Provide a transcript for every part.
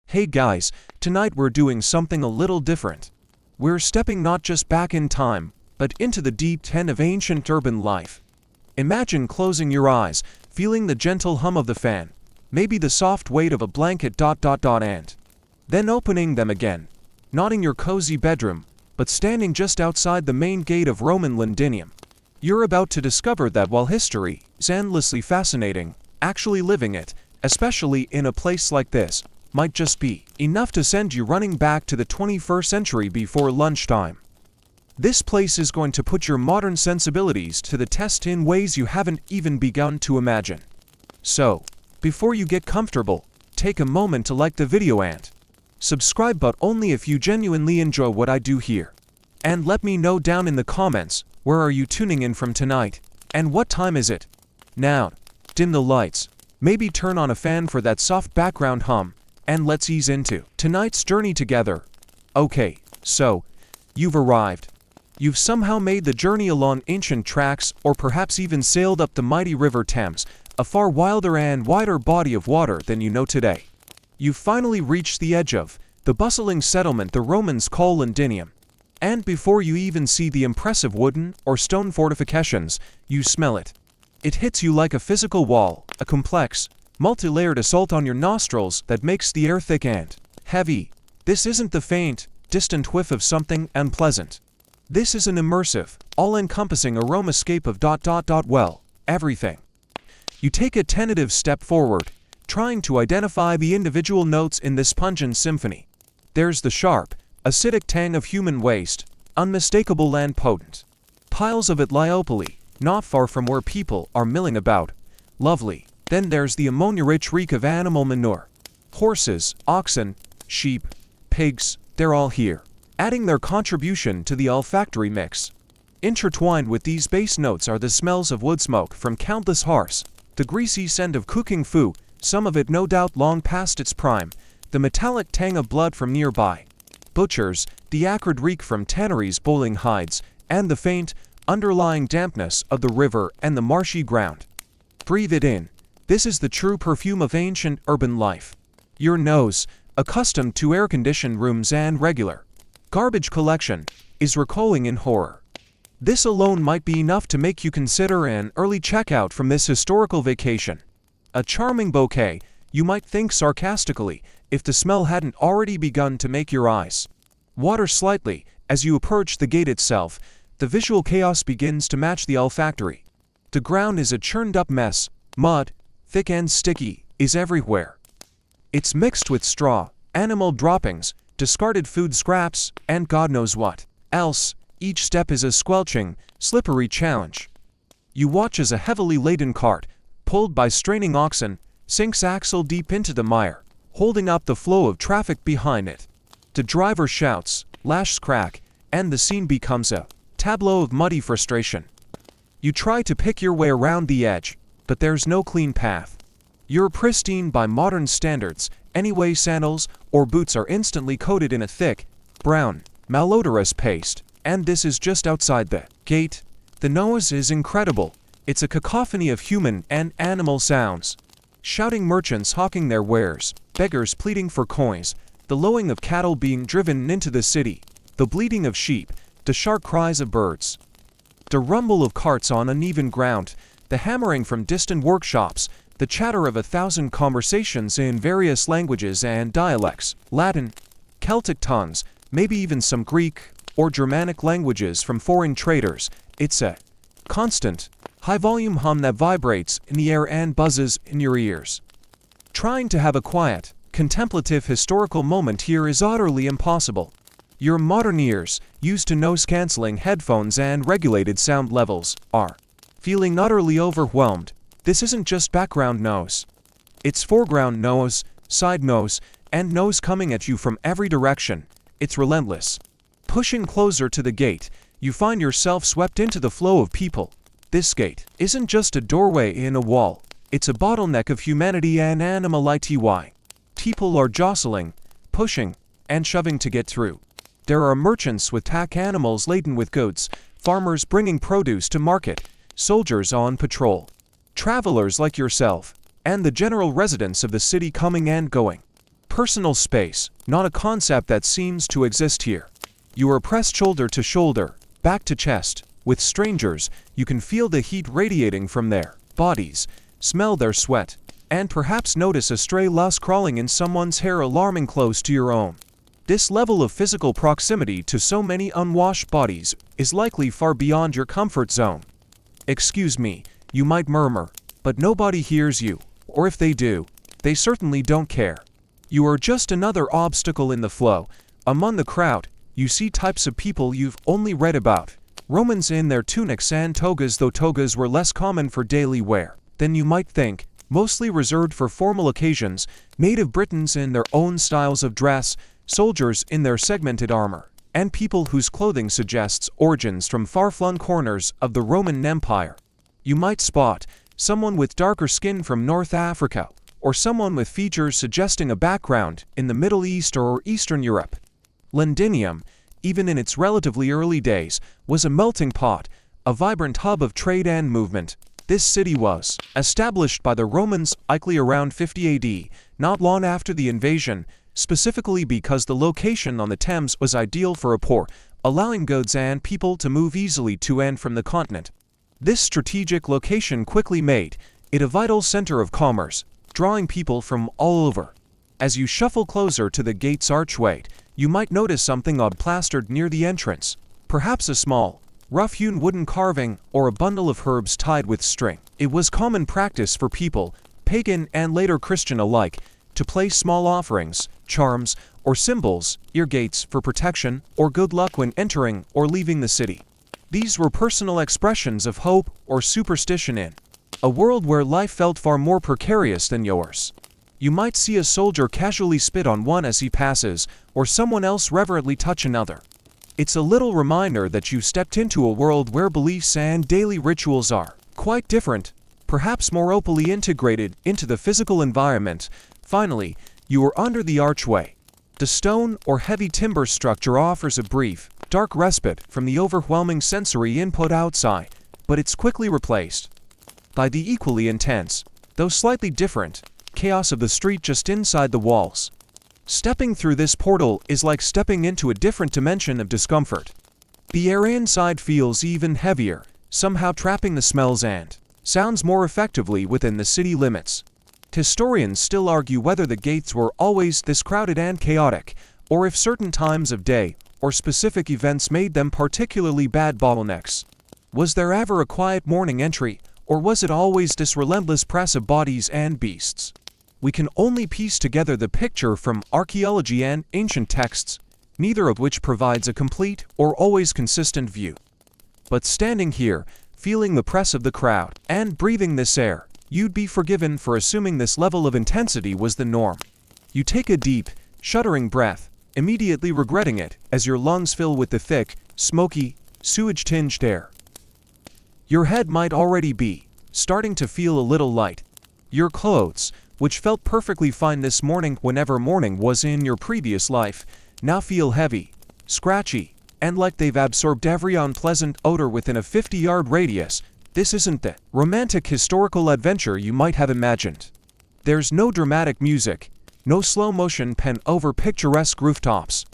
Hey guys, tonight we're doing something a little different. We're stepping not just back in time, but into the deep tent of ancient urban life. Imagine closing your eyes, feeling the gentle hum of the fan, maybe the soft weight of a blanket and then opening them again, not in your cozy bedroom, but standing just outside the main gate of Roman Londinium. You're about to discover that while history is endlessly fascinating, actually living it, especially in a place like this, might just be enough to send you running back to the 21st century before lunchtime. This place is going to put your modern sensibilities to the test in ways you haven't even begun to imagine. So, before you get comfortable, take a moment to like the video and subscribe, but only if you genuinely enjoy what I do here. And let me know down in the comments, where are you tuning in from tonight, and what time is it? Now, dim the lights, maybe turn on a fan for that soft background hum, and let's ease into tonight's journey together. Okay, so, you've arrived. You've somehow made the journey along ancient tracks, or perhaps even sailed up the mighty River Thames, a far wilder and wider body of water than you know today. You've finally reached the edge of the bustling settlement the Romans call Londinium. And before you even see the impressive wooden or stone fortifications, you smell it. It hits you like a physical wall, a complex, multi-layered assault on your nostrils that makes the air thick and heavy. This isn't the faint, distant whiff of something unpleasant. This is an immersive, all-encompassing aromascape of well, everything. You take a tentative step forward, trying to identify the individual notes in this pungent symphony. There's the sharp, acidic tang of human waste, unmistakable and potent. Piles of it lie opally, not far from where people are milling about. Lovely. Then there's the ammonia-rich reek of animal manure. Horses, oxen, sheep, pigs, they're all here, adding their contribution to the olfactory mix. Intertwined with these base notes are the smells of wood smoke from countless hearths, the greasy scent of cooking food, some of it no doubt long past its prime, the metallic tang of blood from nearby butchers, the acrid reek from tanneries boiling hides, and the faint, underlying dampness of the river and the marshy ground. Breathe it in. This is the true perfume of ancient urban life. Your nose, accustomed to air-conditioned rooms and regular garbage collection, is recoiling in horror. This alone might be enough to make you consider an early checkout from this historical vacation. A charming bouquet, you might think sarcastically, if the smell hadn't already begun to make your eyes water slightly. As you approach the gate itself, the visual chaos begins to match the olfactory. The ground is a churned-up mess. Mud, thick and sticky, is everywhere. It's mixed with straw, animal droppings, discarded food scraps, and God knows what else. Each step is a squelching, slippery challenge. You watch as a heavily laden cart, pulled by straining oxen, sinks axle deep into the mire, holding up the flow of traffic behind it. The driver shouts, lashes crack, and the scene becomes a tableau of muddy frustration. You try to pick your way around the edge, but there's no clean path. You're pristine by modern standards, anyway. Sandals or boots are instantly coated in a thick, brown, malodorous paste, and this is just outside the gate. The noise is incredible. It's a cacophony of human and animal sounds. Shouting merchants hawking their wares, beggars pleading for coins, the lowing of cattle being driven into the city, the bleating of sheep, the sharp cries of birds, the rumble of carts on uneven ground, the hammering from distant workshops, the chatter of 1,000 conversations in various languages and dialects, Latin, Celtic tongues, maybe even some Greek or Germanic languages from foreign traders. It's a constant, high-volume hum that vibrates in the air and buzzes in your ears. Trying to have a quiet, contemplative historical moment here is utterly impossible. Your modern ears, used to noise-canceling headphones and regulated sound levels, are feeling utterly overwhelmed. This isn't just background noise. It's foreground noise, side noise, and noise coming at you from every direction. It's relentless. Pushing closer to the gate, you find yourself swept into the flow of people. This gate isn't just a doorway in a wall. It's a bottleneck of humanity and animality. People are jostling, pushing, and shoving to get through. There are merchants with pack animals laden with goods, farmers bringing produce to market, soldiers on patrol, travelers like yourself, and the general residents of the city coming and going. Personal space, not a concept that seems to exist here. You are pressed shoulder to shoulder, back to chest, with strangers. You can feel the heat radiating from their bodies, smell their sweat, and perhaps notice a stray louse crawling in someone's hair alarming close to your own. This level of physical proximity to so many unwashed bodies is likely far beyond your comfort zone. Excuse me, you might murmur, but nobody hears you, or if they do, they certainly don't care. You are just another obstacle in the flow. Among the crowd, you see types of people you've only read about. Romans in their tunics and togas, though togas were less common for daily wear than you might think, mostly reserved for formal occasions, native Britons in their own styles of dress, soldiers in their segmented armor, and people whose clothing suggests origins from far-flung corners of the Roman Empire. You might spot someone with darker skin from North Africa, or someone with features suggesting a background in the Middle East or Eastern Europe. Londinium, even in its relatively early days, was a melting pot, a vibrant hub of trade and movement. This city was established by the Romans likely around 50 AD, not long after the invasion, specifically because the location on the Thames was ideal for a port, allowing goods and people to move easily to and from the continent. This strategic location quickly made it a vital center of commerce, drawing people from all over. As you shuffle closer to the gate's archway, you might notice something odd plastered near the entrance, perhaps a small, rough-hewn wooden carving or a bundle of herbs tied with string. It was common practice for people, pagan and later Christian alike, to place small offerings, charms, or symbols, ear gates for protection or good luck when entering or leaving the city. These were personal expressions of hope or superstition in a world where life felt far more precarious than yours. You might see a soldier casually spit on one as he passes, or someone else reverently touch another. It's a little reminder that you stepped into a world where beliefs and daily rituals are quite different, perhaps more openly integrated into the physical environment. Finally, you are under the archway. The stone or heavy timber structure offers a brief, dark respite from the overwhelming sensory input outside, but it's quickly replaced by the equally intense, though slightly different, chaos of the street just inside the walls. Stepping through this portal is like stepping into a different dimension of discomfort. The air inside feels even heavier, somehow trapping the smells and sounds more effectively within the city limits. Historians still argue whether the gates were always this crowded and chaotic, or if certain times of day or specific events made them particularly bad bottlenecks. Was there ever a quiet morning entry, or was it always this relentless press of bodies and beasts? We can only piece together the picture from archaeology and ancient texts, neither of which provides a complete or always consistent view. But standing here, feeling the press of the crowd, and breathing this air, you'd be forgiven for assuming this level of intensity was the norm. You take a deep, shuddering breath, immediately regretting it as your lungs fill with the thick, smoky, sewage-tinged air. Your head might already be starting to feel a little light. Your clothes, which felt perfectly fine this morning whenever morning was in your previous life, now feel heavy, scratchy, and like they've absorbed every unpleasant odor within a 50-yard radius. This isn't the romantic historical adventure you might have imagined. There's no dramatic music, no slow-motion pen over picturesque rooftops.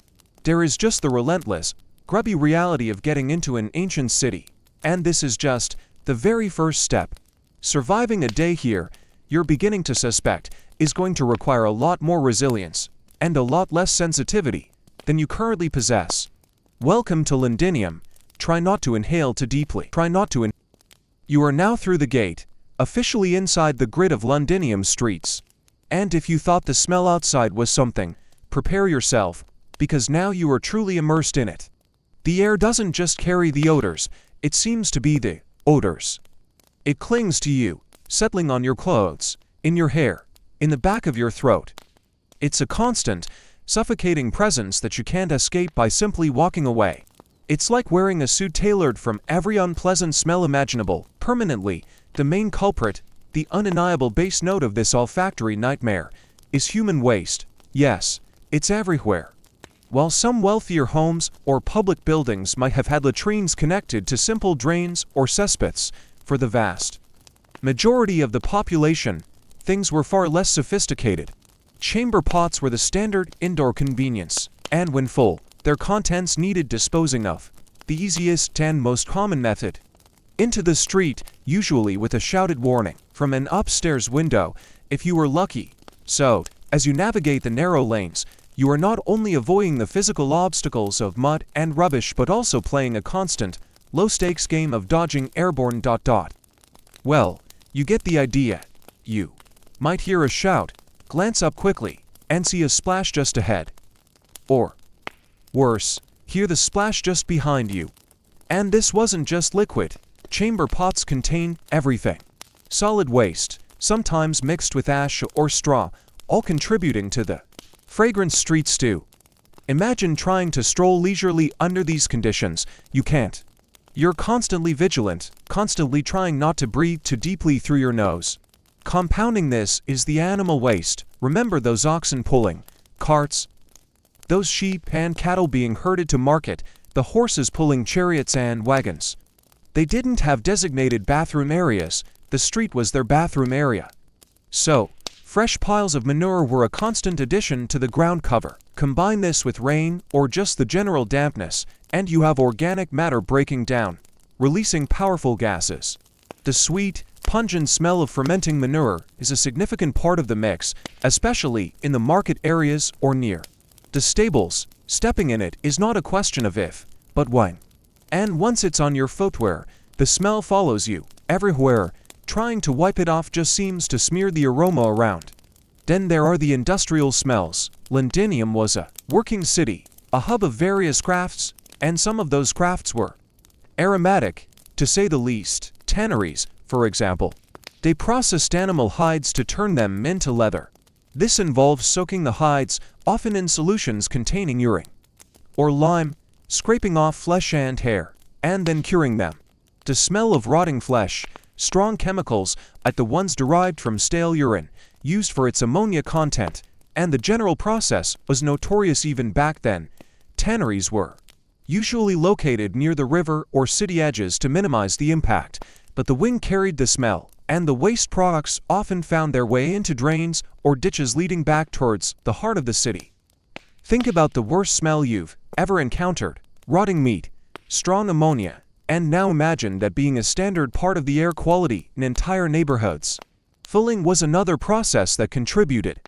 There is just the relentless, grubby reality of getting into an ancient city. And this is just the very first step. Surviving a day here, you're beginning to suspect, is going to require a lot more resilience and a lot less sensitivity than you currently possess. Welcome to Londinium. Try not to inhale too deeply. You are now through the gate, officially inside the grid of Londinium streets. And if you thought the smell outside was something, prepare yourself, because now you are truly immersed in it. The air doesn't just carry the odors, it seems to be the odors. It clings to you, settling on your clothes, in your hair, in the back of your throat. It's a constant, suffocating presence that you can't escape by simply walking away. It's like wearing a suit tailored from every unpleasant smell imaginable, permanently. The main culprit, the undeniable base note of this olfactory nightmare, is human waste. Yes, it's everywhere. While some wealthier homes or public buildings might have had latrines connected to simple drains or cesspits, for the vast majority of the population, things were far less sophisticated. Chamber pots were the standard indoor convenience, and when full, their contents needed disposing of. The easiest and most common method. Into the street, usually with a shouted warning from an upstairs window, if you were lucky. So, as you navigate the narrow lanes, you are not only avoiding the physical obstacles of mud and rubbish but also playing a constant, low-stakes game of dodging airborne ... Well, you get the idea. You might hear a shout, glance up quickly, and see a splash just ahead. Or, worse, hear the splash just behind you. And this wasn't just liquid. Chamber pots contain everything. Solid waste, sometimes mixed with ash or straw, all contributing to the fragrant street stew. Imagine trying to stroll leisurely under these conditions. You can't. You're constantly vigilant, constantly trying not to breathe too deeply through your nose. Compounding this is the animal waste. Remember those oxen pulling carts, those sheep and cattle being herded to market, the horses pulling chariots and wagons. They didn't have designated bathroom areas. The street was their bathroom area. So, fresh piles of manure were a constant addition to the ground cover. Combine this with rain or just the general dampness, and you have organic matter breaking down, releasing powerful gases. The sweet, pungent smell of fermenting manure is a significant part of the mix, especially in the market areas or near the stables. Stepping in it is not a question of if, but when. And once it's on your footwear, the smell follows you everywhere. Trying to wipe it off just seems to smear the aroma around. Then there are the industrial smells. Londinium was a working city, a hub of various crafts, and some of those crafts were aromatic, to say the least. Tanneries, for example. They processed animal hides to turn them into leather. This involves soaking the hides, often in solutions containing urine or lime, scraping off flesh and hair, and then curing them. The smell of rotting flesh, strong chemicals, like the ones derived from stale urine, used for its ammonia content, and the general process was notorious even back then. Tanneries were usually located near the river or city edges to minimize the impact, but the wind carried the smell, and the waste products often found their way into drains or ditches leading back towards the heart of the city. Think about the worst smell you've ever encountered: rotting meat, strong ammonia, and now imagine that being a standard part of the air quality in entire neighborhoods. Fulling was another process that contributed.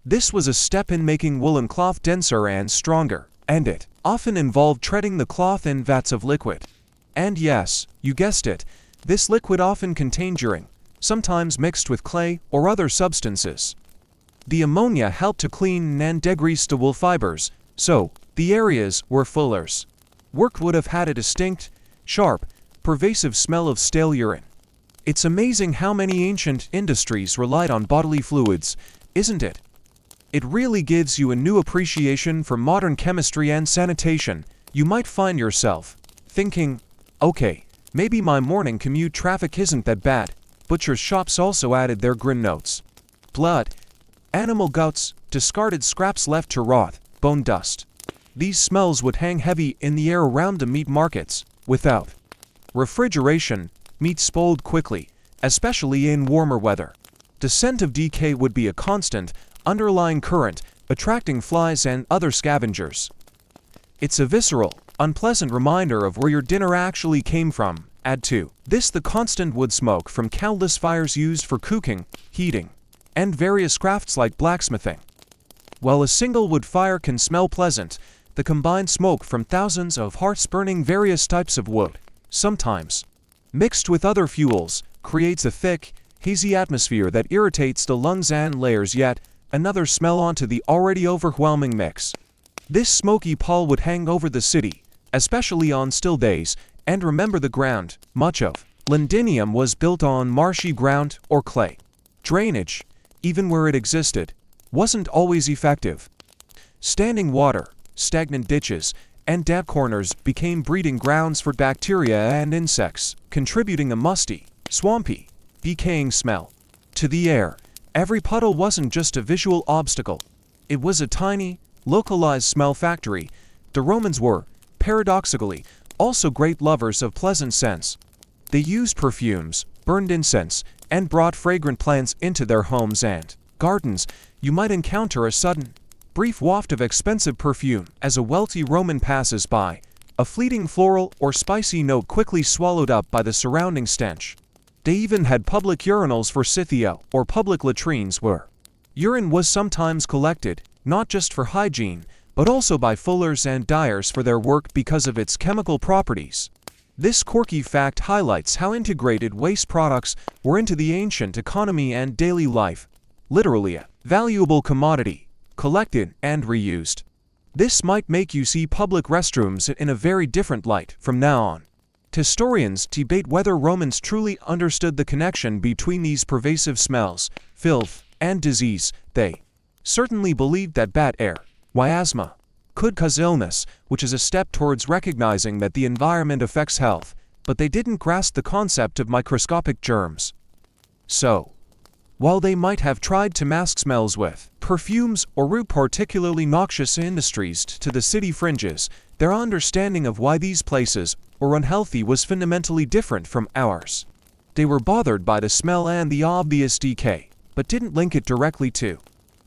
This was a step in making woolen cloth denser and stronger, and it often involved treading the cloth in vats of liquid. And yes, you guessed it, this liquid often contained urine, sometimes mixed with clay or other substances. The ammonia helped to clean and degrease the wool fibers, so the areas where fullers worked would have had a distinct, sharp, pervasive smell of stale urine. It's amazing how many ancient industries relied on bodily fluids, isn't it? It really gives you a new appreciation for modern chemistry and sanitation. You might find yourself thinking, okay, maybe my morning commute traffic isn't that bad. Butcher shops also added their grin notes. Blood, animal guts, discarded scraps left to rot, bone dust. These smells would hang heavy in the air around the meat markets. Without refrigeration, meat spoiled quickly, especially in warmer weather. The scent of decay would be a constant, underlying current, attracting flies and other scavengers. It's a visceral, unpleasant reminder of where your dinner actually came from. Add to this the constant wood smoke from countless fires used for cooking, heating, and various crafts like blacksmithing. While a single wood fire can smell pleasant, the combined smoke from thousands of hearths burning various types of wood, sometimes mixed with other fuels, creates a thick, hazy atmosphere that irritates the lungs and layers yet another smell onto the already overwhelming mix. This smoky pall would hang over the city, especially on still days, and remember the ground. Much of Londinium was built on marshy ground or clay. Drainage, even where it existed, wasn't always effective. Standing water, stagnant ditches, and damp corners became breeding grounds for bacteria and insects, contributing a musty, swampy, decaying smell to the air. Every puddle wasn't just a visual obstacle. It was a tiny, localized smell factory. The Romans were, paradoxically, also great lovers of pleasant scents. They used perfumes, burned incense, and brought fragrant plants into their homes and gardens, you might encounter a sudden, brief waft of expensive perfume as a wealthy Roman passes by, a fleeting floral or spicy note quickly swallowed up by the surrounding stench. They even had public urinals for Scythia, or public latrines where urine was sometimes collected, not just for hygiene, but also by fullers and dyers for their work because of its chemical properties. This quirky fact highlights how integrated waste products were into the ancient economy and daily life, literally a valuable commodity, collected and reused. This might make you see public restrooms in a very different light from now on. Historians debate whether Romans truly understood the connection between these pervasive smells, filth, and disease. They certainly believed that bad air, miasma, could cause illness, which is a step towards recognizing that the environment affects health, but they didn't grasp the concept of microscopic germs. So, while they might have tried to mask smells with perfumes or route particularly noxious industries to the city fringes, their understanding of why these places were unhealthy was fundamentally different from ours. They were bothered by the smell and the obvious decay, but didn't link it directly to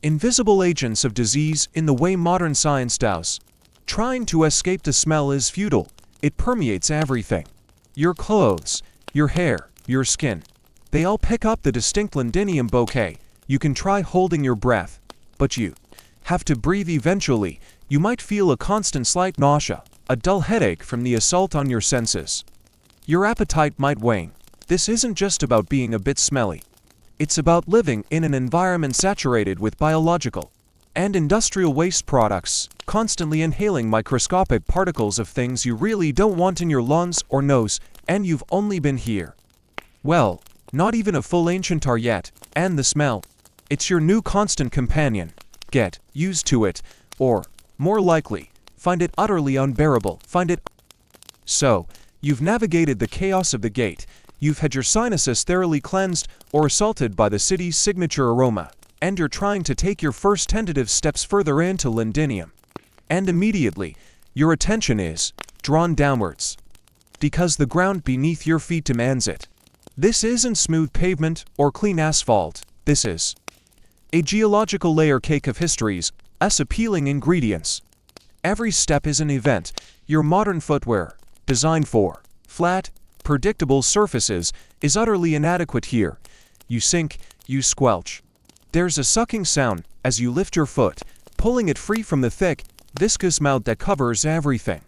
invisible agents of disease in the way modern science does. Trying to escape the smell is futile. It permeates everything. Your clothes, your hair, your skin. They all pick up the distinct Londinium bouquet. You can try holding your breath, but you have to breathe eventually. You might feel a constant slight nausea, a dull headache from the assault on your senses. Your appetite might wane. This isn't just about being a bit smelly. It's about living in an environment saturated with biological and industrial waste products, constantly inhaling microscopic particles of things you really don't want in your lungs or nose, and you've only been here. Well, not even a full ancient hour yet, and the smell. It's your new constant companion. Get used to it, or, more likely, find it utterly unbearable. So, you've navigated the chaos of the gate. You've had your sinuses thoroughly cleansed or assaulted by the city's signature aroma, and you're trying to take your first tentative steps further into Londinium. And immediately, your attention is drawn downwards, because the ground beneath your feet demands it. This isn't smooth pavement or clean asphalt. This is a geological layer cake of history's less appealing ingredients. Every step is an event. Your modern footwear, designed for flat, predictable surfaces, is utterly inadequate here. You sink, you squelch. There's a sucking sound as you lift your foot, pulling it free from the thick, viscous mud that covers everything.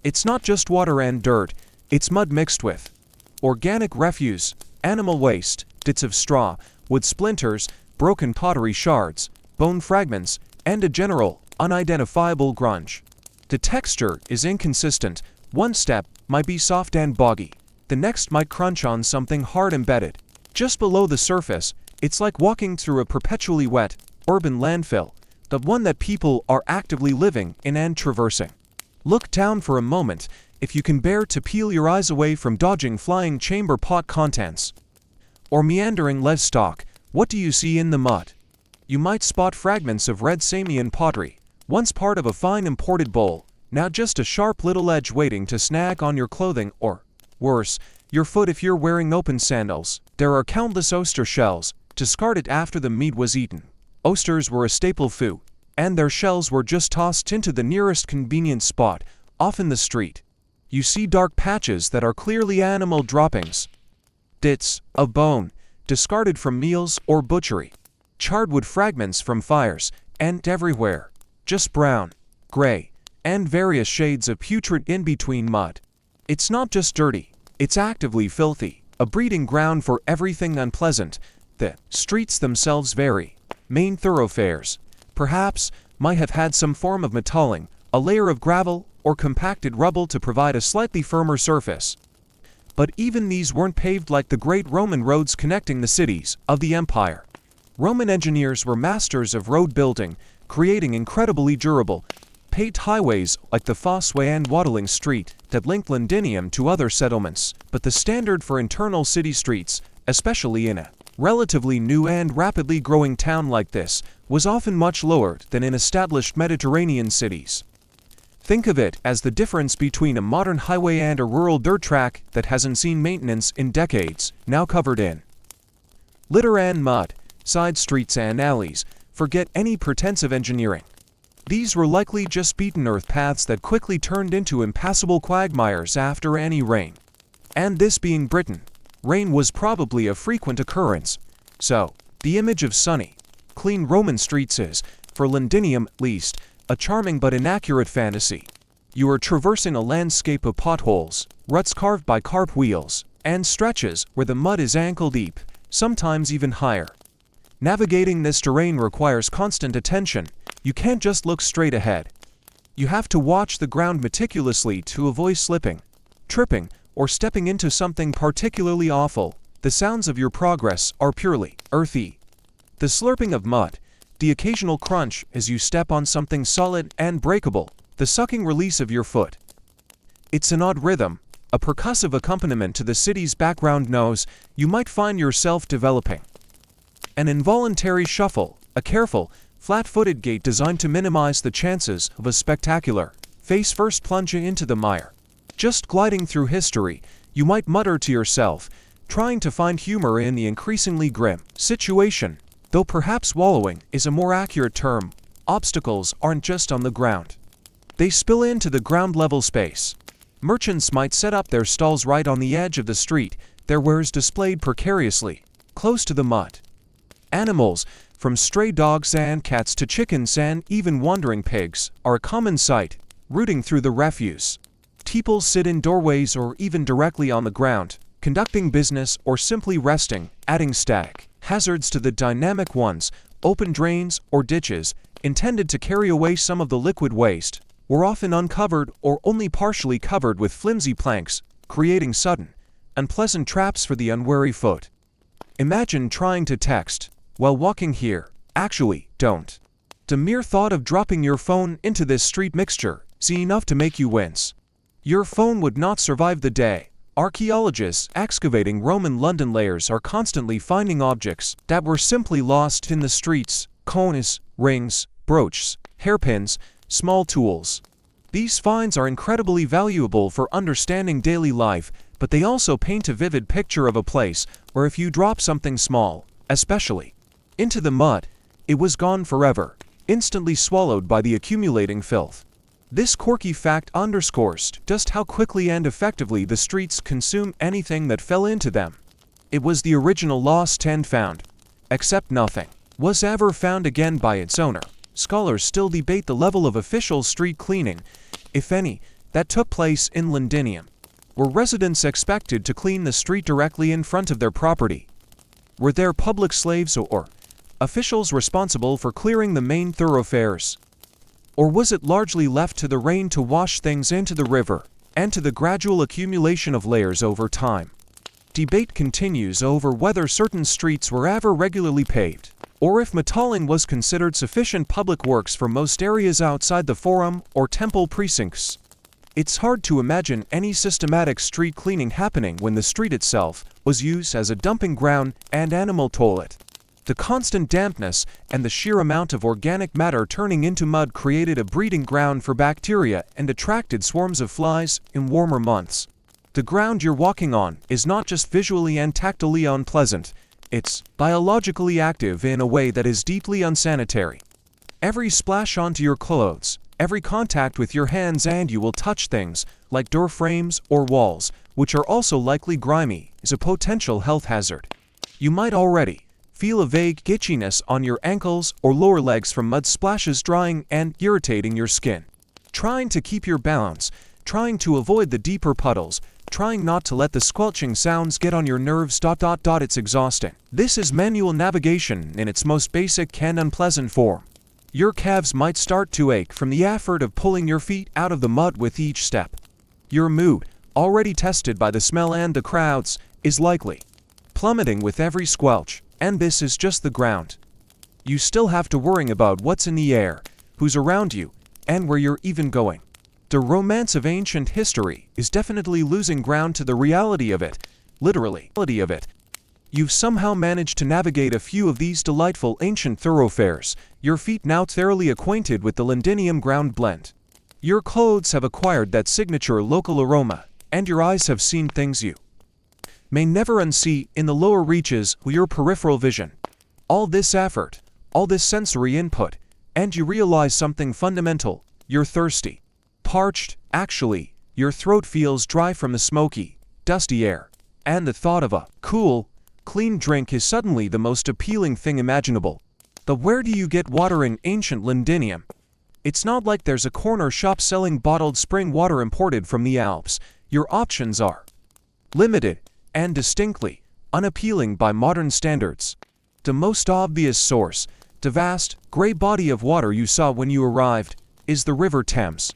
It's not just water and dirt, it's mud mixed with organic refuse, animal waste, bits of straw, wood splinters, broken pottery shards, bone fragments, and a general, unidentifiable grunge. The texture is inconsistent. One step might be soft and boggy. The next might crunch on something hard embedded. Just below the surface, it's like walking through a perpetually wet, urban landfill, the one that people are actively living in and traversing. Look down for a moment, if you can bear to peel your eyes away from dodging flying chamber pot contents or meandering lead stock. What do you see in the mud? You might spot fragments of red Samian pottery, once part of a fine imported bowl, now just a sharp little edge waiting to snag on your clothing or, worse, your foot if you're wearing open sandals. There are countless oyster shells, discarded after the meat was eaten. Oysters were a staple food, and their shells were just tossed into the nearest convenient spot, often the street. You see dark patches that are clearly animal droppings. Bits of bone, discarded from meals or butchery. Charred wood fragments from fires, and everywhere, just brown, gray, and various shades of putrid in between mud. It's not just dirty, it's actively filthy, a breeding ground for everything unpleasant. The streets themselves vary. Main thoroughfares, perhaps, might have had some form of metalling, a layer of gravel or compacted rubble to provide a slightly firmer surface. But even these weren't paved like the great Roman roads connecting the cities of the empire. Roman engineers were masters of road building, creating incredibly durable, paved highways like the Fosseway and Waddling Street that linked Londinium to other settlements, but the standard for internal city streets, especially in a relatively new and rapidly growing town like this, was often much lower than in established Mediterranean cities. Think of it as the difference between a modern highway and a rural dirt track that hasn't seen maintenance in decades, now covered in litter and mud. side streets and alleys, forget any pretensive engineering. These were likely just beaten earth paths that quickly turned into impassable quagmires after any rain. And this being Britain, rain was probably a frequent occurrence. So, the image of sunny, clean Roman streets is, for Londinium at least, a charming but inaccurate fantasy. You are traversing a landscape of potholes, ruts carved by carp wheels, and stretches where the mud is ankle-deep, sometimes even higher. Navigating this terrain requires constant attention. You can't just look straight ahead. You have to watch the ground meticulously to avoid slipping, tripping, or stepping into something particularly awful. The sounds of your progress are purely earthy. The slurping of mud, the occasional crunch as you step on something solid and breakable, the sucking release of your foot. It's an odd rhythm, a percussive accompaniment to the city's background noise. You might find yourself developing an involuntary shuffle, a careful, flat-footed gait designed to minimize the chances of a spectacular, face-first plunge into the mire. Just gliding through history, you might mutter to yourself, trying to find humor in the increasingly grim situation. Though perhaps wallowing is a more accurate term, obstacles aren't just on the ground. They spill into the ground-level space. Merchants might set up their stalls right on the edge of the street, their wares displayed precariously, close to the mud. Animals, from stray dogs and cats to chickens and even wandering pigs, are a common sight, rooting through the refuse. People sit in doorways or even directly on the ground, conducting business or simply resting, adding static hazards to the dynamic ones. Open drains or ditches, intended to carry away some of the liquid waste, were often uncovered or only partially covered with flimsy planks, creating sudden, unpleasant traps for the unwary foot. Imagine trying to text while walking here. Actually, don't. The mere thought of dropping your phone into this street mixture is enough to make you wince. Your phone would not survive the day. Archaeologists excavating Roman London layers are constantly finding objects that were simply lost in the streets: coins, rings, brooches, hairpins, small tools. These finds are incredibly valuable for understanding daily life, but they also paint a vivid picture of a place where if you drop something small, especially into the mud, it was gone forever, instantly swallowed by the accumulating filth. This quirky fact underscores just how quickly and effectively the streets consume anything that fell into them. It was the original lost and found, except nothing was ever found again by its owner. Scholars still debate the level of official street cleaning, if any, that took place in Londinium. Were residents expected to clean the street directly in front of their property? Were there public slaves or officials responsible for clearing the main thoroughfares? Or was it largely left to the rain to wash things into the river, and to the gradual accumulation of layers over time? Debate continues over whether certain streets were ever regularly paved, or if mottling was considered sufficient public works for most areas outside the forum or temple precincts. It's hard to imagine any systematic street cleaning happening when the street itself was used as a dumping ground and animal toilet. The constant dampness and the sheer amount of organic matter turning into mud created a breeding ground for bacteria and attracted swarms of flies in warmer months. The ground you're walking on is not just visually and tactily unpleasant, it's biologically active in a way that is deeply unsanitary. Every splash onto your clothes, every contact with your hands, and you will touch things like door frames or walls, which are also likely grimy, is a potential health hazard. You might already feel a vague itchiness on your ankles or lower legs from mud splashes drying and irritating your skin. Trying to keep your balance, trying to avoid the deeper puddles, trying not to let the squelching sounds get on your nerves. It's exhausting. This is manual navigation in its most basic and unpleasant form. Your calves might start to ache from the effort of pulling your feet out of the mud with each step. Your mood, already tested by the smell and the crowds, is likely plummeting with every squelch. And this is just the ground. You still have to worry about what's in the air, who's around you, and where you're even going. The romance of ancient history is definitely losing ground to the reality of it, literally. You've somehow managed to navigate a few of these delightful ancient thoroughfares, your feet now thoroughly acquainted with the Londinium ground blend. Your clothes have acquired that signature local aroma, and your eyes have seen things you may never unsee in the lower reaches of your peripheral vision. All this effort, all this sensory input, and you realize something fundamental: you're thirsty. Parched, actually, your throat feels dry from the smoky, dusty air, and the thought of a cool, clean drink is suddenly the most appealing thing imaginable. But where do you get water in ancient Londinium? It's not like there's a corner shop selling bottled spring water imported from the Alps. Your options are limited and distinctly unappealing by modern standards. The most obvious source, the vast, gray body of water you saw when you arrived, is the River Thames.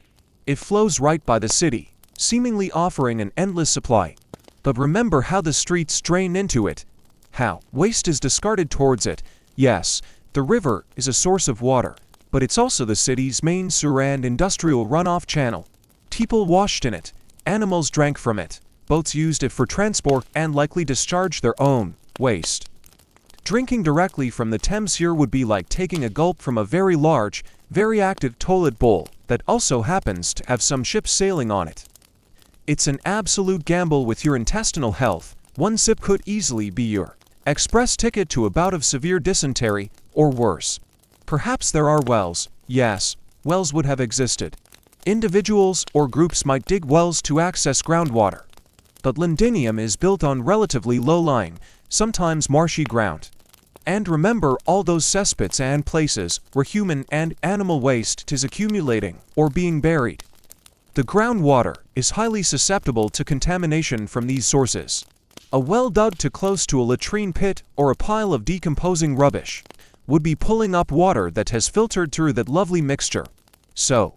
It flows right by the city, seemingly offering an endless supply. But remember how the streets drain into it, how waste is discarded towards it. Yes, the river is a source of water, but it's also the city's main sewer and industrial runoff channel. People washed in it, animals drank from it, boats used it for transport and likely discharged their own waste. Drinking directly from the Thames here would be like taking a gulp from a very large, very active toilet bowl that also happens to have some ships sailing on it. It's an absolute gamble with your intestinal health. One sip could easily be your express ticket to a bout of severe dysentery, or worse. Perhaps there are wells. Yes, wells would have existed. Individuals or groups might dig wells to access groundwater. But Londinium is built on relatively low-lying, sometimes marshy ground. And remember all those cesspits and places where human and animal waste is accumulating or being buried. The groundwater is highly susceptible to contamination from these sources. A well dug too close to a latrine pit or a pile of decomposing rubbish would be pulling up water that has filtered through that lovely mixture. So,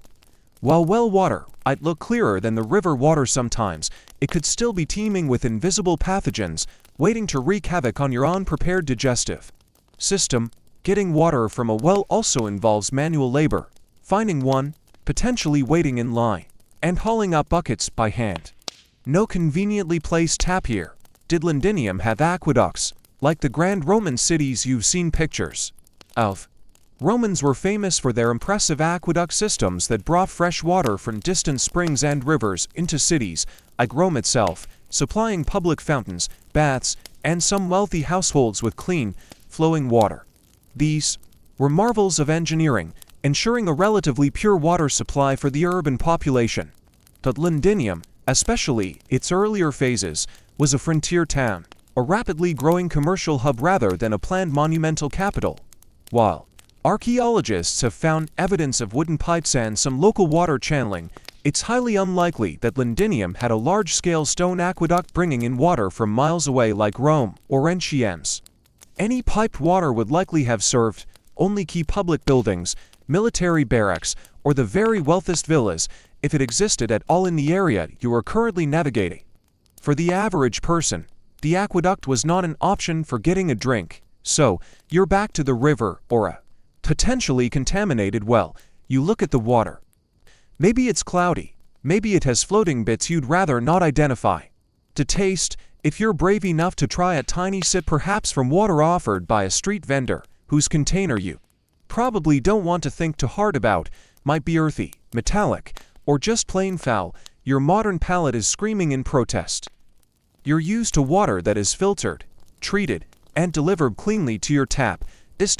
while well water might look clearer than the river water sometimes, it could still be teeming with invisible pathogens waiting to wreak havoc on your unprepared digestive system. Getting water from a well also involves manual labor, finding one, potentially waiting in line, and hauling up buckets by hand. No conveniently placed tap here. Did Londinium have aqueducts, like the grand Roman cities you've seen pictures of? Romans were famous for their impressive aqueduct systems that brought fresh water from distant springs and rivers into cities, like Rome itself, supplying public fountains, baths, and some wealthy households with clean, flowing water. These were marvels of engineering, ensuring a relatively pure water supply for the urban population. But Londinium, especially its earlier phases, was a frontier town, a rapidly growing commercial hub rather than a planned monumental capital. While archaeologists have found evidence of wooden pipes and some local water channeling, it's highly unlikely that Londinium had a large-scale stone aqueduct bringing in water from miles away like Rome or Ancient. Any piped water would likely have served only key public buildings, military barracks, or the very wealthiest villas, if it existed at all in the area you are currently navigating. For the average person, the aqueduct was not an option for getting a drink, so you're back to the river or a potentially contaminated well. You look at the water. Maybe it's cloudy, maybe it has floating bits you'd rather not identify. To taste, if you're brave enough to try a tiny sip perhaps from water offered by a street vendor, whose container you probably don't want to think too hard about, might be earthy, metallic, or just plain foul, your modern palate is screaming in protest. You're used to water that is filtered, treated, and delivered cleanly to your tap. This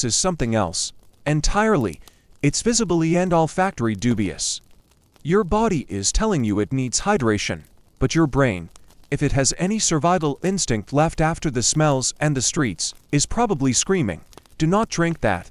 is something else. Entirely. It's visibly and olfactory dubious. Your body is telling you it needs hydration, but your brain, if it has any survival instinct left after the smells and the streets, is probably screaming, do not drink that.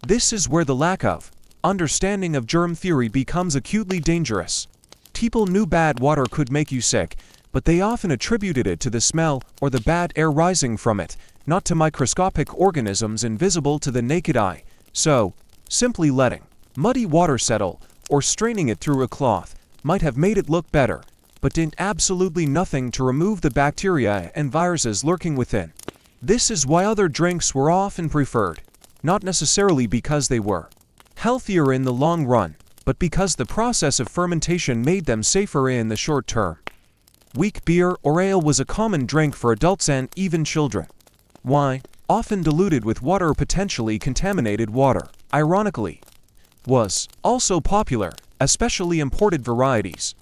This is where the lack of understanding of germ theory becomes acutely dangerous. People knew bad water could make you sick, but they often attributed it to the smell or the bad air rising from it, not to microscopic organisms invisible to the naked eye. So, simply letting muddy water settle or straining it through a cloth might have made it look better, but did absolutely nothing to remove the bacteria and viruses lurking within. This is why other drinks were often preferred, not necessarily because they were healthier in the long run, but because the process of fermentation made them safer in the short term. Weak beer or ale was a common drink for adults and even children. Wine, often diluted with water or potentially contaminated water, ironically, was also popular, especially imported varieties.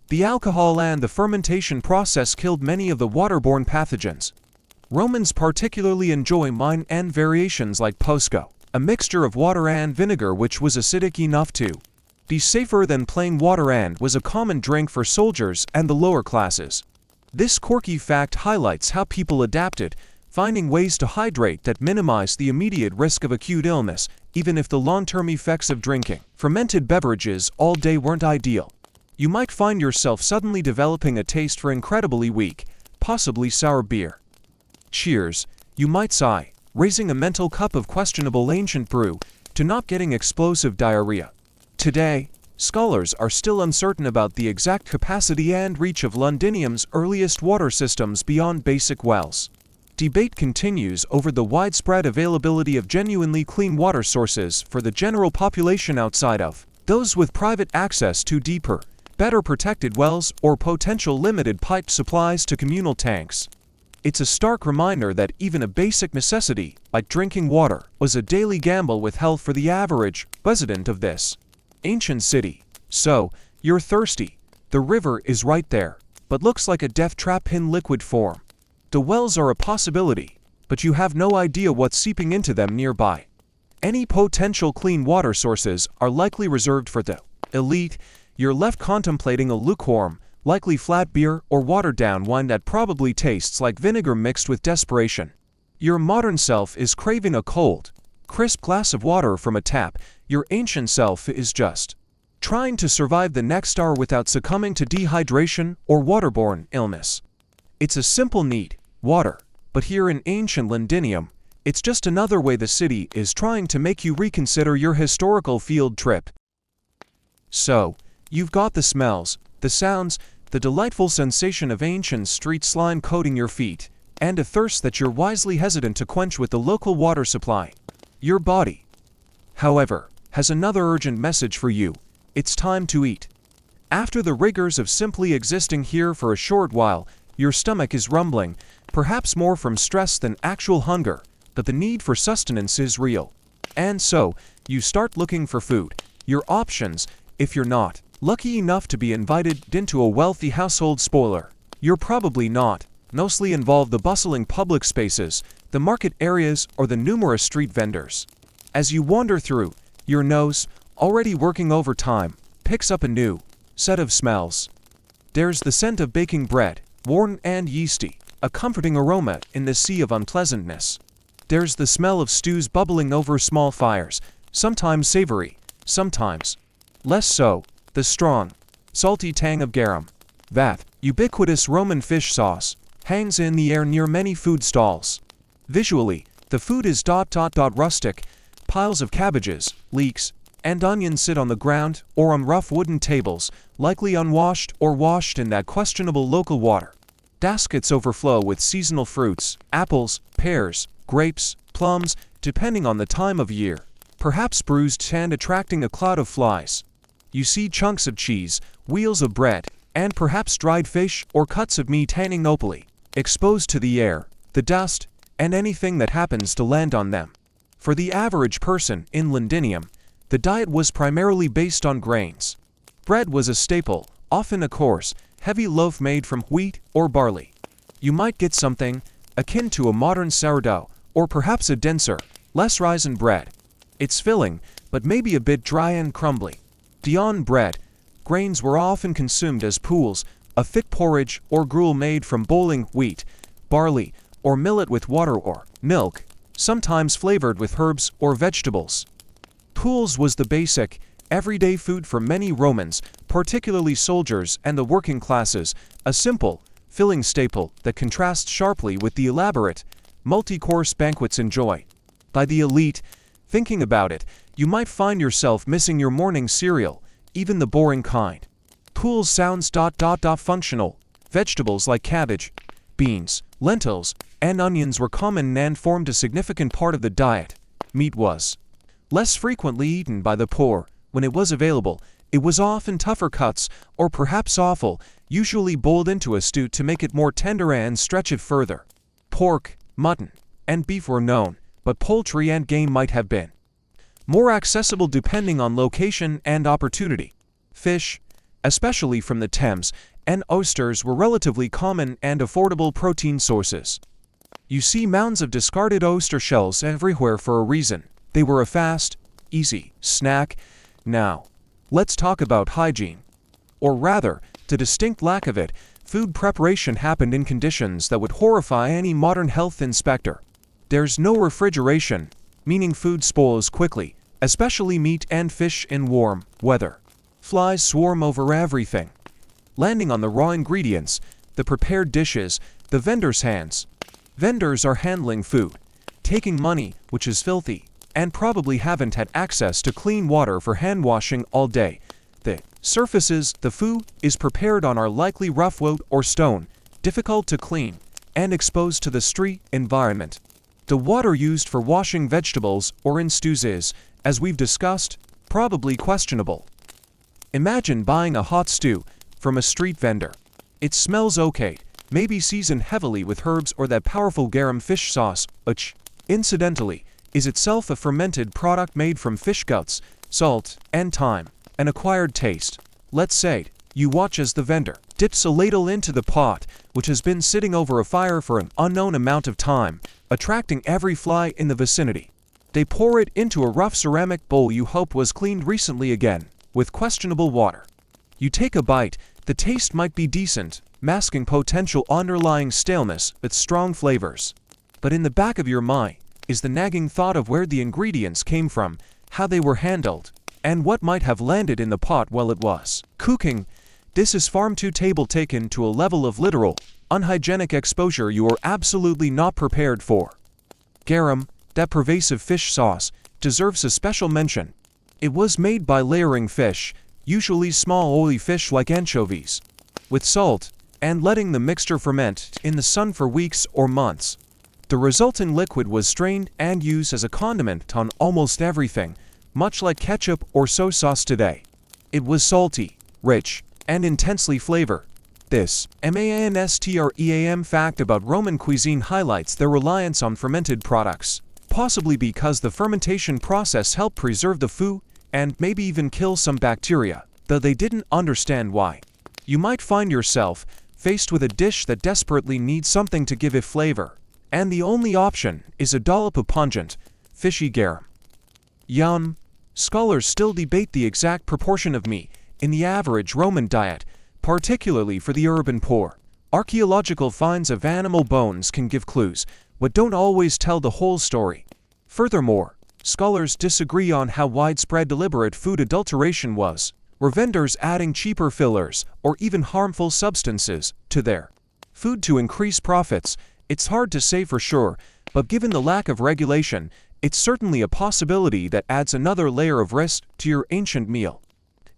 The alcohol and the fermentation process killed many of the waterborne pathogens. Romans particularly enjoy wine and variations like posco, a mixture of water and vinegar which was acidic enough to be safer than plain water and was a common drink for soldiers and the lower classes. This quirky fact highlights how people adapted, finding ways to hydrate that minimize the immediate risk of acute illness, even if the long-term effects of drinking fermented beverages all day weren't ideal. You might find yourself suddenly developing a taste for incredibly weak, possibly sour beer. Cheers, you might sigh, raising a mental cup of questionable ancient brew to not getting explosive diarrhea. Today, scholars are still uncertain about the exact capacity and reach of Londinium's earliest water systems beyond basic wells. Debate continues over the widespread availability of genuinely clean water sources for the general population outside of those with private access to deeper, better protected wells or potential limited piped supplies to communal tanks. It's a stark reminder that even a basic necessity, like drinking water, was a daily gamble with health for the average resident of this ancient city. So, you're thirsty. The river is right there, but looks like a death trap in liquid form. The wells are a possibility, but you have no idea what's seeping into them nearby. Any potential clean water sources are likely reserved for the elite. You're left contemplating a lukewarm, likely flat beer or watered-down wine that probably tastes like vinegar mixed with desperation. Your modern self is craving a cold, crisp glass of water from a tap. Your ancient self is just trying to survive the next hour without succumbing to dehydration or waterborne illness. It's a simple need, water, but here in ancient Londinium, it's just another way the city is trying to make you reconsider your historical field trip. So, you've got the smells, the sounds, the delightful sensation of ancient street slime coating your feet, and a thirst that you're wisely hesitant to quench with the local water supply. Your body, however, has another urgent message for you. It's time to eat. After the rigors of simply existing here for a short while, your stomach is rumbling, perhaps more from stress than actual hunger, but the need for sustenance is real. And so, you start looking for food. Your options, if you're not lucky enough to be invited into a wealthy household spoiler, you're probably not, mostly involve the bustling public spaces, the market areas, or the numerous street vendors. As you wander through, your nose, already working overtime, picks up a new set of smells. There's the scent of baking bread, worn and yeasty, a comforting aroma in the sea of unpleasantness. There's the smell of stews bubbling over small fires, sometimes savory, sometimes less so, the strong, salty tang of garum. That ubiquitous Roman fish sauce hangs in the air near many food stalls. Visually, the food is rustic. Piles of cabbages, leeks, and onions sit on the ground or on rough wooden tables, likely unwashed or washed in that questionable local water. Baskets overflow with seasonal fruits, apples, pears, grapes, plums, depending on the time of year, perhaps bruised and attracting a cloud of flies. You see chunks of cheese, wheels of bread, and perhaps dried fish or cuts of meat hanging opally, exposed to the air, the dust, and anything that happens to land on them. For the average person in Londinium, the diet was primarily based on grains. Bread was a staple, often a coarse, heavy loaf made from wheat or barley. You might get something akin to a modern sourdough, or perhaps a denser, less risen bread. It's filling, but maybe a bit dry and crumbly. Beyond bread, grains were often consumed as pools, a thick porridge or gruel made from boiling wheat, barley, or millet with water or milk, sometimes flavored with herbs or vegetables. Pools was the basic, everyday food for many Romans, particularly soldiers and the working classes, a simple, filling staple that contrasts sharply with the elaborate, multi-course banquets enjoyed by the elite. Thinking about it, you might find yourself missing your morning cereal, even the boring kind. Pools sounds functional. Vegetables like cabbage, beans, lentils, and onions were common and formed a significant part of the diet. Meat was less frequently eaten by the poor. When it was available, it was often tougher cuts, or perhaps offal, usually boiled into a stew to make it more tender and stretch it further. Pork, mutton, and beef were known, but poultry and game might have been more accessible depending on location and opportunity. Fish, especially from the Thames, and oysters were relatively common and affordable protein sources. You see mounds of discarded oyster shells everywhere for a reason. They were a fast, easy snack. Now, let's talk about hygiene. Or rather, the distinct lack of it. Food preparation happened in conditions that would horrify any modern health inspector. There's no refrigeration, meaning food spoils quickly, especially meat and fish in warm weather. Flies swarm over everything, landing on the raw ingredients, the prepared dishes, the vendors' hands. Vendors are handling food, taking money, which is filthy, and probably haven't had access to clean water for hand washing all day. The surfaces the food is prepared on are likely rough wood or stone, difficult to clean, and exposed to the street environment. The water used for washing vegetables or in stews is, as we've discussed, probably questionable. Imagine buying a hot stew from a street vendor. It smells okay, maybe seasoned heavily with herbs or that powerful garum fish sauce, which, incidentally, is itself a fermented product made from fish guts, salt, and thyme. An acquired taste. Let's say you watch as the vendor dips a ladle into the pot, which has been sitting over a fire for an unknown amount of time, attracting every fly in the vicinity. They pour it into a rough ceramic bowl you hope was cleaned recently again, with questionable water. You take a bite, the taste might be decent, masking potential underlying staleness with strong flavors. But in the back of your mind is the nagging thought of where the ingredients came from, how they were handled, and what might have landed in the pot while it was cooking. This is farm-to-table taken to a level of literal, unhygienic exposure you are absolutely not prepared for. Garum, that pervasive fish sauce, deserves a special mention. It was made by layering fish, usually small oily fish like anchovies, with salt, and letting the mixture ferment in the sun for weeks or months. The resulting liquid was strained and used as a condiment on almost everything, much like ketchup or soy sauce today. It was salty, rich, and intensely flavored. This mastream fact about Roman cuisine highlights their reliance on fermented products, possibly because the fermentation process helped preserve the food and maybe even kill some bacteria, though they didn't understand why. You might find yourself faced with a dish that desperately needs something to give it flavor, and the only option is a dollop of pungent, fishy garum. Yum! Scholars still debate the exact proportion of meat in the average Roman diet, particularly for the urban poor. Archaeological finds of animal bones can give clues, but don't always tell the whole story. Furthermore, scholars disagree on how widespread deliberate food adulteration was. Were vendors adding cheaper fillers or even harmful substances to their food to increase profits? It's hard to say for sure, but given the lack of regulation, it's certainly a possibility that adds another layer of risk to your ancient meal.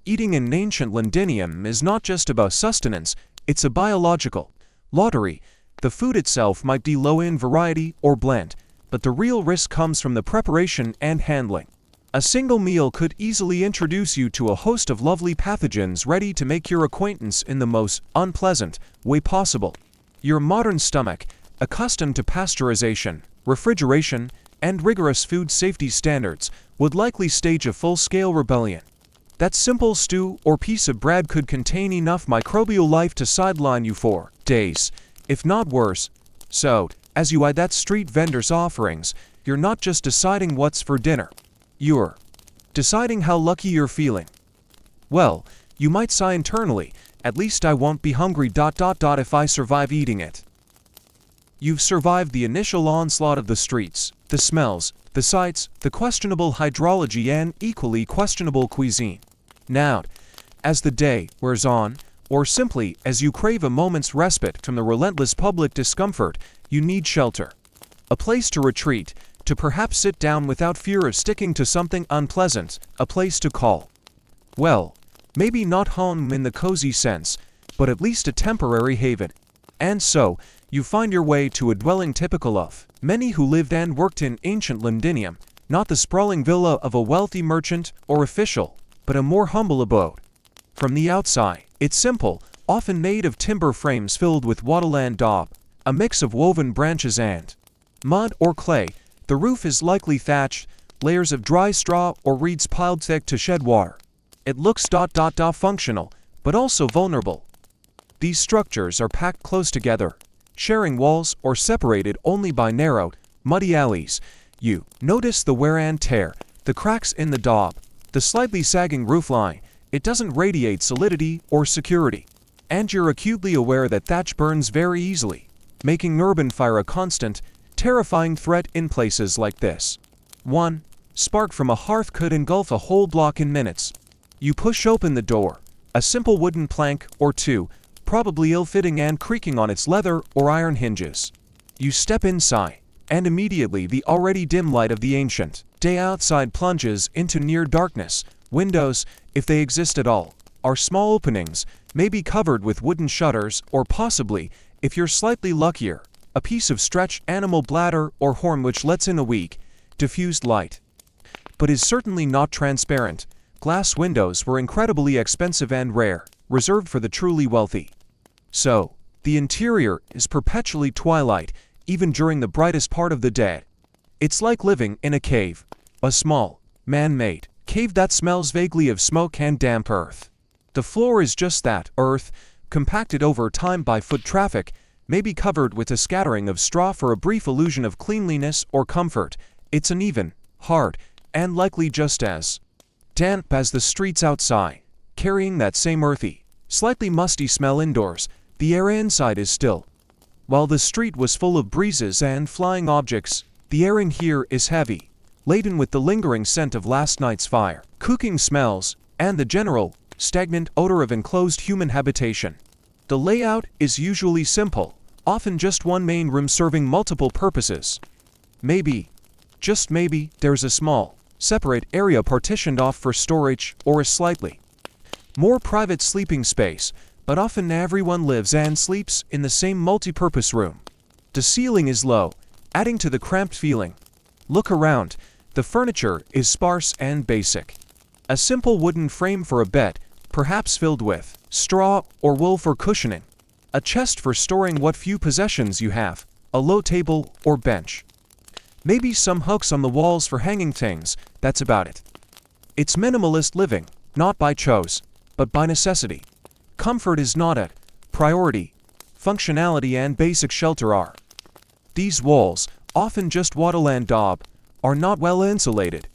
Eating in ancient Londinium is not just about sustenance, it's a biological lottery. The food itself might be low in variety or blend, but the real risk comes from the preparation and handling. A single meal could easily introduce you to a host of lovely pathogens ready to make your acquaintance in the most unpleasant way possible. Your modern stomach, accustomed to pasteurization, refrigeration, and rigorous food safety standards, would likely stage a full-scale rebellion. That simple stew or piece of bread could contain enough microbial life to sideline you for days, if not worse. So, as you eye that street vendor's offerings, you're not just deciding what's for dinner. You're deciding how lucky you're feeling. Well, you might sigh internally, at least I won't be hungry ... if I survive eating it. You've survived the initial onslaught of the streets, the smells, the sights, the questionable hydrology and equally questionable cuisine. Now, as the day wears on, or simply as you crave a moment's respite from the relentless public discomfort, you need shelter. A place to retreat, to perhaps sit down without fear of sticking to something unpleasant, a place to call, well, maybe not home in the cozy sense, but at least a temporary haven. And so, you find your way to a dwelling typical of many who lived and worked in ancient Londinium, not the sprawling villa of a wealthy merchant or official, but a more humble abode. From the outside, it's simple, often made of timber frames filled with wattle and daub, a mix of woven branches and mud or clay. The roof is likely thatched, layers of dry straw or reeds piled thick to shed water. It looks ... functional, but also vulnerable. These structures are packed close together, sharing walls or separated only by narrow, muddy alleys. You notice the wear and tear, the cracks in the daub, the slightly sagging roofline. It doesn't radiate solidity or security. And you're acutely aware that thatch burns very easily, making urban fire a constant, terrifying threat in places like this. 1. Spark from a hearth could engulf a whole block in minutes. You push open the door, a simple wooden plank or two, probably ill-fitting and creaking on its leather or iron hinges. You step inside, and immediately the already dim light of the ancient day outside plunges into near darkness. Windows, if they exist at all, are small openings, maybe covered with wooden shutters, or possibly, if you're slightly luckier, a piece of stretched animal bladder or horn which lets in a weak, diffused light. But is certainly not transparent. Glass windows were incredibly expensive and rare, reserved for the truly wealthy. So, the interior is perpetually twilight, even during the brightest part of the day. It's like living in a cave, a small, man-made cave that smells vaguely of smoke and damp earth. The floor is just that, earth, compacted over time by foot traffic, maybe covered with a scattering of straw for a brief illusion of cleanliness or comfort. It's uneven, hard, and likely just as damp as the streets outside, carrying that same earthy, slightly musty smell indoors. The air inside is still. While the street was full of breezes and flying objects, the air in here is heavy, laden with the lingering scent of last night's fire, cooking smells, and the general, stagnant odor of enclosed human habitation. The layout is usually simple, often just one main room serving multiple purposes. Maybe, just maybe, there's a small, separate area partitioned off for storage or a slightly more private sleeping space, but often everyone lives and sleeps in the same multi-purpose room. The ceiling is low, adding to the cramped feeling. Look around. The furniture is sparse and basic. A simple wooden frame for a bed, perhaps filled with straw or wool for cushioning. A chest for storing what few possessions you have, a low table or bench. Maybe some hooks on the walls for hanging things. That's about it. It's minimalist living, not by choice, but by necessity. Comfort is not a priority. Functionality and basic shelter are. These walls, often just wattle and daub, are not well insulated.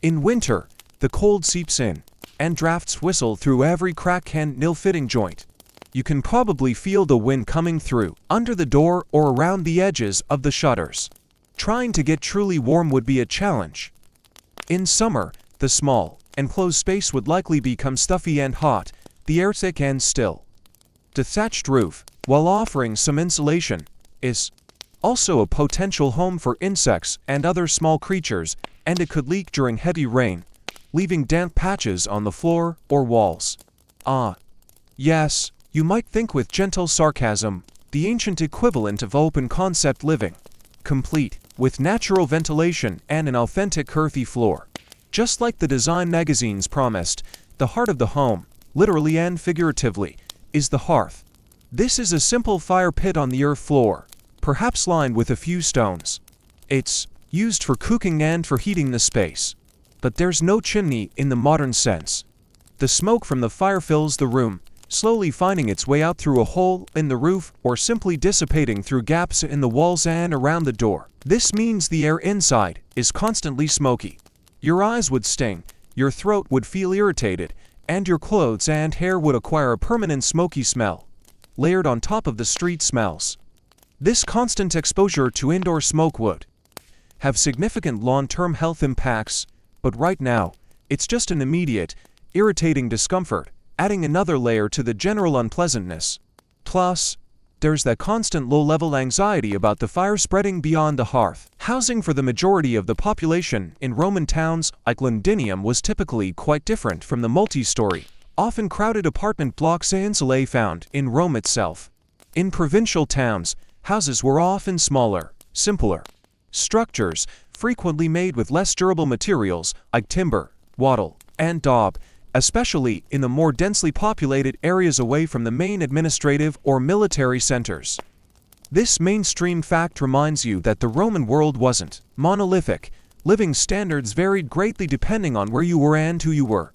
In winter, the cold seeps in, and drafts whistle through every crack and ill-fitting joint. You can probably feel the wind coming through, under the door or around the edges of the shutters. Trying to get truly warm would be a challenge. In summer, the small, enclosed space would likely become stuffy and hot, the air thick and still. The thatched roof, while offering some insulation, is also a potential home for insects and other small creatures, and it could leak during heavy rain, leaving damp patches on the floor or walls. Yes, you might think with gentle sarcasm, the ancient equivalent of open-concept living, complete with natural ventilation and an authentic earthy floor. Just like the design magazines promised, the heart of the home, literally and figuratively, is the hearth. This is a simple fire pit on the earth floor, perhaps lined with a few stones. It's used for cooking and for heating the space. But there's no chimney in the modern sense. The smoke from the fire fills the room, slowly finding its way out through a hole in the roof or simply dissipating through gaps in the walls and around the door. This means the air inside is constantly smoky. Your eyes would sting, your throat would feel irritated, and your clothes and hair would acquire a permanent smoky smell, layered on top of the street smells. This constant exposure to indoor smoke would have significant long-term health impacts, but right now, it's just an immediate, irritating discomfort, adding another layer to the general unpleasantness. Plus, there's that constant low-level anxiety about the fire spreading beyond the hearth. Housing for the majority of the population in Roman towns like Londinium was typically quite different from the multi-story, often crowded apartment blocks insulae found in Rome itself. In provincial towns, houses were often smaller, simpler structures, frequently made with less durable materials like timber, wattle, and daub, especially in the more densely populated areas away from the main administrative or military centers. This mainstream fact reminds you that the Roman world wasn't monolithic. Living standards varied greatly depending on where you were and who you were.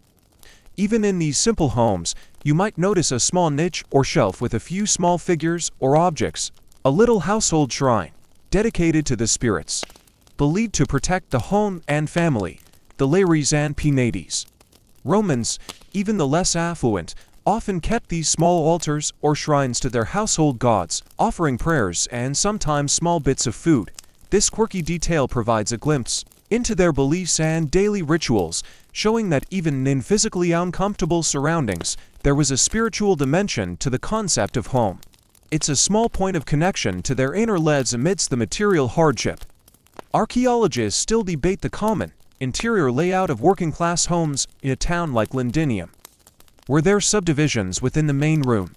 Even in these simple homes, you might notice a small niche or shelf with a few small figures or objects, a little household shrine dedicated to the spirits, believed to protect the home and family, the Lares and Penates. Romans, even the less affluent, often kept these small altars or shrines to their household gods, offering prayers and sometimes small bits of food. This quirky detail provides a glimpse into their beliefs and daily rituals, showing that even in physically uncomfortable surroundings, there was a spiritual dimension to the concept of home. It's a small point of connection to their inner lives amidst the material hardship. Archaeologists still debate the common, interior layout of working-class homes in a town like Londinium. Were there subdivisions within the main room?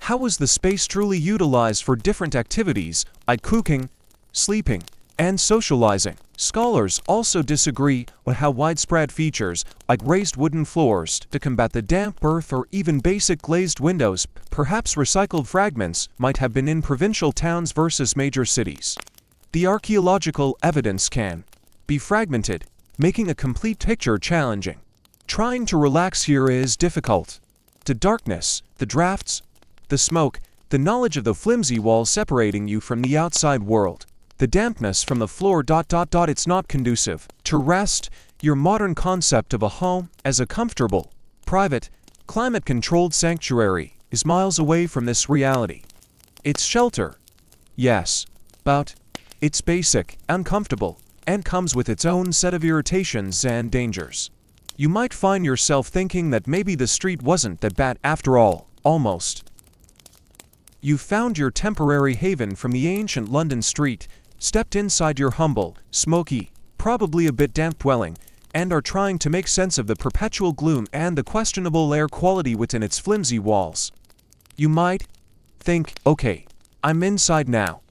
How was the space truly utilized for different activities, like cooking, sleeping, and socializing? Scholars also disagree on how widespread features, like raised wooden floors to combat the damp earth or even basic glazed windows, perhaps recycled fragments, might have been in provincial towns versus major cities. The archaeological evidence can be fragmented, making a complete picture challenging. Trying to relax here is difficult. The darkness, the drafts, the smoke, the knowledge of the flimsy walls separating you from the outside world, the dampness from the floor. It's not conducive to rest. Your modern concept of a home as a comfortable, private, climate-controlled sanctuary is miles away from this reality. It's shelter, yes, but it's basic, uncomfortable, and comes with its own set of irritations and dangers. You might find yourself thinking that maybe the street wasn't that bad after all, almost. You found your temporary haven from the ancient London street, stepped inside your humble, smoky, probably a bit damp dwelling, and are trying to make sense of the perpetual gloom and the questionable air quality within its flimsy walls. You might think, okay, I'm inside now.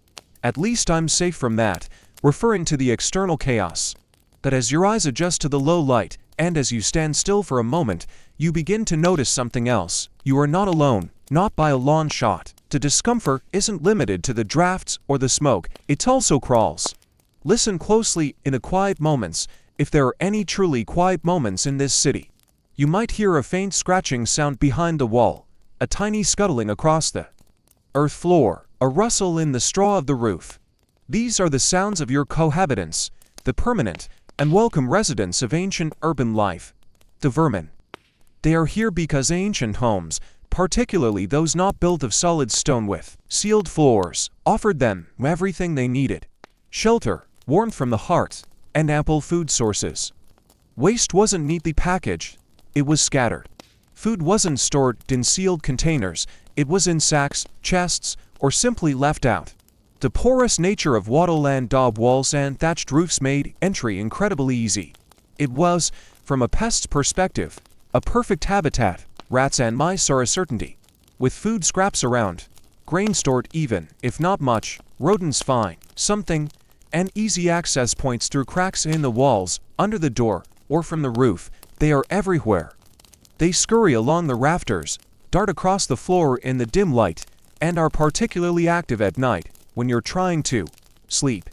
At least I'm safe from that, referring to the external chaos. But as your eyes adjust to the low light, and as you stand still for a moment, you begin to notice something else. You are not alone, not by a long shot. The discomfort isn't limited to the drafts or the smoke, it also crawls. Listen closely in the quiet moments, if there are any truly quiet moments in this city. You might hear a faint scratching sound behind the wall, a tiny scuttling across the earth floor, a rustle in the straw of the roof. These are the sounds of your cohabitants, the permanent and welcome residents of ancient urban life, the vermin. They are here because ancient homes, particularly those not built of solid stone with sealed floors, offered them everything they needed: shelter, warmth from the heart, and ample food sources. Waste wasn't neatly packaged, it was scattered. Food wasn't stored in sealed containers, it was in sacks, chests, or simply left out. The porous nature of wattle and daub walls and thatched roofs made entry incredibly easy. It was, from a pest's perspective, a perfect habitat. Rats and mice are a certainty. With food scraps around, grain stored even, if not much, rodents find something, and easy access points through cracks in the walls, under the door, or from the roof. They are everywhere. They scurry along the rafters, dart across the floor in the dim light, and are particularly active at night, when you're trying to sleep.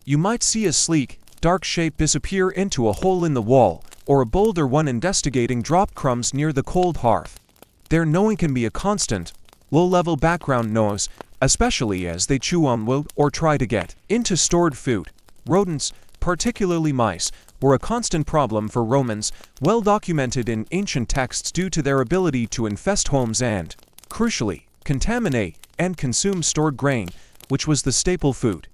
You might see a sleek, dark shape disappear into a hole in the wall, or a bolder one investigating drop crumbs near the cold hearth. Their knowing can be a constant, low-level background noise, especially as they chew on wood or try to get into stored food. Rodents, particularly mice, were a constant problem for Romans, well documented in ancient texts due to their ability to infest homes and, crucially, contaminate and consume stored grain, which was the staple food.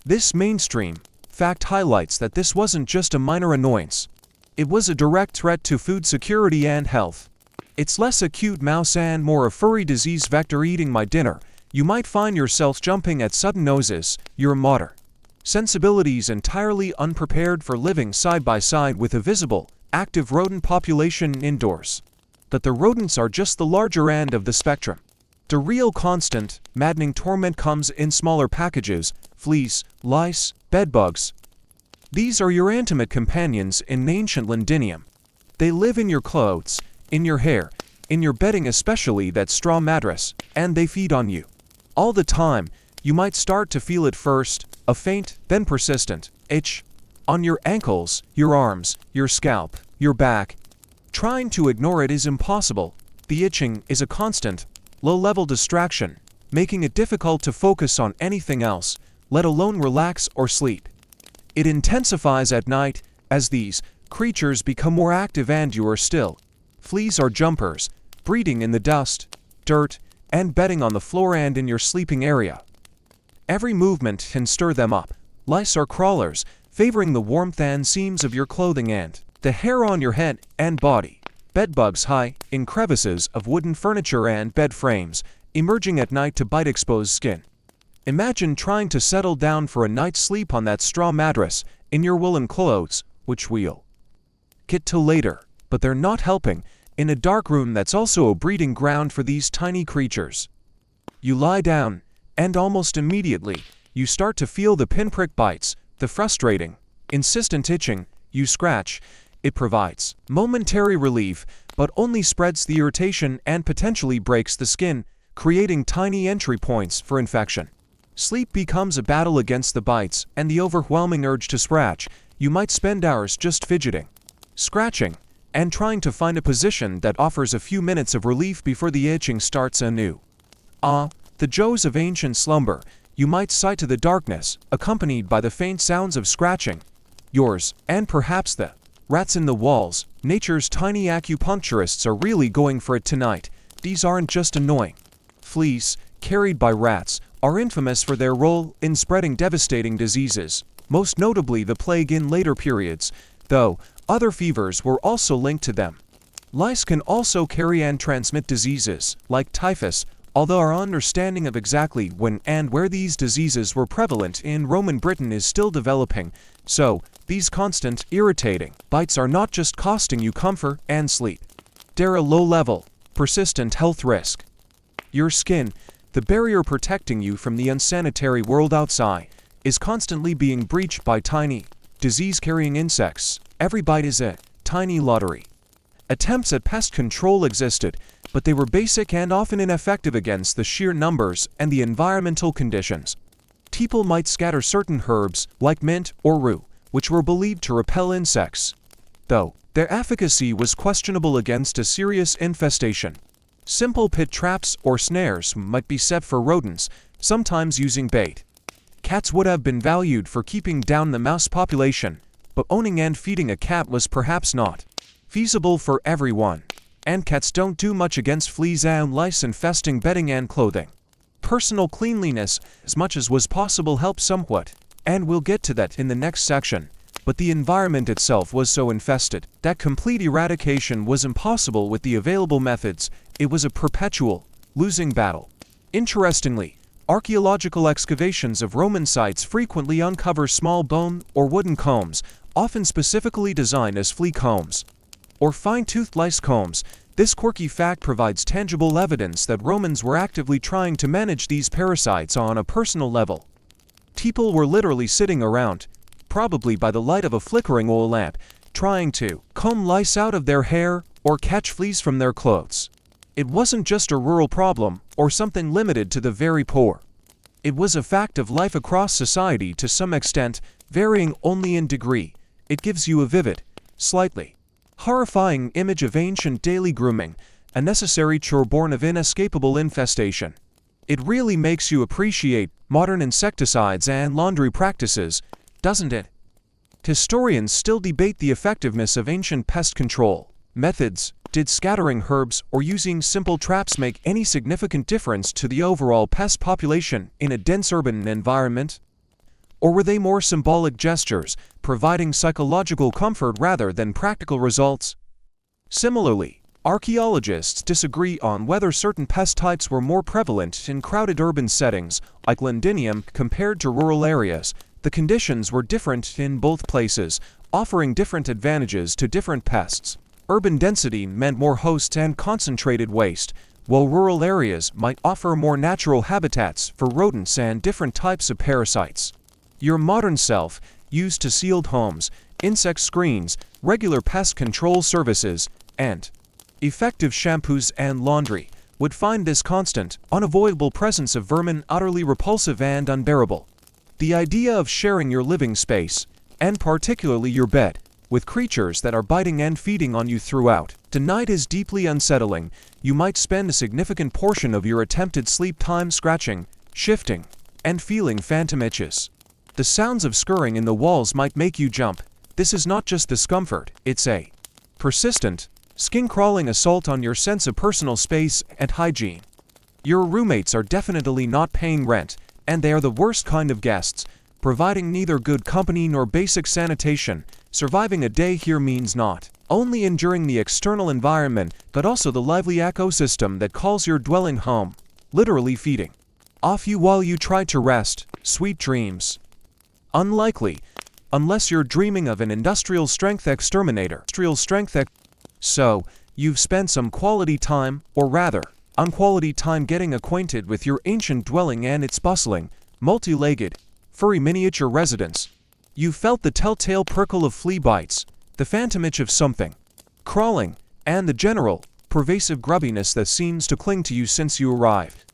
This mainstream fact highlights that this wasn't just a minor annoyance. It was a direct threat to food security and health. It's less acute mouse and more a furry disease vector eating my dinner. You might find yourself jumping at sudden noses. Your modern sensibilities entirely unprepared for living side by side with a visible, active rodent population indoors. But the rodents are just the larger end of the spectrum. The real constant, maddening torment comes in smaller packages: fleas, lice, bedbugs. These are your intimate companions in ancient Londinium. They live in your clothes, in your hair, in your bedding, especially that straw mattress, and they feed on you. All the time. You might start to feel at first a faint, then persistent itch on your ankles, your arms, your scalp, your back. Trying to ignore it is impossible. The itching is a constant, low-level distraction, making it difficult to focus on anything else, let alone relax or sleep. It intensifies at night, as these creatures become more active and you are still. Fleas are jumpers, breeding in the dust, dirt, and bedding on the floor and in your sleeping area. Every movement can stir them up. Lice are crawlers, favoring the warmth and seams of your clothing and the hair on your head and body. Bedbugs hide in crevices of wooden furniture and bed frames, emerging at night to bite exposed skin. Imagine trying to settle down for a night's sleep on that straw mattress in your woolen clothes, which we'll get to later, but they're not helping, in a dark room that's also a breeding ground for these tiny creatures. You lie down, and almost immediately, you start to feel the pinprick bites, the frustrating, insistent itching. You scratch. It provides momentary relief, but only spreads the irritation and potentially breaks the skin, creating tiny entry points for infection. Sleep becomes a battle against the bites and the overwhelming urge to scratch. You might spend hours just fidgeting, scratching, and trying to find a position that offers a few minutes of relief before the itching starts anew. The joys of ancient slumber. You might sigh to the darkness, accompanied by the faint sounds of scratching. Yours, and perhaps the rats in the walls. Nature's tiny acupuncturists are really going for it tonight. These aren't just annoying. Fleas, carried by rats, are infamous for their role in spreading devastating diseases, most notably the plague in later periods, though other fevers were also linked to them. Lice can also carry and transmit diseases, like typhus, although our understanding of exactly when and where these diseases were prevalent in Roman Britain is still developing, so these constant, irritating bites are not just costing you comfort and sleep. They're a low-level, persistent health risk. Your skin, the barrier protecting you from the unsanitary world outside, is constantly being breached by tiny, disease-carrying insects. Every bite is a tiny lottery. Attempts at pest control existed, but they were basic and often ineffective against the sheer numbers and the environmental conditions. People might scatter certain herbs, like mint or rue, which were believed to repel insects, though their efficacy was questionable against a serious infestation. Simple pit traps or snares might be set for rodents, sometimes using bait. Cats would have been valued for keeping down the mouse population, but owning and feeding a cat was perhaps not feasible for everyone, and cats don't do much against fleas and lice infesting bedding and clothing. Personal cleanliness, as much as was possible, helped somewhat, and we'll get to that in the next section, but the environment itself was so infested that complete eradication was impossible with the available methods. It was a perpetual, losing battle. Interestingly, archaeological excavations of Roman sites frequently uncover small bone or wooden combs, often specifically designed as flea combs or fine-toothed lice combs. This quirky fact provides tangible evidence that Romans were actively trying to manage these parasites on a personal level. People were literally sitting around, probably by the light of a flickering oil lamp, trying to comb lice out of their hair or catch fleas from their clothes. It wasn't just a rural problem or something limited to the very poor. It was a fact of life across society to some extent, varying only in degree. It gives you a vivid, slightly horrifying image of ancient daily grooming, a necessary chore born of inescapable infestation. It really makes you appreciate modern insecticides and laundry practices, doesn't it? Historians still debate the effectiveness of ancient pest control methods. Did scattering herbs or using simple traps make any significant difference to the overall pest population in a dense urban environment? Or were they more symbolic gestures, providing psychological comfort rather than practical results? Similarly, archaeologists disagree on whether certain pest types were more prevalent in crowded urban settings, like Londinium, compared to rural areas. The conditions were different in both places, offering different advantages to different pests. Urban density meant more hosts and concentrated waste, while rural areas might offer more natural habitats for rodents and different types of parasites. Your modern self, used to sealed homes, insect screens, regular pest control services, and effective shampoos and laundry, would find this constant, unavoidable presence of vermin utterly repulsive and unbearable. The idea of sharing your living space, and particularly your bed, with creatures that are biting and feeding on you throughout. The night is deeply unsettling. You might spend a significant portion of your attempted sleep time scratching, shifting, and feeling phantom itches. The sounds of scurrying in the walls might make you jump. This is not just discomfort, it's a persistent, skin-crawling assault on your sense of personal space and hygiene. Your roommates are definitely not paying rent, and they are the worst kind of guests, providing neither good company nor basic sanitation. Surviving a day here means not only enduring the external environment, but also the lively ecosystem that calls your dwelling home, literally feeding off you while you try to rest. Sweet dreams. Unlikely, unless you're dreaming of an industrial-strength exterminator. So, you've spent some quality time, or rather, unquality time getting acquainted with your ancient dwelling and its bustling, multi-legged, furry miniature residence. You've felt the telltale prickle of flea bites, the phantom itch of something crawling, and the general, pervasive grubbiness that seems to cling to you since you arrived.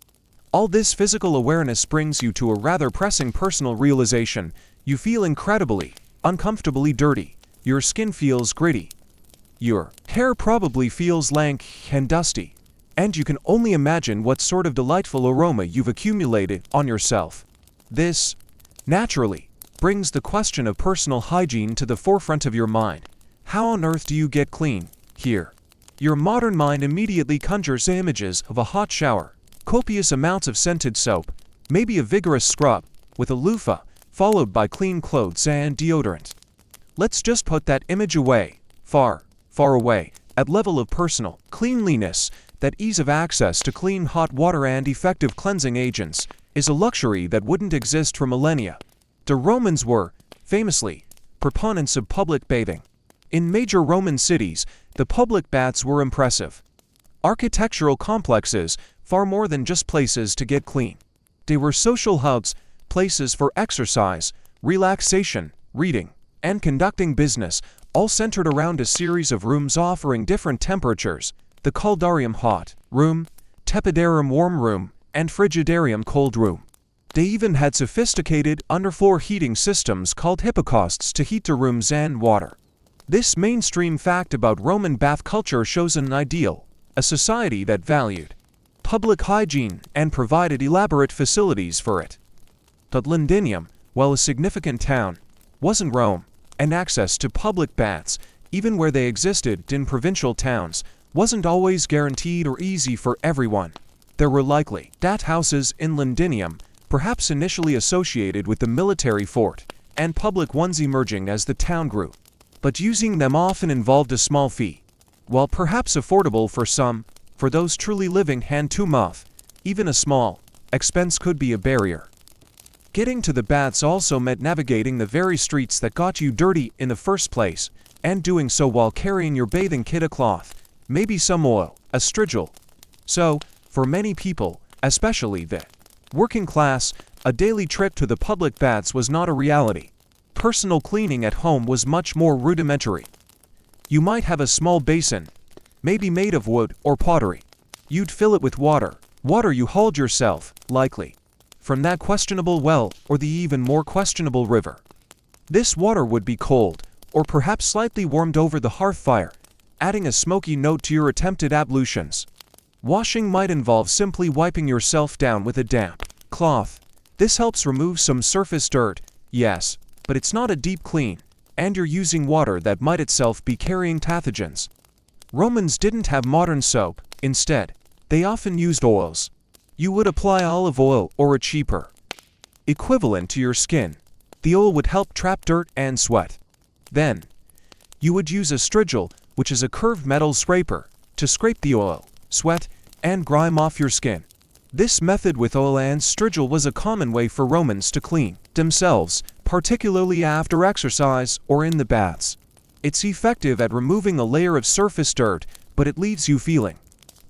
All this physical awareness brings you to a rather pressing personal realization. You feel incredibly, uncomfortably dirty. Your skin feels gritty. Your hair probably feels lank and dusty. And you can only imagine what sort of delightful aroma you've accumulated on yourself. This, naturally, brings the question of personal hygiene to the forefront of your mind. How on earth do you get clean here? Your modern mind immediately conjures images of a hot shower, copious amounts of scented soap, maybe a vigorous scrub, with a loofah, followed by clean clothes and deodorant. Let's just put that image away, far, far away, at level of personal cleanliness. That ease of access to clean hot water and effective cleansing agents is a luxury that wouldn't exist for millennia. The Romans were, famously, proponents of public bathing. In major Roman cities, the public baths were impressive architectural complexes, far more than just places to get clean. They were social hubs, places for exercise, relaxation, reading, and conducting business, all centered around a series of rooms offering different temperatures: the caldarium hot room, tepidarium warm room, and frigidarium cold room. They even had sophisticated underfloor heating systems called hypocausts to heat the rooms and water. This mainstream fact about Roman bath culture shows an ideal, a society that valued public hygiene and provided elaborate facilities for it. But Londinium, while a significant town, wasn't Rome, and access to public baths, even where they existed in provincial towns, wasn't always guaranteed or easy for everyone. There were likely bath houses in Londinium, perhaps initially associated with the military fort, and public ones emerging as the town grew. But using them often involved a small fee. While perhaps affordable for some, for those truly living hand-to-mouth, even a small expense could be a barrier. Getting to the baths also meant navigating the very streets that got you dirty in the first place, and doing so while carrying your bathing kit, a cloth, maybe some oil, a strigil. So, for many people, especially the working class, a daily trip to the public baths was not a reality. Personal cleaning at home was much more rudimentary. You might have a small basin, maybe made of wood or pottery. You'd fill it with water you hauled yourself, likely from that questionable well or the even more questionable river. This water would be cold, or perhaps slightly warmed over the hearth fire, adding a smoky note to your attempted ablutions. Washing might involve simply wiping yourself down with a damp cloth. This helps remove some surface dirt, yes, but it's not a deep clean, and you're using water that might itself be carrying pathogens. Romans didn't have modern soap. Instead, they often used oils. You would apply olive oil or a cheaper equivalent to your skin. The oil would help trap dirt and sweat. Then, you would use a strigil, which is a curved metal scraper, to scrape the oil, sweat, and grime off your skin. This method with oil and strigil was a common way for Romans to clean themselves, particularly after exercise or in the baths. It's effective at removing a layer of surface dirt, but it leaves you feeling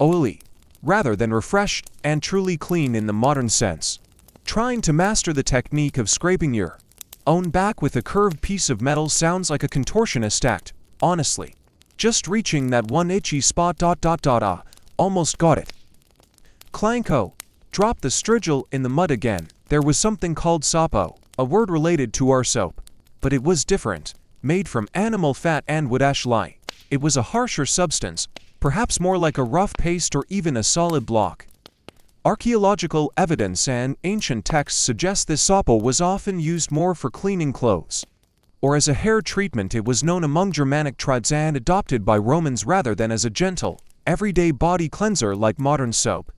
oily, rather than refreshed and truly clean in the modern sense. Trying to master the technique of scraping your own back with a curved piece of metal sounds like a contortionist act, honestly. Just reaching that one itchy spot. Almost got it. Clanko. Drop the strigil in the mud again. There was something called sapo, a word related to our soap. But it was different. made from animal fat and wood ash lye. It was a harsher substance, perhaps more like a rough paste or even a solid block. Archaeological evidence and ancient texts suggest this sappo was often used more for cleaning clothes, or as a hair treatment. It was known among Germanic tribes and adopted by Romans rather than as a gentle, everyday body cleanser like modern soap.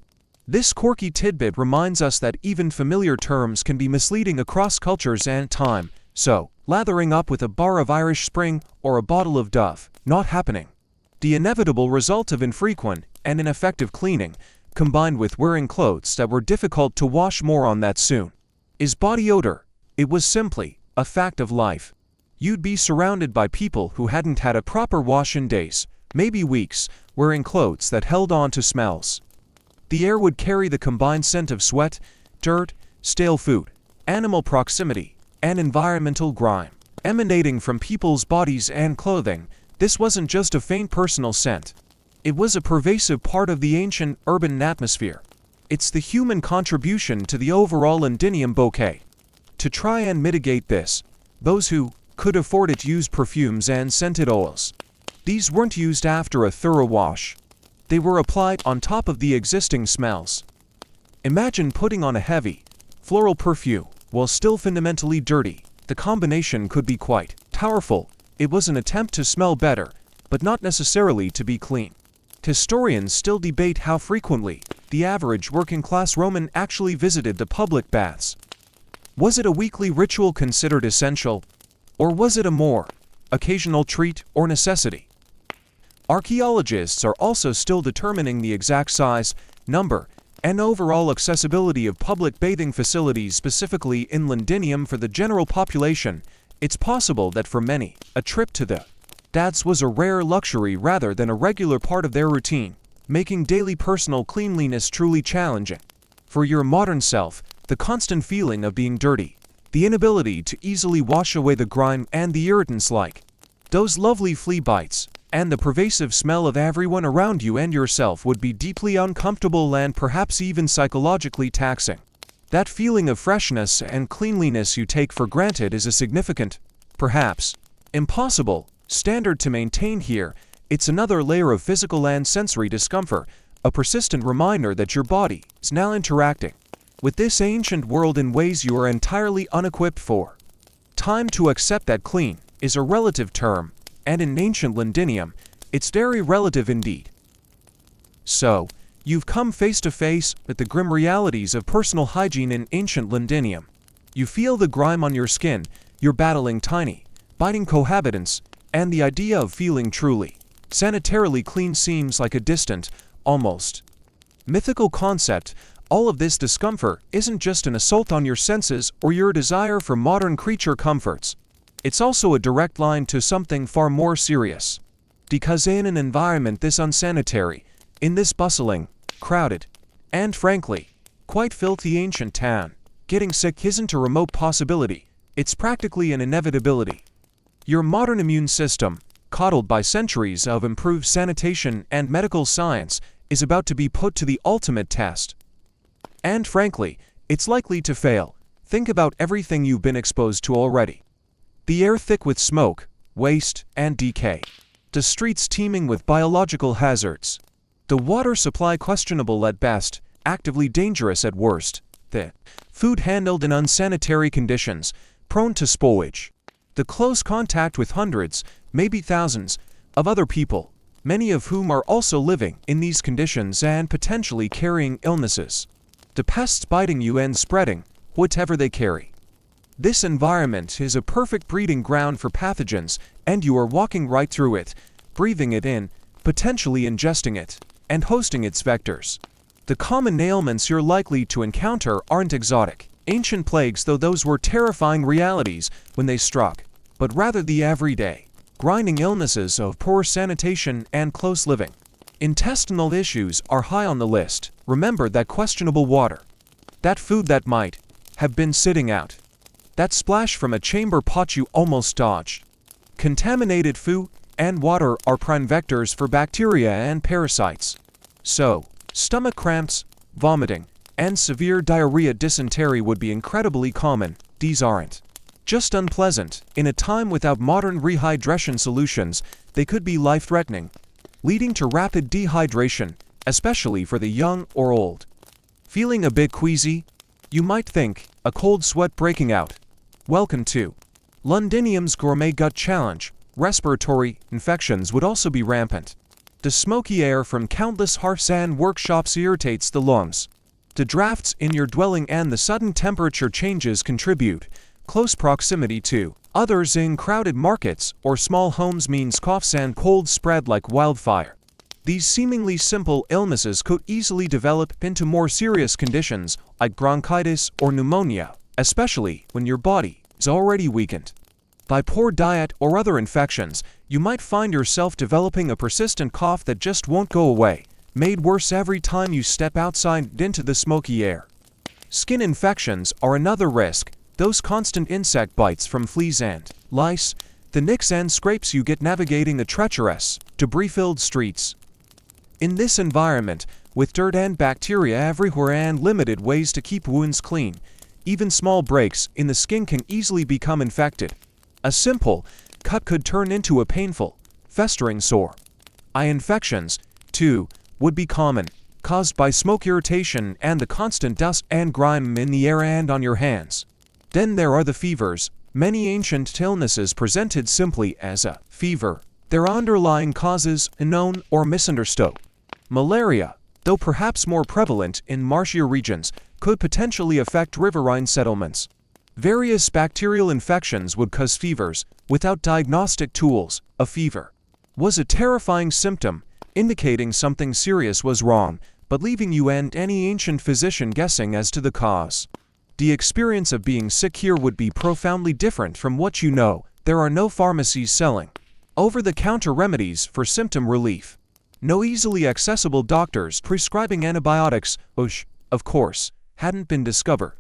This quirky tidbit reminds us that even familiar terms can be misleading across cultures and time, so, lathering up with a bar of Irish Spring or a bottle of Dove, not happening. The inevitable result of infrequent and ineffective cleaning, combined with wearing clothes that were difficult to wash, more on that soon, is body odor. It was simply a fact of life. You'd be surrounded by people who hadn't had a proper wash in days, maybe weeks, wearing clothes that held on to smells. The air would carry the combined scent of sweat, dirt, stale food, animal proximity, and environmental grime, emanating from people's bodies and clothing. This wasn't just a faint personal scent. It was a pervasive part of the ancient urban atmosphere. It's the human contribution to the overall Londinium bouquet. To try and mitigate this, those who could afford it used perfumes and scented oils. These weren't used after a thorough wash. They were applied on top of the existing smells. Imagine putting on a heavy, floral perfume while still fundamentally dirty. The combination could be quite powerful. It was an attempt to smell better, but not necessarily to be clean. Historians still debate how frequently the average working-class Roman actually visited the public baths. Was it a weekly ritual considered essential, or was it a more occasional treat or necessity? Archaeologists are also still determining the exact size, number, and overall accessibility of public bathing facilities, specifically in Londinium. For the general population, it's possible that for many, a trip to the baths was a rare luxury rather than a regular part of their routine, making daily personal cleanliness truly challenging. For your modern self, the constant feeling of being dirty, the inability to easily wash away the grime and the irritants like those lovely flea bites, and the pervasive smell of everyone around you and yourself would be deeply uncomfortable and perhaps even psychologically taxing. That feeling of freshness and cleanliness you take for granted is a significant, perhaps impossible, standard to maintain here. It's another layer of physical and sensory discomfort, a persistent reminder that your body is now interacting with this ancient world in ways you are entirely unequipped for. Time to accept that clean is a relative term, and in ancient Londinium, it's very relative indeed. So, you've come face to face with the grim realities of personal hygiene in ancient Londinium. You feel the grime on your skin, you're battling tiny, biting cohabitants, and the idea of feeling truly sanitarily clean seems like a distant, almost mythical concept. All of this discomfort isn't just an assault on your senses or your desire for modern creature comforts. It's also a direct line to something far more serious. Because in an environment this unsanitary, in this bustling, crowded, and frankly, quite filthy ancient town, getting sick isn't a remote possibility, it's practically an inevitability. Your modern immune system, coddled by centuries of improved sanitation and medical science, is about to be put to the ultimate test. And frankly, it's likely to fail. Think about everything you've been exposed to already. The air thick with smoke, waste, and decay. The streets teeming with biological hazards. The water supply questionable at best, actively dangerous at worst. The food handled in unsanitary conditions, prone to spoilage. The close contact with hundreds, maybe thousands, of other people, many of whom are also living in these conditions and potentially carrying illnesses. The pests biting you and spreading whatever they carry. This environment is a perfect breeding ground for pathogens, and you are walking right through it, breathing it in, potentially ingesting it, and hosting its vectors. The common ailments you're likely to encounter aren't exotic, ancient plagues, though those were terrifying realities when they struck, but rather the everyday, grinding illnesses of poor sanitation and close living. Intestinal issues are high on the list. Remember that questionable water. That food that might have been sitting out. That splash from a chamber pot you almost dodged. Contaminated food and water are prime vectors for bacteria and parasites. So, stomach cramps, vomiting, and severe diarrhea, dysentery would be incredibly common. These aren't just unpleasant. In a time without modern rehydration solutions, they could be life-threatening, leading to rapid dehydration, especially for the young or old. Feeling a bit queasy? You might think, a cold sweat breaking out. Welcome to Londinium's Gourmet Gut Challenge. Respiratory infections would also be rampant. The smoky air from countless hearths and workshops irritates the lungs. The drafts in your dwelling and the sudden temperature changes contribute. Close proximity to others in crowded markets or small homes means coughs and colds spread like wildfire. These seemingly simple illnesses could easily develop into more serious conditions like bronchitis or pneumonia, especially when your body is already weakened by poor diet or other infections. You might find yourself developing a persistent cough that just won't go away, made worse every time you step outside into the smoky air. Skin infections are another risk. Those constant insect bites from fleas and lice, the nicks and scrapes you get navigating the treacherous, debris-filled streets. In this environment, with dirt and bacteria everywhere and limited ways to keep wounds clean, even small breaks in the skin can easily become infected. A simple cut could turn into a painful, festering sore. Eye infections, too, would be common, caused by smoke irritation and the constant dust and grime in the air and on your hands. Then there are the fevers. Many ancient illnesses presented simply as a fever. Their underlying causes unknown or misunderstood. Malaria, though perhaps more prevalent in marshier regions, could potentially affect riverine settlements. Various bacterial infections would cause fevers. Without diagnostic tools, a fever was a terrifying symptom, indicating something serious was wrong, but leaving you and any ancient physician guessing as to the cause. The experience of being sick here would be profoundly different from what you know. There are no pharmacies selling over-the-counter remedies for symptom relief. No easily accessible doctors prescribing antibiotics, which, of course, hadn't been discovered.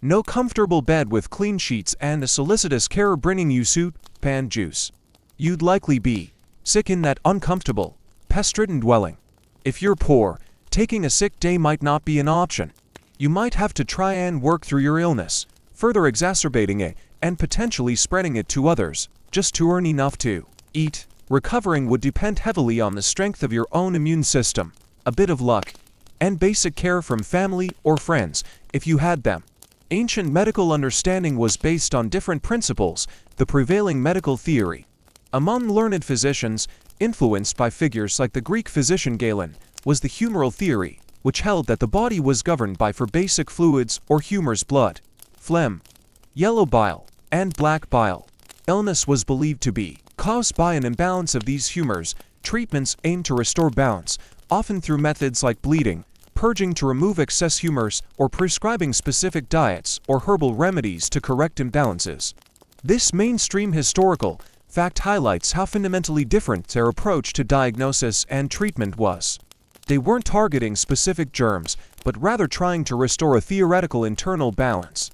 No comfortable bed with clean sheets and a solicitous carer bringing you soup and juice. You'd likely be sick in that uncomfortable, pest-ridden dwelling. If you're poor, taking a sick day might not be an option. You might have to try and work through your illness, further exacerbating it and potentially spreading it to others, just to earn enough to eat. Recovering would depend heavily on the strength of your own immune system, a bit of luck, and basic care from family or friends, if you had them. Ancient medical understanding was based on different principles. The prevailing medical theory among learned physicians, influenced by figures like the Greek physician Galen, was the humoral theory, which held that the body was governed by four basic fluids or humors: blood, phlegm, yellow bile, and black bile. Illness was believed to be caused by an imbalance of these humors. Treatments aimed to restore balance, often through methods like bleeding, purging to remove excess humors, or prescribing specific diets or herbal remedies to correct imbalances. This mainstream historical fact highlights how fundamentally different their approach to diagnosis and treatment was. They weren't targeting specific germs, but rather trying to restore a theoretical internal balance.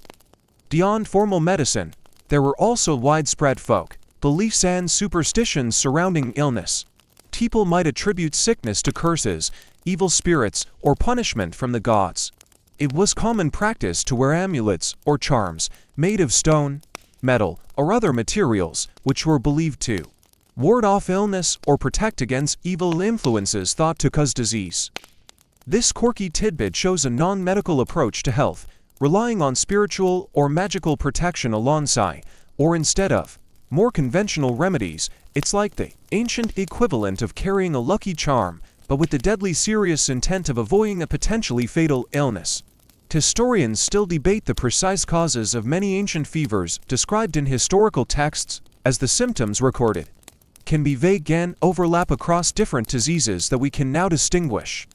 Beyond formal medicine, there were also widespread folk beliefs and superstitions surrounding illness. People might attribute sickness to curses, evil spirits, or punishment from the gods. It was common practice to wear amulets or charms made of stone, metal, or other materials which were believed to ward off illness or protect against evil influences thought to cause disease. This quirky tidbit shows a non-medical approach to health, relying on spiritual or magical protection alongside, or instead of, more conventional remedies. It's like the ancient equivalent of carrying a lucky charm, but with the deadly serious intent of avoiding a potentially fatal illness. Historians still debate the precise causes of many ancient fevers described in historical texts, as the symptoms recorded can be vague and overlap across different diseases that we can now distinguish.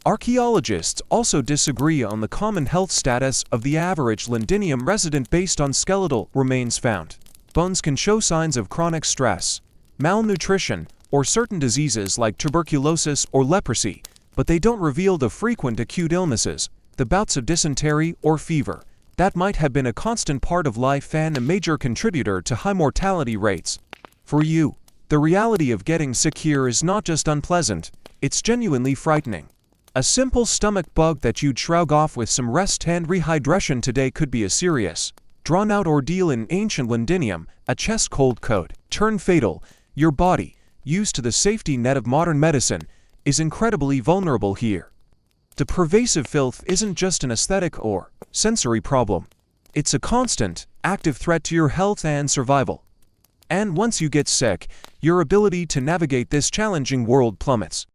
Archaeologists also disagree on the common health status of the average Londinium resident based on skeletal remains found. Bones can show signs of chronic stress, malnutrition, or certain diseases like tuberculosis or leprosy, but they don't reveal the frequent acute illnesses, the bouts of dysentery or fever, that might have been a constant part of life and a major contributor to high mortality rates. For you, the reality of getting sick here is not just unpleasant, it's genuinely frightening. A simple stomach bug that you'd shrug off with some rest and rehydration today could be a serious drawn-out ordeal in ancient Londinium, a chest cold code, turned fatal. Your body, used to the safety net of modern medicine, is incredibly vulnerable here. The pervasive filth isn't just an aesthetic or sensory problem. It's a constant, active threat to your health and survival. And once you get sick, your ability to navigate this challenging world plummets.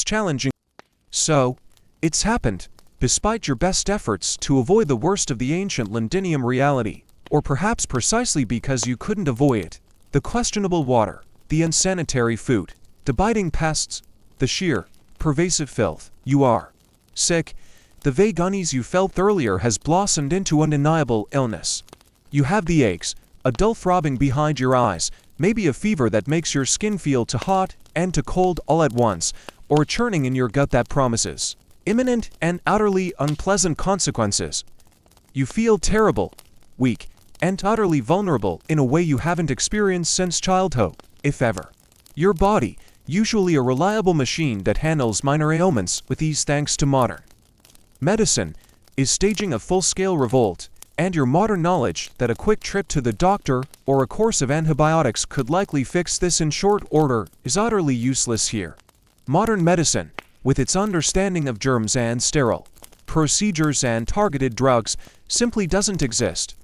So, it's happened, despite your best efforts to avoid the worst of the ancient Londinium reality, or perhaps precisely because you couldn't avoid it. The questionable water, the unsanitary food, the biting pests, the sheer, pervasive filth. You are sick. The vague unease you felt earlier has blossomed into undeniable illness. You have the aches, a dull throbbing behind your eyes, maybe a fever that makes your skin feel too hot and too cold all at once, or a churning in your gut that promises imminent and utterly unpleasant consequences. You feel terrible, weak, and utterly vulnerable in a way you haven't experienced since childhood, if ever. Your body, usually a reliable machine that handles minor ailments with ease thanks to modern medicine, is staging a full-scale revolt, and your modern knowledge that a quick trip to the doctor or a course of antibiotics could likely fix this in short order is utterly useless here. Modern medicine, with its understanding of germs and sterile procedures and targeted drugs, simply doesn't exist.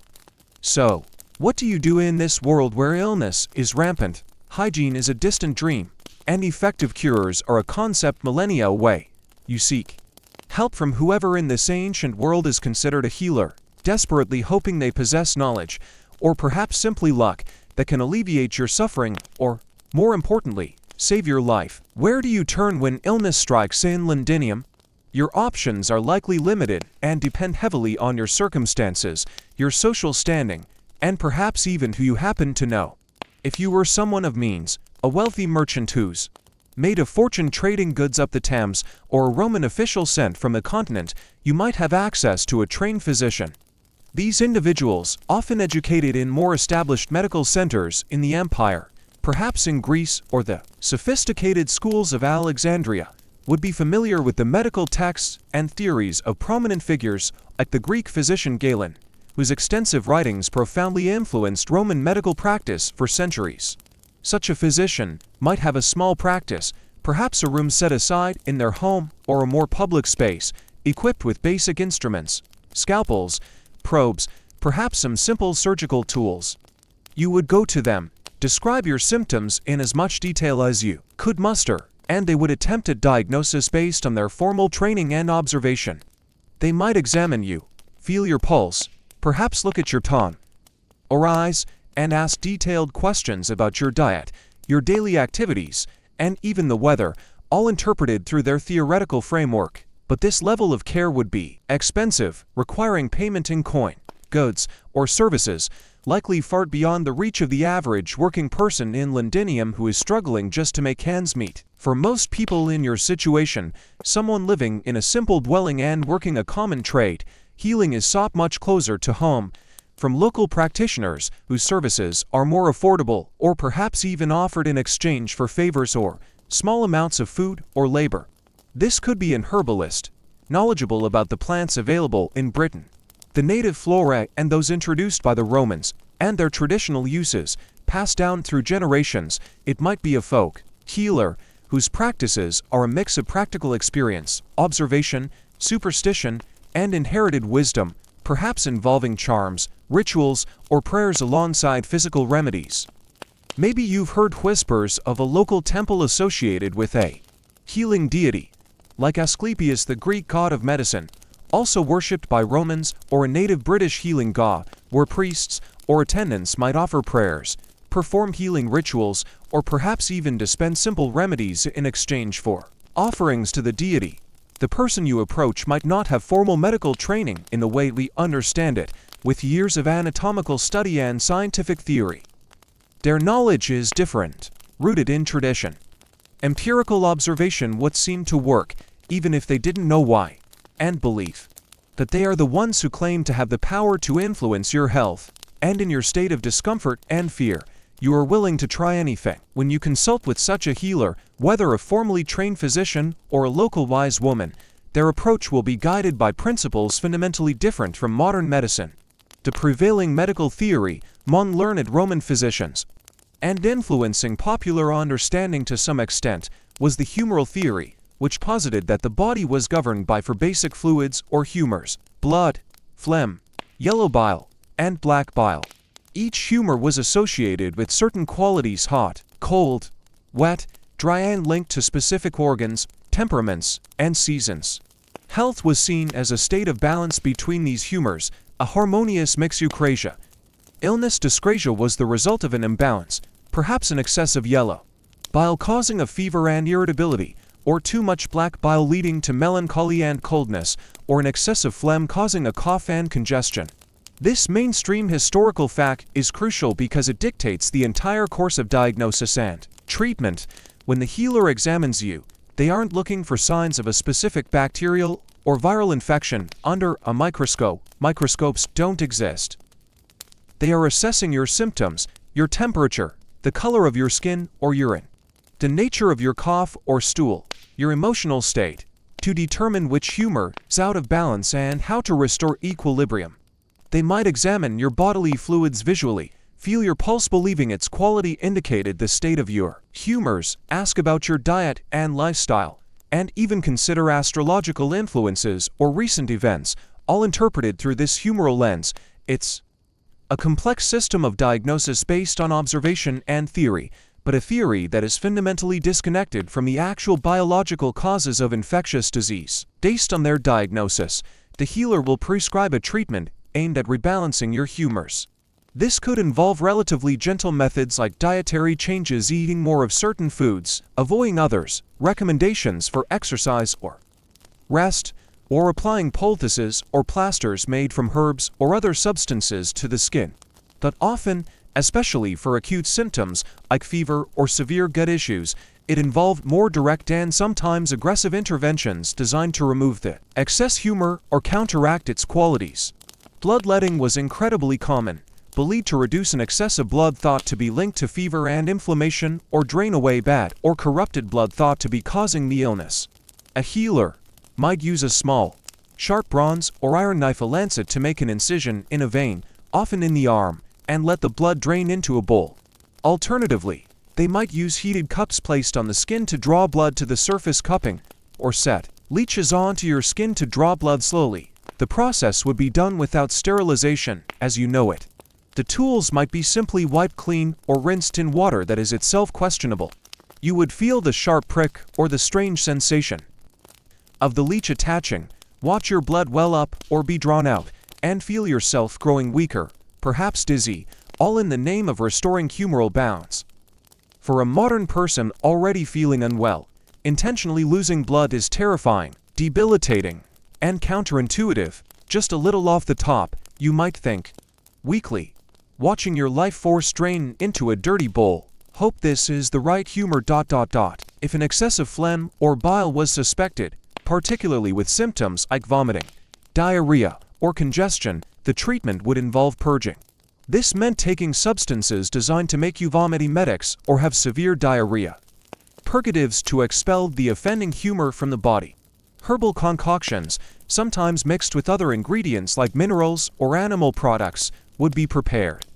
So, what do you do in this world where illness is rampant, hygiene is a distant dream, and effective cures are a concept millennia away? You seek help from whoever in this ancient world is considered a healer, desperately hoping they possess knowledge, or perhaps simply luck, that can alleviate your suffering, or, more importantly, save your life. Where do you turn when illness strikes in Londinium? Your options are likely limited and depend heavily on your circumstances, your social standing, and perhaps even who you happen to know. If you were someone of means, a wealthy merchant who's made a fortune trading goods up the Thames, or a Roman official sent from the continent, you might have access to a trained physician. These individuals, often educated in more established medical centers in the empire, perhaps in Greece or the sophisticated schools of Alexandria, would be familiar with the medical texts and theories of prominent figures like the Greek physician Galen, whose extensive writings profoundly influenced Roman medical practice for centuries. Such a physician might have a small practice, perhaps a room set aside in their home or a more public space, equipped with basic instruments, scalpels, probes, perhaps some simple surgical tools. You would go to them, describe your symptoms in as much detail as you could muster, and they would attempt a diagnosis based on their formal training and observation. They might examine you, feel your pulse, perhaps look at your tongue or eyes, and ask detailed questions about your diet, your daily activities, and even the weather, all interpreted through their theoretical framework. But this level of care would be expensive, requiring payment in coin, goods, or services, likely far beyond the reach of the average working person in Londinium who is struggling just to make ends meet. For most people in your situation, someone living in a simple dwelling and working a common trade, healing is sought much closer to home, from local practitioners whose services are more affordable or perhaps even offered in exchange for favors or small amounts of food or labor. This could be an herbalist, knowledgeable about the plants available in Britain, the native flora and those introduced by the Romans, and their traditional uses, passed down through generations. It might be a folk healer whose practices are a mix of practical experience, observation, superstition, and inherited wisdom, perhaps involving charms, rituals, or prayers alongside physical remedies. Maybe you've heard whispers of a local temple associated with a healing deity, like Asclepius, the Greek god of medicine, also worshipped by Romans, or a native British healing god, where priests or attendants might offer prayers, perform healing rituals, or perhaps even dispense simple remedies in exchange for offerings to the deity. The person you approach might not have formal medical training in the way we understand it, with years of anatomical study and scientific theory. Their knowledge is different, rooted in tradition. Empirical observation would seem to work, even if they didn't know why, and belief that they are the ones who claim to have the power to influence your health, and in your state of discomfort and fear, you are willing to try anything. When you consult with such a healer, whether a formally trained physician or a local wise woman, their approach will be guided by principles fundamentally different from modern medicine. the prevailing medical theory among learned Roman physicians, and influencing popular understanding to some extent, was the humoral theory, which posited that the body was governed by four basic fluids or humors: blood, phlegm, yellow bile, and black bile. Each humor was associated with certain qualities: hot, cold, wet, dry, and linked to specific organs, temperaments, and seasons. Health was seen as a state of balance between these humors, a harmonious mixucrasia. Illness dyscrasia was the result of an imbalance, perhaps an excess of yellow bile causing a fever and irritability, or too much black bile leading to melancholy and coldness, or an excessive phlegm causing a cough and congestion. This mainstream historical fact is crucial because it dictates the entire course of diagnosis and treatment. When the healer examines you, they aren't looking for signs of a specific bacterial or viral infection under a microscope. Microscopes don't exist. They are assessing your symptoms, your temperature, the color of your skin or urine, the nature of your cough or stool, your emotional state, to determine which humor is out of balance and how to restore equilibrium. They might examine your bodily fluids visually, feel your pulse believing its quality indicated the state of your humors, ask about your diet and lifestyle, and even consider astrological influences or recent events, all interpreted through this humoral lens. It's a complex system of diagnosis based on observation and theory, but a theory that is fundamentally disconnected from the actual biological causes of infectious disease. Based on their diagnosis, the healer will prescribe a treatment aimed at rebalancing your humors. This could involve relatively gentle methods like dietary changes, eating more of certain foods, avoiding others, recommendations for exercise or rest, or applying poultices or plasters made from herbs or other substances to the skin. But often, especially for acute symptoms like fever or severe gut issues, it involved more direct and sometimes aggressive interventions designed to remove the excess humor or counteract its qualities. Bloodletting was incredibly common, believed to reduce an excessive blood thought to be linked to fever and inflammation, or drain away bad or corrupted blood thought to be causing the illness. A healer might use a small, sharp bronze or iron knife, a lancet, to make an incision in a vein, often in the arm, and let the blood drain into a bowl. Alternatively, they might use heated cups placed on the skin to draw blood to the surface cupping, or set leeches onto your skin to draw blood slowly. The process would be done without sterilization, as you know it. The tools might be simply wiped clean or rinsed in water that is itself questionable. You would feel the sharp prick or the strange sensation of the leech attaching, watch your blood well up or be drawn out, and feel yourself growing weaker, perhaps dizzy, all in the name of restoring humoral balance. For a modern person already feeling unwell, intentionally losing blood is terrifying, debilitating, and counterintuitive. Just a little off the top, you might think, weakly, watching your life force drain into a dirty bowl. Hope this is the right humor. If an excessive phlegm or bile was suspected, particularly with symptoms like vomiting, diarrhea, or congestion, the treatment would involve purging. This meant taking substances designed to make you vomit, emetics, or have severe diarrhea. Purgatives to expel the offending humor from the body. Herbal concoctions, sometimes mixed with other ingredients like minerals or animal products, would be prepared.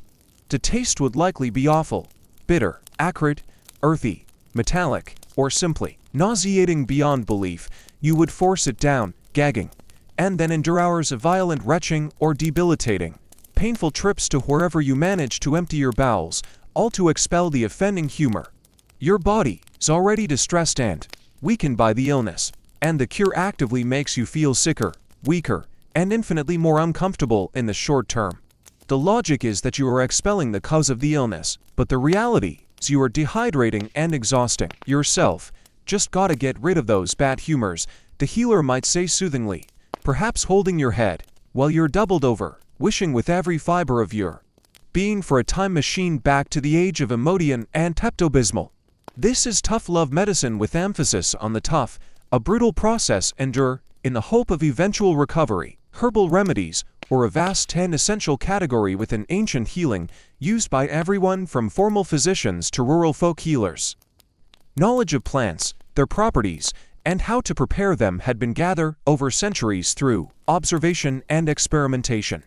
The taste would likely be awful, bitter, acrid, earthy, metallic, or simply nauseating beyond belief. You would force it down, gagging, and then endure hours of violent retching or debilitating, painful trips to wherever you manage to empty your bowels, all to expel the offending humor. Your body is already distressed and weakened by the illness, and the cure actively makes you feel sicker, weaker, and infinitely more uncomfortable in the short term. The logic is that you are expelling the cause of the illness, but the reality is you are dehydrating and exhausting yourself. Just gotta get rid of those bad humors, the healer might say soothingly, perhaps holding your head while you're doubled over, wishing with every fiber of your being for a time machine back to the age of Imodium and Pepto-Bismol. This is tough love medicine with emphasis on the tough, a brutal process endure, in the hope of eventual recovery. Herbal remedies, or a vast and essential category within ancient healing, used by everyone from formal physicians to rural folk healers. Knowledge of plants, their properties, and how to prepare them had been gathered over centuries through observation and experimentation.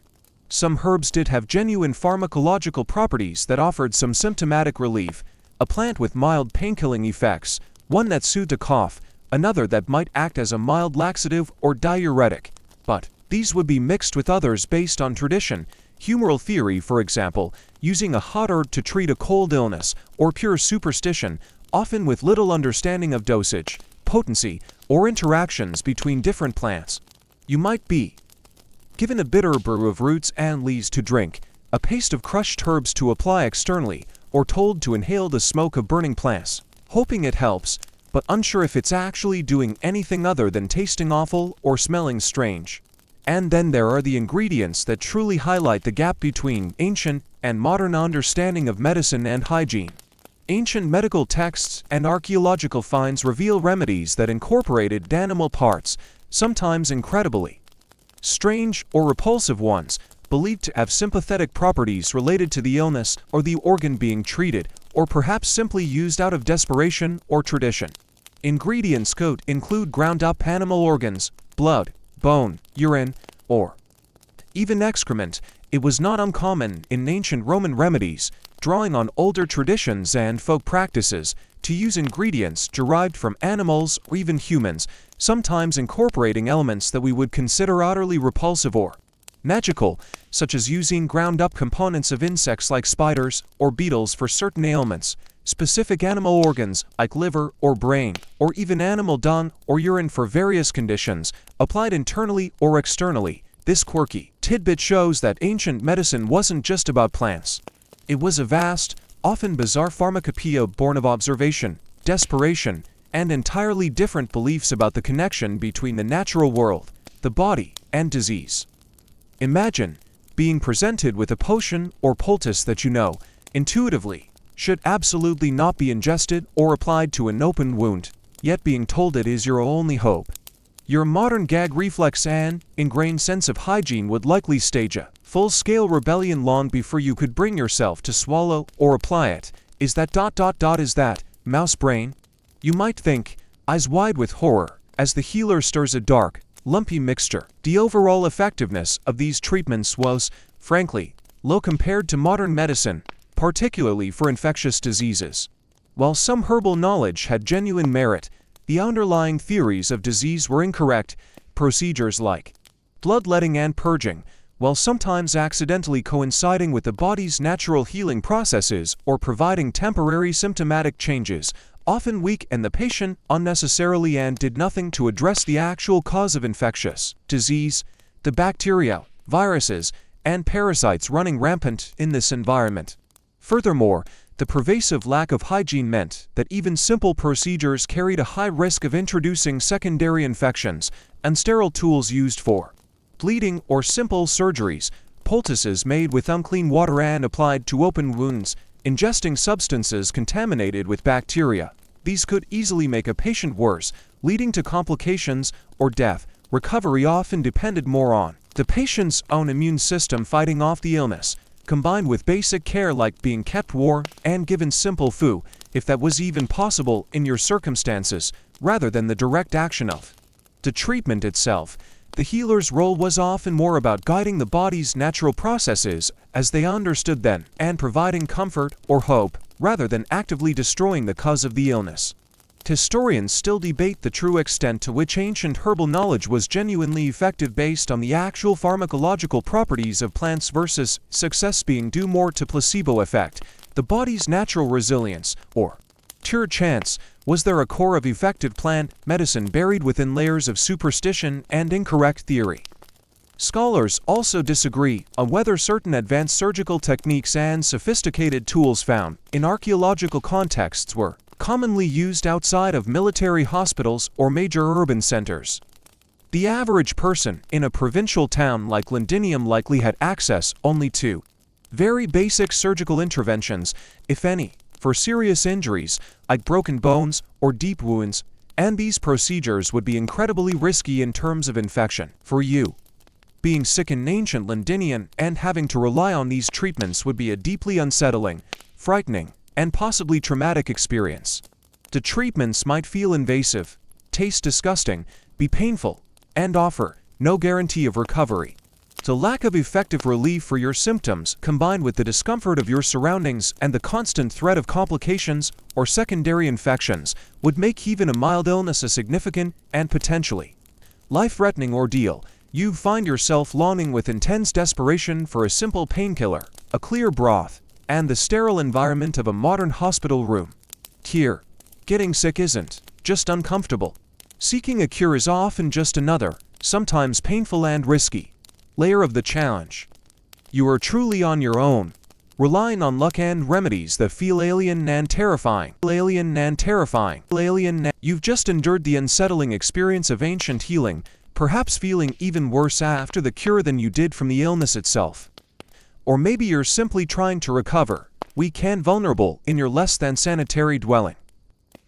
some herbs did have genuine pharmacological properties that offered some symptomatic relief, a plant with mild painkilling effects, one that soothed a cough, another that might act as a mild laxative or diuretic. But these would be mixed with others based on tradition, humoral theory for example, using a hot herb to treat a cold illness, or pure superstition, often with little understanding of dosage, potency, or interactions between different plants. You might be given a bitter brew of roots and leaves to drink, a paste of crushed herbs to apply externally, or told to inhale the smoke of burning plants, hoping it helps, but unsure if it's actually doing anything other than tasting awful or smelling strange. And then there are the ingredients that truly highlight the gap between ancient and modern understanding of medicine and hygiene. Ancient medical texts and archaeological finds reveal remedies that incorporated animal parts, sometimes incredibly strange or repulsive ones, believed to have sympathetic properties related to the illness or the organ being treated, or perhaps simply used out of desperation or tradition. Ingredients could include ground-up animal organs, blood, bone, urine, or even excrement. It was not uncommon in ancient Roman remedies, drawing on older traditions and folk practices, to use ingredients derived from animals or even humans, sometimes incorporating elements that we would consider utterly repulsive or magical, such as using ground-up components of insects like spiders or beetles for certain ailments, specific animal organs like liver or brain, or even animal dung or urine for various conditions, applied internally or externally. This quirky tidbit shows that ancient medicine wasn't just about plants. It was a vast, often bizarre pharmacopoeia born of observation, desperation, and entirely different beliefs about the connection between the natural world, the body, and disease. Imagine being presented with a potion or poultice that you know, intuitively, should absolutely not be ingested or applied to an open wound, yet being told it is your only hope. Your modern gag reflex and ingrained sense of hygiene would likely stage a full-scale rebellion long before you could bring yourself to swallow or apply it. Is that mouse brain? You might think, eyes wide with horror, as the healer stirs a dark, lumpy mixture. The overall effectiveness of these treatments was, frankly, low compared to modern medicine, particularly for infectious diseases. While some herbal knowledge had genuine merit, the underlying theories of disease were incorrect. Procedures like bloodletting and purging, while sometimes accidentally coinciding with the body's natural healing processes or providing temporary symptomatic changes, often weakened the patient unnecessarily and did nothing to address the actual cause of infectious disease, the bacteria, viruses, and parasites running rampant in this environment. Furthermore, the pervasive lack of hygiene meant that even simple procedures carried a high risk of introducing secondary infections, and sterile tools used for bleeding or simple surgeries, poultices made with unclean water and applied to open wounds, ingesting substances contaminated with bacteria. These could easily make a patient worse, leading to complications or death. Recovery often depended more on the patient's own immune system fighting off the illness, combined with basic care like being kept warm and given simple food, if that was even possible in your circumstances, rather than the direct action of the treatment itself. The healer's role was often more about guiding the body's natural processes as they understood them and providing comfort or hope, rather than actively destroying the cause of the illness. Historians still debate the true extent to which ancient herbal knowledge was genuinely effective based on the actual pharmacological properties of plants versus success being due more to placebo effect, the body's natural resilience, or pure chance. Was there a core of effective plant medicine buried within layers of superstition and incorrect theory? Scholars also disagree on whether certain advanced surgical techniques and sophisticated tools found in archaeological contexts were commonly used outside of military hospitals or major urban centers. The average person in a provincial town like Londinium likely had access only to very basic surgical interventions, if any, for serious injuries like broken bones or deep wounds, and these procedures would be incredibly risky in terms of infection. For you, being sick in ancient Londinium and having to rely on these treatments would be a deeply unsettling, frightening, and possibly traumatic experience. The treatments might feel invasive, taste disgusting, be painful, and offer no guarantee of recovery. The lack of effective relief for your symptoms, combined with the discomfort of your surroundings and the constant threat of complications or secondary infections, would make even a mild illness a significant and potentially life-threatening ordeal. You find yourself longing with intense desperation for a simple painkiller, a clear broth, and the sterile environment of a modern hospital room. Here, getting sick isn't just uncomfortable. Seeking a cure is often just another, sometimes painful and risky, layer of the challenge. You are truly on your own, relying on luck and remedies that feel alien and terrifying. You've just endured the unsettling experience of ancient healing, perhaps feeling even worse after the cure than you did from the illness itself. Or maybe you're simply trying to recover, weak and vulnerable, in your less than sanitary dwelling.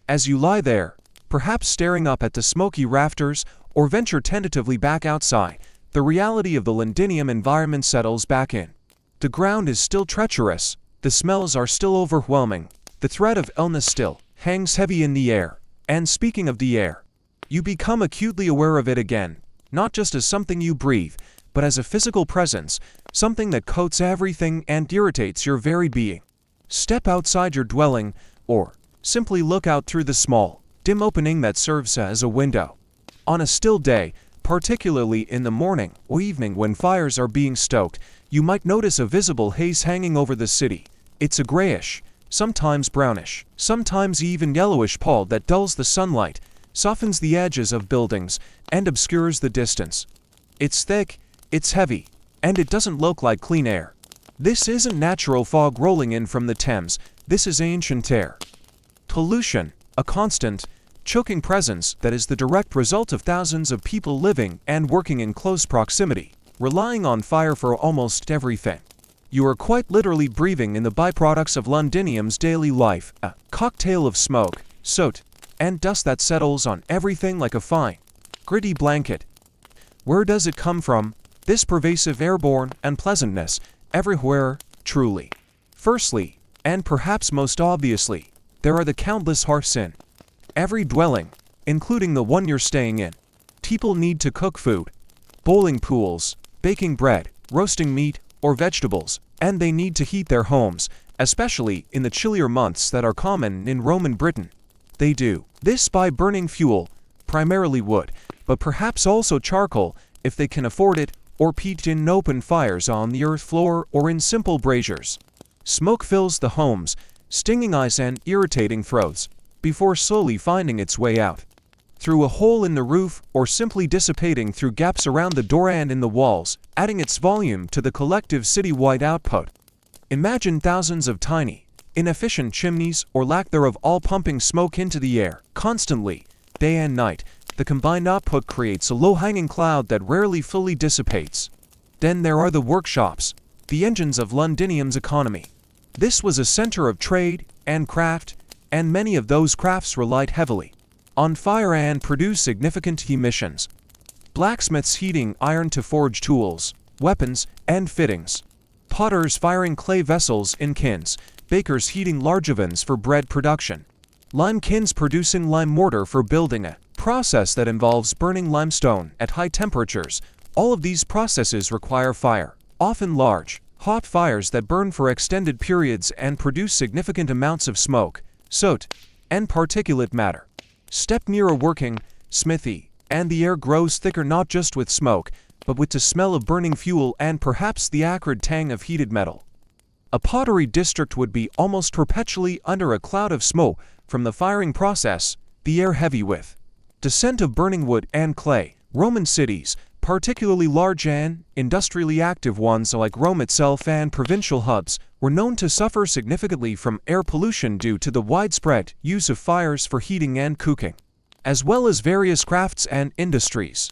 As you lie there, perhaps staring up at the smoky rafters, or venture tentatively back outside, the reality of the Londinium environment settles back in. The ground is still treacherous, the smells are still overwhelming, the threat of illness still hangs heavy in the air. And speaking of the air, you become acutely aware of it again, not just as something you breathe, but as a physical presence, something that coats everything and irritates your very being. Step outside your dwelling, or simply look out through the small, dim opening that serves as a window. On a still day, particularly in the morning or evening when fires are being stoked, you might notice a visible haze hanging over the city. It's a grayish, sometimes brownish, sometimes even yellowish pall that dulls the sunlight, softens the edges of buildings, and obscures the distance. It's thick, it's heavy, and it doesn't look like clean air. This isn't natural fog rolling in from the Thames, this is ancient air. Pollution, a constant, choking presence that is the direct result of thousands of people living and working in close proximity, relying on fire for almost everything. You are quite literally breathing in the byproducts of Londinium's daily life, a cocktail of smoke, soot, and dust that settles on everything like a fine, gritty blanket. Where does it come from, this pervasive airborne unpleasantness, everywhere, truly? Firstly, and perhaps most obviously, there are the countless hearths in every dwelling, including the one you're staying in. People need to cook food, boiling pools, baking bread, roasting meat or vegetables, and they need to heat their homes, especially in the chillier months that are common in Roman Britain. They do this by burning fuel, primarily wood, but perhaps also charcoal if they can afford it, or peat in open fires on the earth floor or in simple braziers. Smoke fills the homes, stinging eyes and irritating throats, before slowly finding its way out through a hole in the roof or simply dissipating through gaps around the door and in the walls, adding its volume to the collective citywide output. Imagine thousands of tiny, inefficient chimneys or lack thereof all pumping smoke into the air, constantly, day and night. The combined output creates a low-hanging cloud that rarely fully dissipates. Then there are the workshops, the engines of Londinium's economy. This was a center of trade and craft, and many of those crafts relied heavily on fire and produced significant emissions. Blacksmiths heating iron to forge tools, weapons, and fittings. Potters firing clay vessels in kilns, bakers heating large ovens for bread production. Lime kilns producing lime mortar for building, a process that involves burning limestone at high temperatures. All of these processes require fire, often large, hot fires that burn for extended periods and produce significant amounts of smoke, soot, and particulate matter. Step near a working smithy, and the air grows thicker not just with smoke, but with the smell of burning fuel and perhaps the acrid tang of heated metal. A pottery district would be almost perpetually under a cloud of smoke from the firing process, the air heavy with the scent of burning wood and clay. Roman cities, particularly large and industrially active ones like Rome itself and provincial hubs, were known to suffer significantly from air pollution due to the widespread use of fires for heating and cooking, as well as various crafts and industries.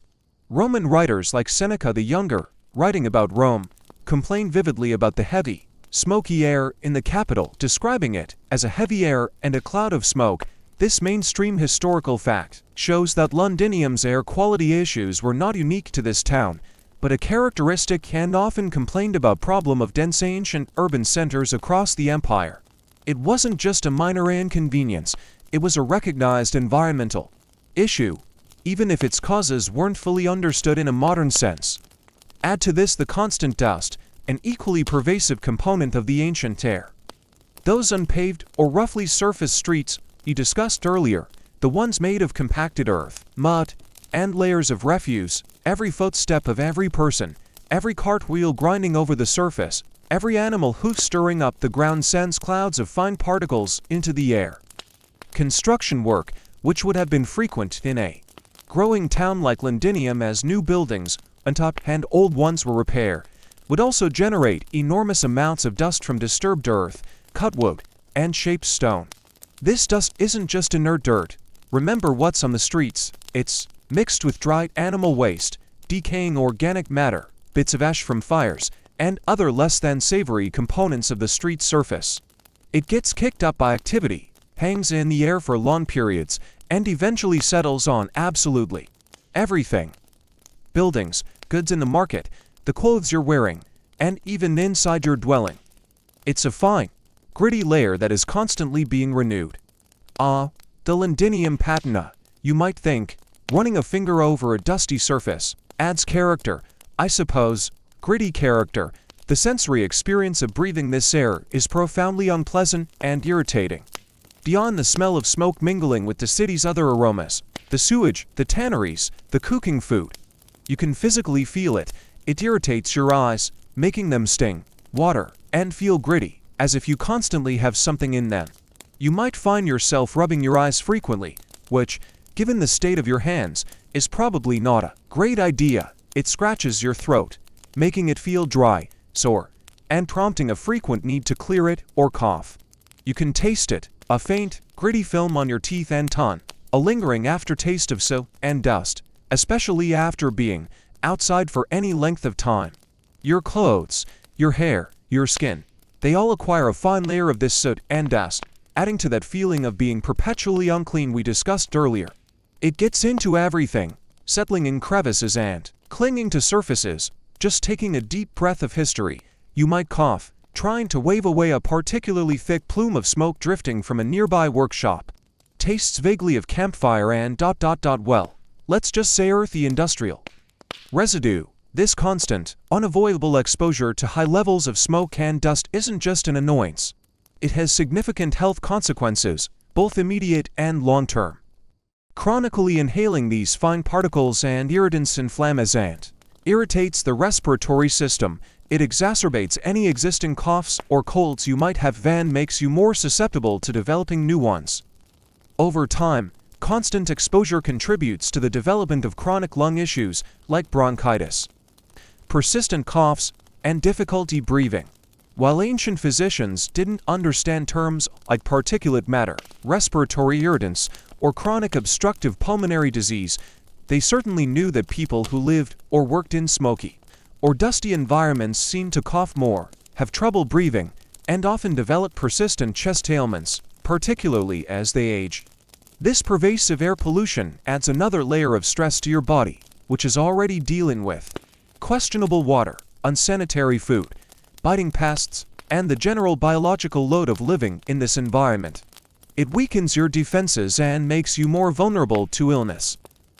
Roman writers like Seneca the Younger, writing about Rome, complain vividly about the heavy, smoky air in the capital, describing it as a heavy air and a cloud of smoke. This mainstream historical fact shows that Londinium's air quality issues were not unique to this town, but a characteristic and often complained about problem of dense ancient urban centers across the empire. It wasn't just a minor inconvenience, it was a recognized environmental issue, even if its causes weren't fully understood in a modern sense. Add to this the constant dust, an equally pervasive component of the ancient air. Those unpaved or roughly surfaced streets you discussed earlier, the ones made of compacted earth, mud, and layers of refuse, every footstep of every person, every cartwheel grinding over the surface, every animal hoof stirring up the ground sends clouds of fine particles into the air. Construction work, which would have been frequent in a growing town like Londinium as new buildings, on top and old ones were repaired, would also generate enormous amounts of dust from disturbed earth, cut wood, and shaped stone. This dust isn't just inert dirt. Remember what's on the streets. It's mixed with dried animal waste, decaying organic matter, bits of ash from fires, and other less than savory components of the street surface. It gets kicked up by activity, hangs in the air for long periods, and eventually settles on absolutely everything. Buildings, goods in the market, the clothes you're wearing, and even inside your dwelling. It's a fine, gritty layer that is constantly being renewed. The Londinium patina, you might think, running a finger over a dusty surface, adds character, I suppose, gritty character. The sensory experience of breathing this air is profoundly unpleasant and irritating. Beyond the smell of smoke mingling with the city's other aromas, the sewage, the tanneries, the cooking food, you can physically feel it. It irritates your eyes, making them sting, water, and feel gritty, as if you constantly have something in them. You might find yourself rubbing your eyes frequently, which, given the state of your hands, is probably not a great idea. It scratches your throat, making it feel dry, sore, and prompting a frequent need to clear it or cough. You can taste it, a faint, gritty film on your teeth and tongue, a lingering aftertaste of soot and dust, especially after being outside for any length of time. Your clothes, your hair, your skin, they all acquire a fine layer of this soot and dust, adding to that feeling of being perpetually unclean we discussed earlier. It gets into everything, settling in crevices and clinging to surfaces. Just taking a deep breath of history, you might cough, trying to wave away a particularly thick plume of smoke drifting from a nearby workshop. Tastes vaguely of campfire and well, let's just say earthy industrial residue. This constant, unavoidable exposure to high levels of smoke and dust isn't just an annoyance. It has significant health consequences, both immediate and long-term. Chronically inhaling these fine particles and irritants inflammes and irritates the respiratory system. It exacerbates any existing coughs or colds you might have and makes you more susceptible to developing new ones. Over time, constant exposure contributes to the development of chronic lung issues like bronchitis, persistent coughs, and difficulty breathing. While ancient physicians didn't understand terms like particulate matter, respiratory irritants, or chronic obstructive pulmonary disease, they certainly knew that people who lived or worked in smoky or dusty environments seemed to cough more, have trouble breathing, and often develop persistent chest ailments, particularly as they age. This pervasive air pollution adds another layer of stress to your body, which is already dealing with questionable water, unsanitary food, biting pests, and the general biological load of living in this environment. It weakens your defenses and makes you more vulnerable to illness.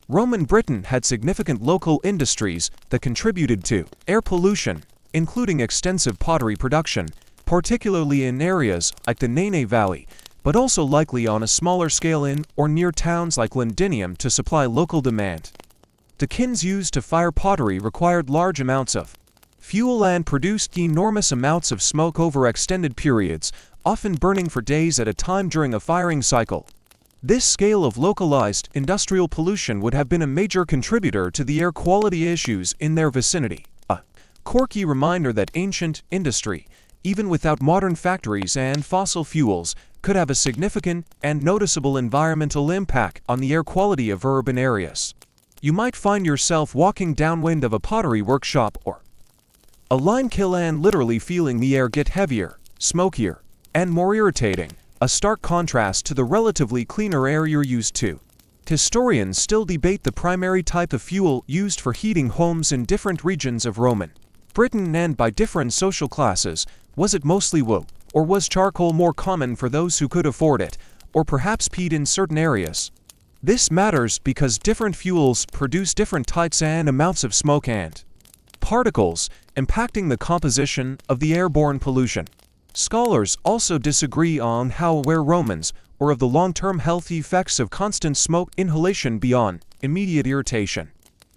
Roman Britain had significant local industries that contributed to air pollution, including extensive pottery production, particularly in areas like the Nene Valley, but also likely on a smaller scale in or near towns like Londinium to supply local demand. The kilns used to fire pottery required large amounts of fuel and produced enormous amounts of smoke over extended periods, often burning for days at a time during a firing cycle. This scale of localized industrial pollution would have been a major contributor to the air quality issues in their vicinity. A quirky reminder that ancient industry, even without modern factories and fossil fuels, could have a significant and noticeable environmental impact on the air quality of urban areas. You might find yourself walking downwind of a pottery workshop or a lime kiln and literally feeling the air get heavier, smokier, and more irritating, a stark contrast to the relatively cleaner air you're used to. Historians still debate the primary type of fuel used for heating homes in different regions of Roman Britain and by different social classes. Was it mostly wood, or was charcoal more common for those who could afford it, or perhaps peat in certain areas? This matters because different fuels produce different types and amounts of smoke and particles, impacting the composition of the airborne pollution. Scholars also disagree on how aware Romans were of the long-term health effects of constant smoke inhalation beyond immediate irritation.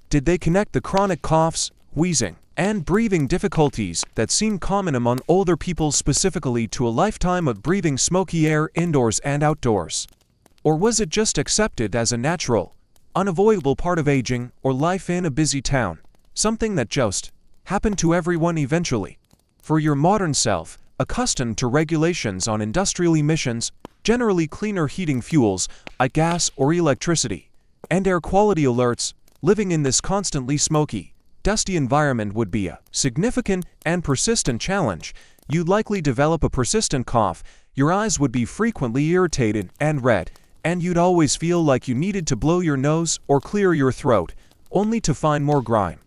Did they connect the chronic coughs, wheezing, and breathing difficulties that seem common among older people specifically to a lifetime of breathing smoky air indoors and outdoors? Or was it just accepted as a natural, unavoidable part of aging or life in a busy town, something that just happened to everyone eventually? For your modern self, accustomed to regulations on industrial emissions, generally cleaner heating fuels like gas or electricity, and air quality alerts, living in this constantly smoky, dusty environment would be a significant and persistent challenge. You'd likely develop a persistent cough, your eyes would be frequently irritated and red, and you'd always feel like you needed to blow your nose or clear your throat, only to find more grime.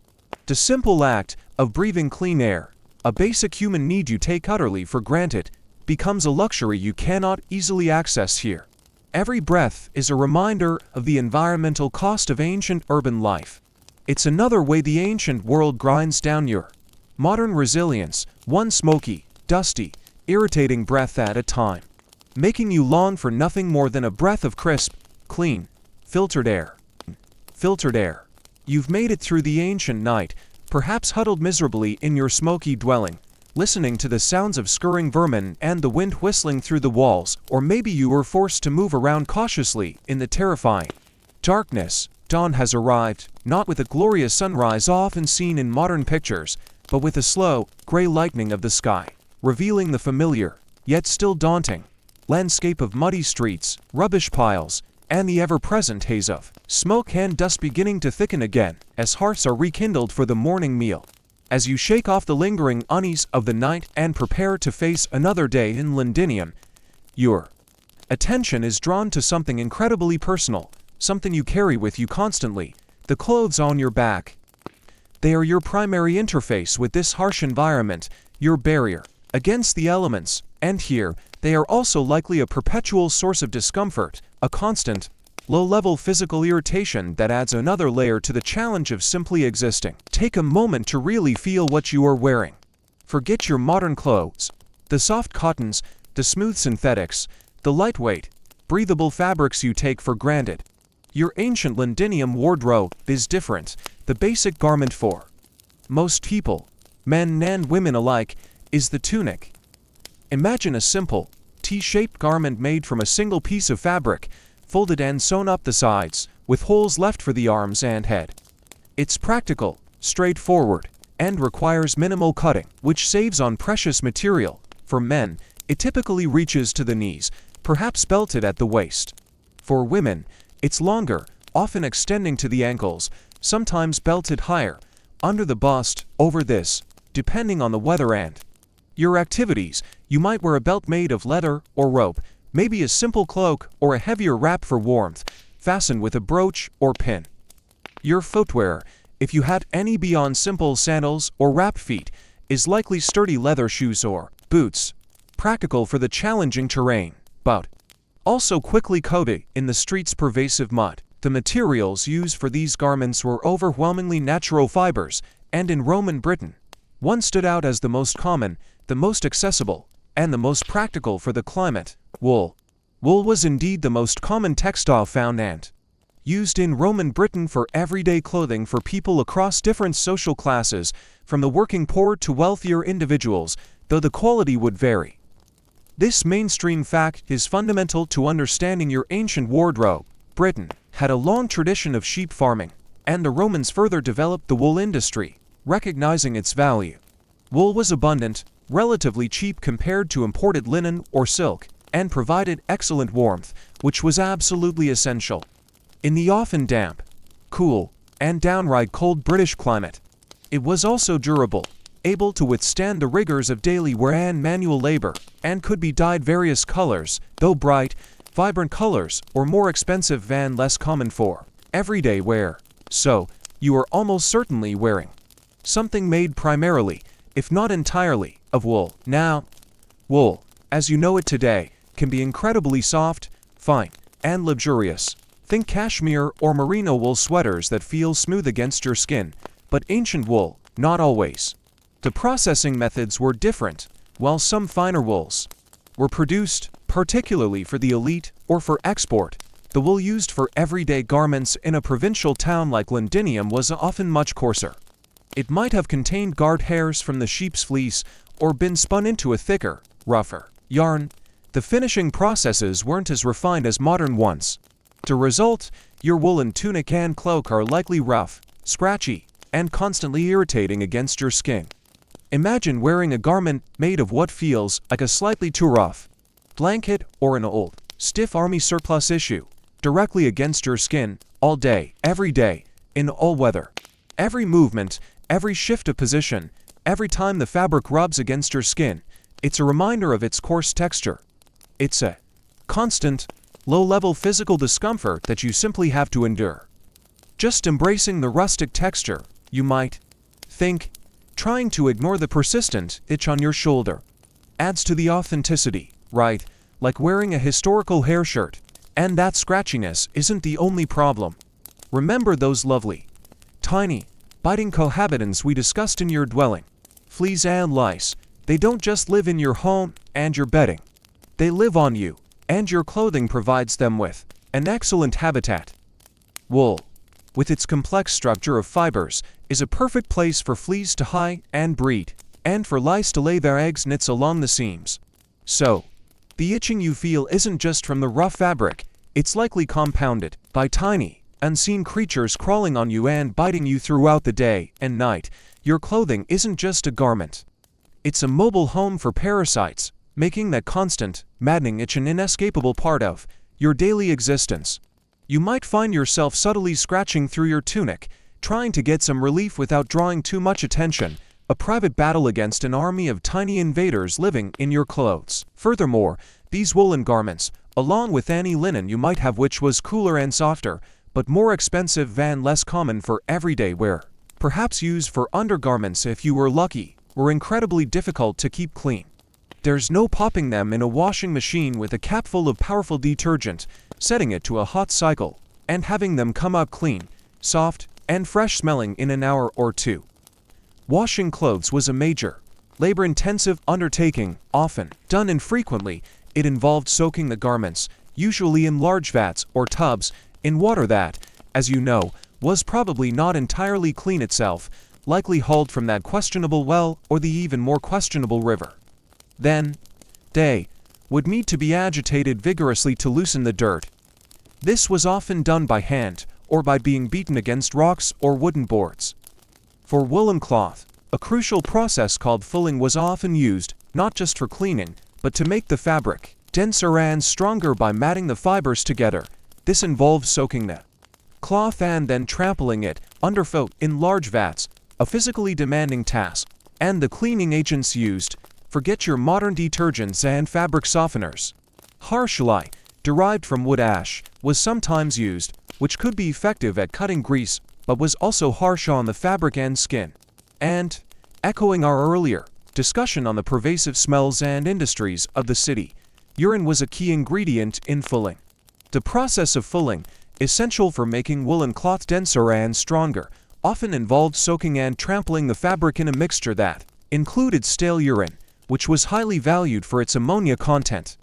The simple act of breathing clean air, a basic human need you take utterly for granted, becomes a luxury you cannot easily access here. Every breath is a reminder of the environmental cost of ancient urban life. It's another way the ancient world grinds down your modern resilience, one smoky, dusty, irritating breath at a time, making you long for nothing more than a breath of crisp, clean, filtered air. Filtered air. You've made it through the ancient night, perhaps huddled miserably in your smoky dwelling, listening to the sounds of scurrying vermin and the wind whistling through the walls, or maybe you were forced to move around cautiously in the terrifying darkness. Dawn has arrived, not with a glorious sunrise often seen in modern pictures, but with a slow, gray lightening of the sky, revealing the familiar, yet still daunting, landscape of muddy streets, rubbish piles, and the ever-present haze of smoke and dust beginning to thicken again as hearths are rekindled for the morning meal. As you shake off the lingering unease of the night and prepare to face another day in Londinium, your attention is drawn to something incredibly personal, something you carry with you constantly, the clothes on your back. They are your primary interface with this harsh environment, your barrier against the elements, and here, they are also likely a perpetual source of discomfort, a constant, low-level physical irritation that adds another layer to the challenge of simply existing. Take a moment to really feel what you are wearing. Forget your modern clothes, the soft cottons, the smooth synthetics, the lightweight, breathable fabrics you take for granted. Your ancient Londinium wardrobe is different. The basic garment for most people, men and women alike, is the tunic. Imagine a simple, T-shaped garment made from a single piece of fabric, folded and sewn up the sides, with holes left for the arms and head. It's practical, straightforward, and requires minimal cutting, which saves on precious material. For men, it typically reaches to the knees, perhaps belted at the waist. For women, it's longer, often extending to the ankles, sometimes belted higher, under the bust, over this, depending on the weather and your activities. You might wear a belt made of leather or rope, maybe a simple cloak or a heavier wrap for warmth, fastened with a brooch or pin. Your footwear, if you have any beyond simple sandals or wrapped feet, is likely sturdy leather shoes or boots, practical for the challenging terrain, but also quickly coated in the street's pervasive mud. The materials used for these garments were overwhelmingly natural fibers, and in Roman Britain, one stood out as the most common, the most accessible, and the most practical for the climate: wool. Wool was indeed the most common textile found and used in Roman Britain for everyday clothing for people across different social classes, from the working poor to wealthier individuals, though the quality would vary. This mainstream fact is fundamental to understanding your ancient wardrobe. Britain had a long tradition of sheep farming, and the Romans further developed the wool industry, recognizing its value. Wool was abundant, relatively cheap compared to imported linen or silk, and provided excellent warmth, which was absolutely essential in the often damp, cool, and downright cold British climate. It was also durable, able to withstand the rigors of daily wear and manual labor, and could be dyed various colors, though bright, vibrant colors or more expensive and less common for everyday wear. So, you are almost certainly wearing something made primarily, if not entirely, of wool. Now, wool, as you know it today, can be incredibly soft, fine, and luxurious. Think cashmere or merino wool sweaters that feel smooth against your skin, but ancient wool, Not always. The processing methods were different. While some finer wools were produced, particularly for the elite or for export, the wool used for everyday garments in a provincial town like Londinium was often much coarser. It might have contained guard hairs from the sheep's fleece or been spun into a thicker, rougher yarn. The finishing processes weren't as refined as modern ones. To result, your woolen tunic and cloak are likely rough, scratchy, and constantly irritating against your skin. Imagine wearing a garment made of what feels like a slightly too rough blanket or an old, stiff army surplus issue, directly against your skin, all day, every day, in all weather. Every movement, every shift of position, every time the fabric rubs against your skin, it's a reminder of its coarse texture. It's a constant, low-level physical discomfort that you simply have to endure. Just embracing the rustic texture, you might think, trying to ignore the persistent itch on your shoulder, adds to the authenticity, right? Like wearing a historical hair shirt. And that scratchiness isn't the only problem. Remember those lovely, tiny, biting cohabitants we discussed in your dwelling. Fleas and lice, they don't just live in your home and your bedding. They live on you, and your clothing provides them with an excellent habitat. Wool, with its complex structure of fibers, is a perfect place for fleas to hide and breed, and for lice to lay their eggs nits along the seams. So, the itching you feel isn't just from the rough fabric, it's likely compounded by tiny, unseen creatures crawling on you and biting you throughout the day and night. Your clothing isn't just a garment. It's a mobile home for parasites, making that constant, maddening itch an inescapable part of your daily existence. You might find yourself subtly scratching through your tunic, trying to get some relief without drawing too much attention, a private battle against an army of tiny invaders living in your clothes. Furthermore, these woolen garments, along with any linen you might have which was cooler and softer, but more expensive and less common for everyday wear, perhaps used for undergarments if you were lucky, were incredibly difficult to keep clean. There's no popping them in a washing machine with a cap full of powerful detergent, setting it to a hot cycle, and having them come up clean, soft, and fresh smelling in an hour or two. Washing clothes was a major, labor-intensive undertaking, often done infrequently. It involved soaking the garments, usually in large vats or tubs, in water that, as you know, was probably not entirely clean itself, likely hauled from that questionable well or the even more questionable river. Then, they would need to be agitated vigorously to loosen the dirt. This was often done by hand, or by being beaten against rocks or wooden boards. For woolen cloth, a crucial process called fulling was often used, not just for cleaning, but to make the fabric denser and stronger by matting the fibers together. This involves soaking the cloth and then trampling it underfoot in large vats, a physically demanding task. And the cleaning agents used, forget your modern detergents and fabric softeners. Harsh lye, derived from wood ash, was sometimes used, which could be effective at cutting grease, but was also harsh on the fabric and skin. And, echoing our earlier discussion on the pervasive smells and industries of the city, urine was a key ingredient in fulling. The process of fulling, essential for making woolen cloth denser and stronger, often involved soaking and trampling the fabric in a mixture that included stale urine, which was highly valued for its ammonia content.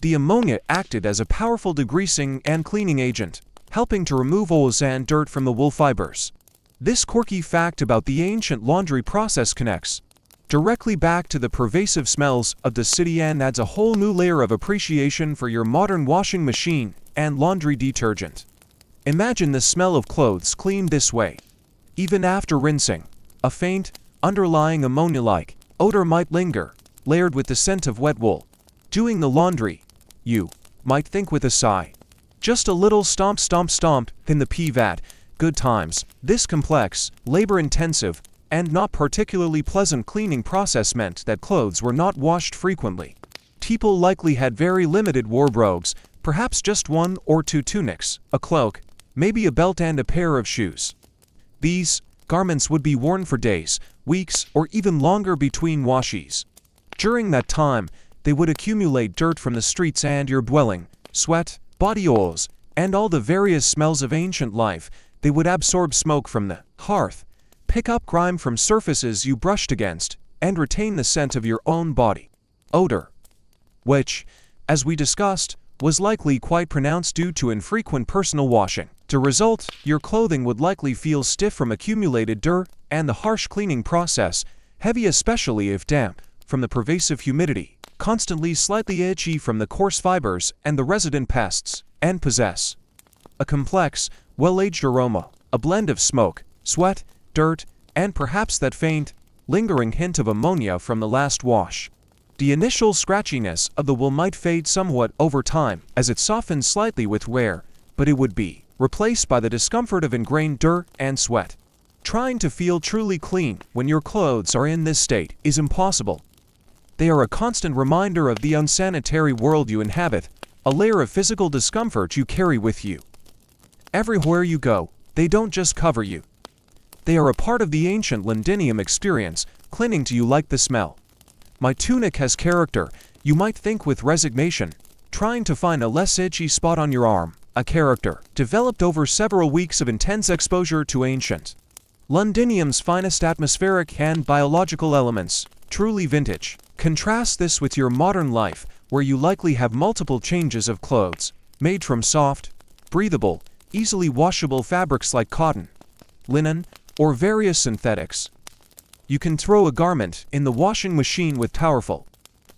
The ammonia acted as a powerful degreasing and cleaning agent, helping to remove oils and dirt from the wool fibers. This quirky fact about the ancient laundry process connects directly back to the pervasive smells of the city and adds a whole new layer of appreciation for your modern washing machine and laundry detergent. Imagine the smell of clothes cleaned this way. Even after rinsing, a faint, underlying ammonia-like odor might linger, layered with the scent of wet wool. Doing the laundry, you might think with a sigh. Just a little stomp stomp stomp in the pee vat. Good times. This complex, labor-intensive, and not particularly pleasant cleaning process meant that clothes were not washed frequently. People likely had very limited wardrobes, perhaps just one or two tunics, a cloak, maybe a belt and a pair of shoes. These garments would be worn for days, weeks, or even longer between washes. During that time, they would accumulate dirt from the streets and your dwelling, sweat, body oils, and all the various smells of ancient life. They would absorb smoke from the hearth, pick up grime from surfaces you brushed against, and retain the scent of your own body odor, which, as we discussed, was likely quite pronounced due to infrequent personal washing. To result, your clothing would likely feel stiff from accumulated dirt and the harsh cleaning process, heavy especially if damp, from the pervasive humidity, constantly slightly itchy from the coarse fibers and the resident pests, and possess a complex, well-aged aroma, a blend of smoke, sweat, dirt, and perhaps that faint, lingering hint of ammonia from the last wash. The initial scratchiness of the wool might fade somewhat over time as it softens slightly with wear, but it would be replaced by the discomfort of ingrained dirt and sweat. Trying to feel truly clean when your clothes are in this state is impossible. They are a constant reminder of the unsanitary world you inhabit, a layer of physical discomfort you carry with you. Everywhere you go, they don't just cover you. They are a part of the ancient Londinium experience, clinging to you like the smell. My tunic has character, you might think with resignation, trying to find a less itchy spot on your arm, a character developed over several weeks of intense exposure to ancient Londinium's finest atmospheric and biological elements, truly vintage. Contrast this with your modern life, where you likely have multiple changes of clothes, made from soft, breathable, easily washable fabrics like cotton, linen, or various synthetics. You can throw a garment in the washing machine with powerful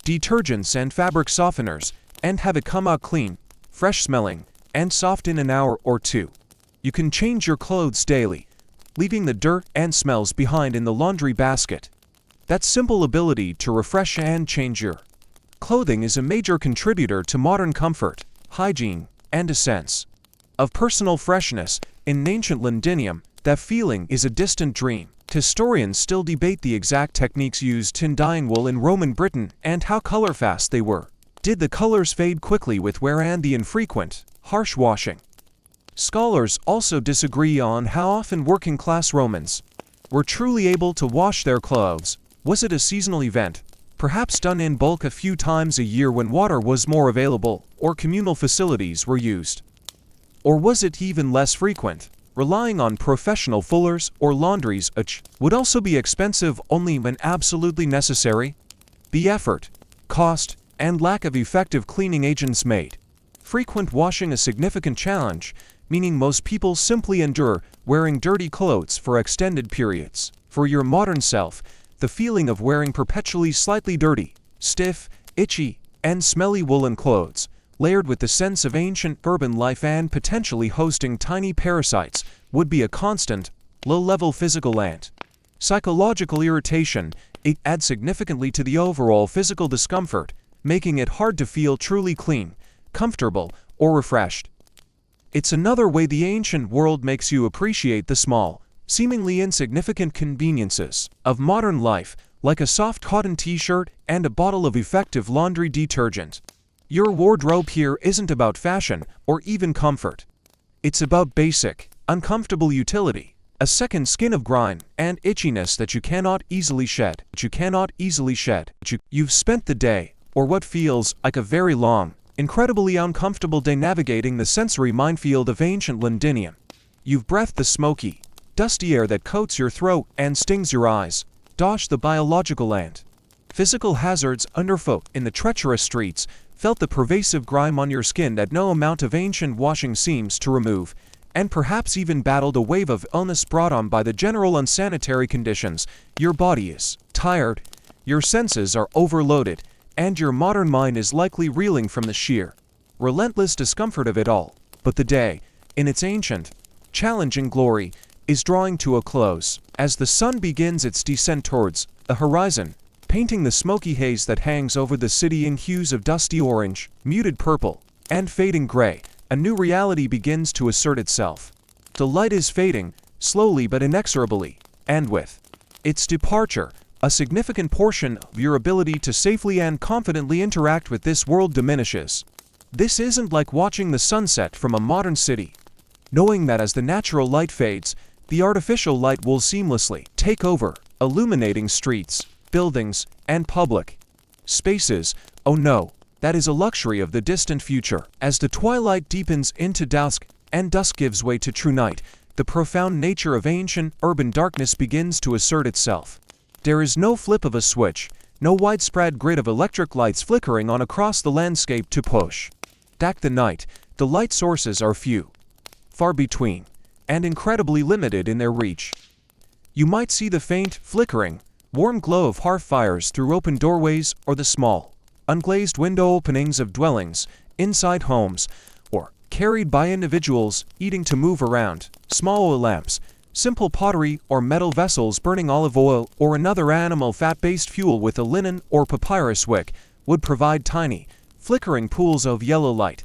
detergents and fabric softeners and have it come out clean, fresh-smelling, and soft in an hour or two. You can change your clothes daily, leaving the dirt and smells behind in the laundry basket. That simple ability to refresh and change your clothing is a major contributor to modern comfort, hygiene, and a sense of personal freshness. In ancient Londinium, that feeling is a distant dream. Historians still debate the exact techniques used in dyeing wool in Roman Britain and how color-fast they were. Did the colors fade quickly with wear and the infrequent, harsh washing? Scholars also disagree on how often working-class Romans were truly able to wash their clothes. Was it a seasonal event, perhaps done in bulk a few times a year when water was more available or communal facilities were used? Or was it even less frequent, relying on professional fullers or laundries, which would also be expensive only when absolutely necessary? The effort, cost, and lack of effective cleaning agents made frequent washing a significant challenge, meaning most people simply endure wearing dirty clothes for extended periods. For your modern self, the feeling of wearing perpetually slightly dirty, stiff, itchy, and smelly woolen clothes, layered with the sense of ancient urban life and potentially hosting tiny parasites, would be a constant, low-level physical and psychological irritation. It adds significantly to the overall physical discomfort, making it hard to feel truly clean, comfortable, or refreshed. It's another way the ancient world makes you appreciate the small, seemingly insignificant conveniences of modern life, like a soft cotton t-shirt and a bottle of effective laundry detergent. Your wardrobe here isn't about fashion or even comfort. It's about basic, uncomfortable utility, a second skin of grime and itchiness that you cannot easily shed. You've spent the day, or what feels like a very long, incredibly uncomfortable day navigating the sensory minefield of ancient Londinium. You've breathed the smoky, dusty air that coats your throat and stings your eyes, dodged the biological and physical hazards underfoot in the treacherous streets, felt the pervasive grime on your skin that no amount of ancient washing seems to remove, and perhaps even battled a wave of illness brought on by the general unsanitary conditions. Your body is tired, your senses are overloaded, and your modern mind is likely reeling from the sheer, relentless discomfort of it all. But the day, in its ancient, challenging glory, is drawing to a close as the sun begins its descent towards the horizon, painting the smoky haze that hangs over the city in hues of dusty orange, muted purple, and fading gray. A new reality begins to assert itself. The light is fading, slowly but inexorably, and with its departure, a significant portion of your ability to safely and confidently interact with this world diminishes. This isn't like watching the sunset from a modern city, knowing that as the natural light fades, the artificial light will seamlessly take over, illuminating streets, buildings, and public spaces. Oh no, that is a luxury of the distant future. As the twilight deepens into dusk, and dusk gives way to true night, the profound nature of ancient urban darkness begins to assert itself. There is no flip of a switch, no widespread grid of electric lights flickering on across the landscape to push back the night. The light sources are few, far between, and incredibly limited in their reach. You might see the faint, flickering, warm glow of hearth fires through open doorways or the small, unglazed window openings of dwellings, inside homes, or carried by individuals eating to move around, small oil lamps, simple pottery or metal vessels burning olive oil or another animal fat-based fuel with a linen or papyrus wick would provide tiny, flickering pools of yellow light.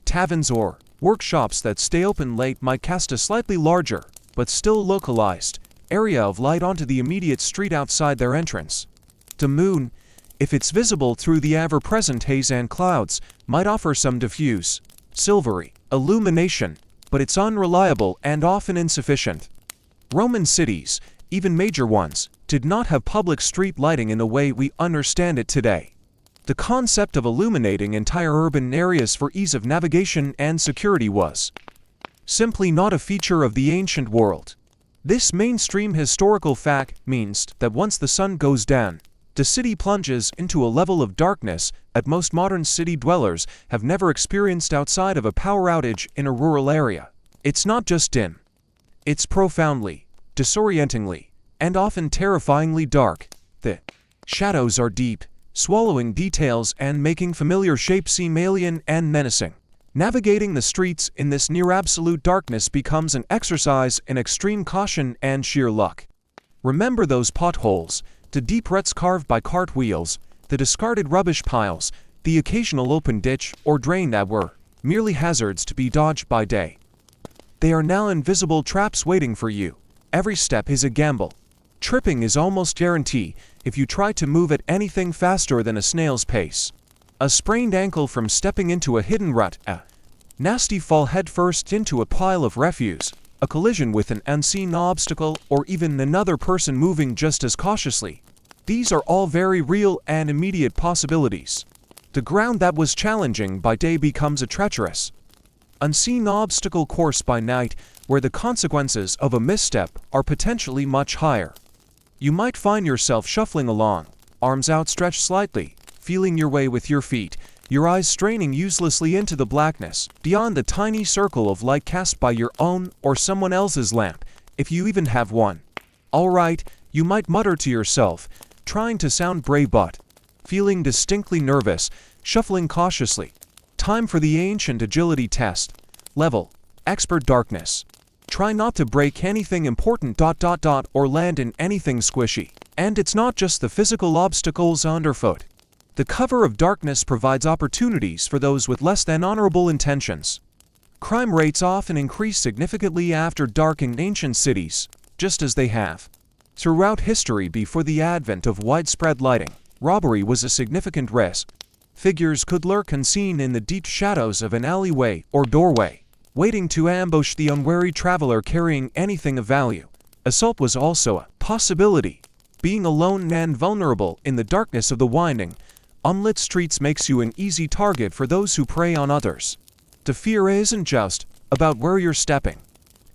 Taverns or workshops that stay open late might cast a slightly larger, but still localized, area of light onto the immediate street outside their entrance. The moon, if it's visible through the ever-present haze and clouds, might offer some diffuse, silvery illumination, but it's unreliable and often insufficient. Roman cities, even major ones, did not have public street lighting in the way we understand it today. The concept of illuminating entire urban areas for ease of navigation and security was simply not a feature of the ancient world. This mainstream historical fact means that once the sun goes down, the city plunges into a level of darkness that most modern city dwellers have never experienced outside of a power outage in a rural area. It's not just dim. It's profoundly, disorientingly, and often terrifyingly dark. The shadows are deep, swallowing details and making familiar shapes seem alien and menacing. Navigating the streets in this near-absolute darkness becomes an exercise in extreme caution and sheer luck. Remember those potholes, the deep ruts carved by cartwheels, the discarded rubbish piles, the occasional open ditch or drain that were merely hazards to be dodged by day. They are now invisible traps waiting for you. Every step is a gamble. Tripping is almost guaranteed if you try to move at anything faster than a snail's pace. A sprained ankle from stepping into a hidden rut, a nasty fall headfirst into a pile of refuse, a collision with an unseen obstacle, or even another person moving just as cautiously. These are all very real and immediate possibilities. The ground that was challenging by day becomes a treacherous, unseen obstacle course by night, where the consequences of a misstep are potentially much higher. You might find yourself shuffling along, arms outstretched slightly, feeling your way with your feet, your eyes straining uselessly into the blackness, beyond the tiny circle of light cast by your own or someone else's lamp, if you even have one. All right, you might mutter to yourself, trying to sound brave but feeling distinctly nervous, shuffling cautiously. Time for the ancient agility test. Level: expert darkness. Try not to break anything important or land in anything squishy. And it's not just the physical obstacles underfoot. The cover of darkness provides opportunities for those with less than honorable intentions. Crime rates often increase significantly after dark in ancient cities, just as they have throughout history before the advent of widespread lighting. Robbery was a significant risk. Figures could lurk unseen in the deep shadows of an alleyway or doorway, waiting to ambush the unwary traveler carrying anything of value. Assault was also a possibility. Being alone and vulnerable in the darkness of the winding, unlit streets makes you an easy target for those who prey on others. The fear isn't just about where you're stepping.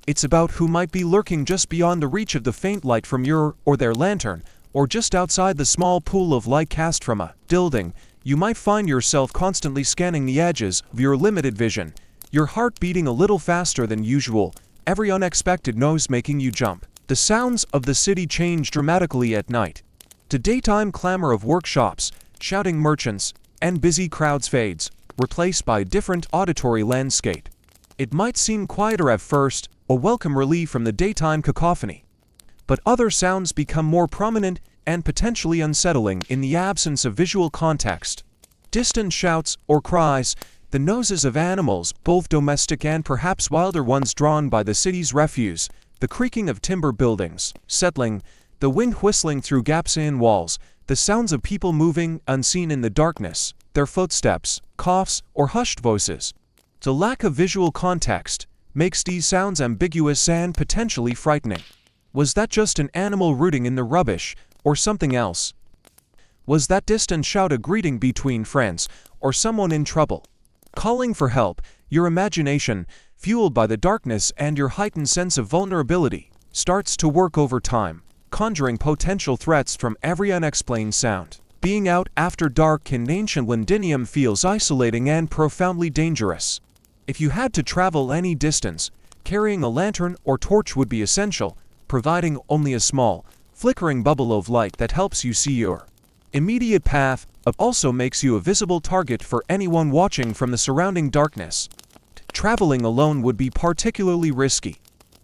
It's about who might be lurking just beyond the reach of the faint light from your or their lantern, or just outside the small pool of light cast from a building. You might find yourself constantly scanning the edges of your limited vision, your heart beating a little faster than usual, every unexpected noise making you jump. The sounds of the city change dramatically at night. The daytime clamor of workshops, shouting merchants, and busy crowds fades, replaced by a different auditory landscape. It might seem quieter at first, a welcome relief from the daytime cacophony. But other sounds become more prominent and potentially unsettling in the absence of visual context. Distant shouts or cries, the noises of animals, both domestic and perhaps wilder ones drawn by the city's refuse, the creaking of timber buildings settling, the wind whistling through gaps in walls, the sounds of people moving unseen in the darkness, their footsteps, coughs, or hushed voices. The lack of visual context makes these sounds ambiguous and potentially frightening. Was that just an animal rooting in the rubbish, or something else? Was that distant shout a greeting between friends, or someone in trouble calling for help? Your imagination fueled by the darkness, and your heightened sense of vulnerability starts to work over time, conjuring potential threats from every unexplained sound. Being out after dark in ancient Londinium feels isolating and profoundly dangerous. If you had to travel any distance, carrying a lantern or torch would be essential, providing only a small, flickering bubble of light that helps you see your immediate path. It also makes you a visible target for anyone watching from the surrounding darkness. Traveling alone would be particularly risky.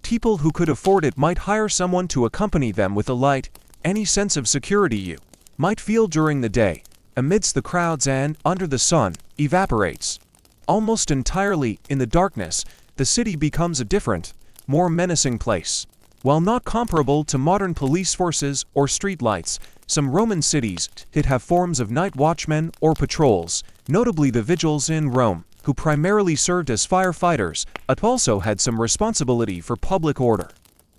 People who could afford it might hire someone to accompany them with a light. Any sense of security you might feel during the day, amidst the crowds and under the sun, evaporates. Almost entirely in the darkness, the city becomes a different, more menacing place. While not comparable to modern police forces or streetlights, some Roman cities did have forms of night watchmen or patrols, notably the vigils in Rome, who primarily served as firefighters, but also had some responsibility for public order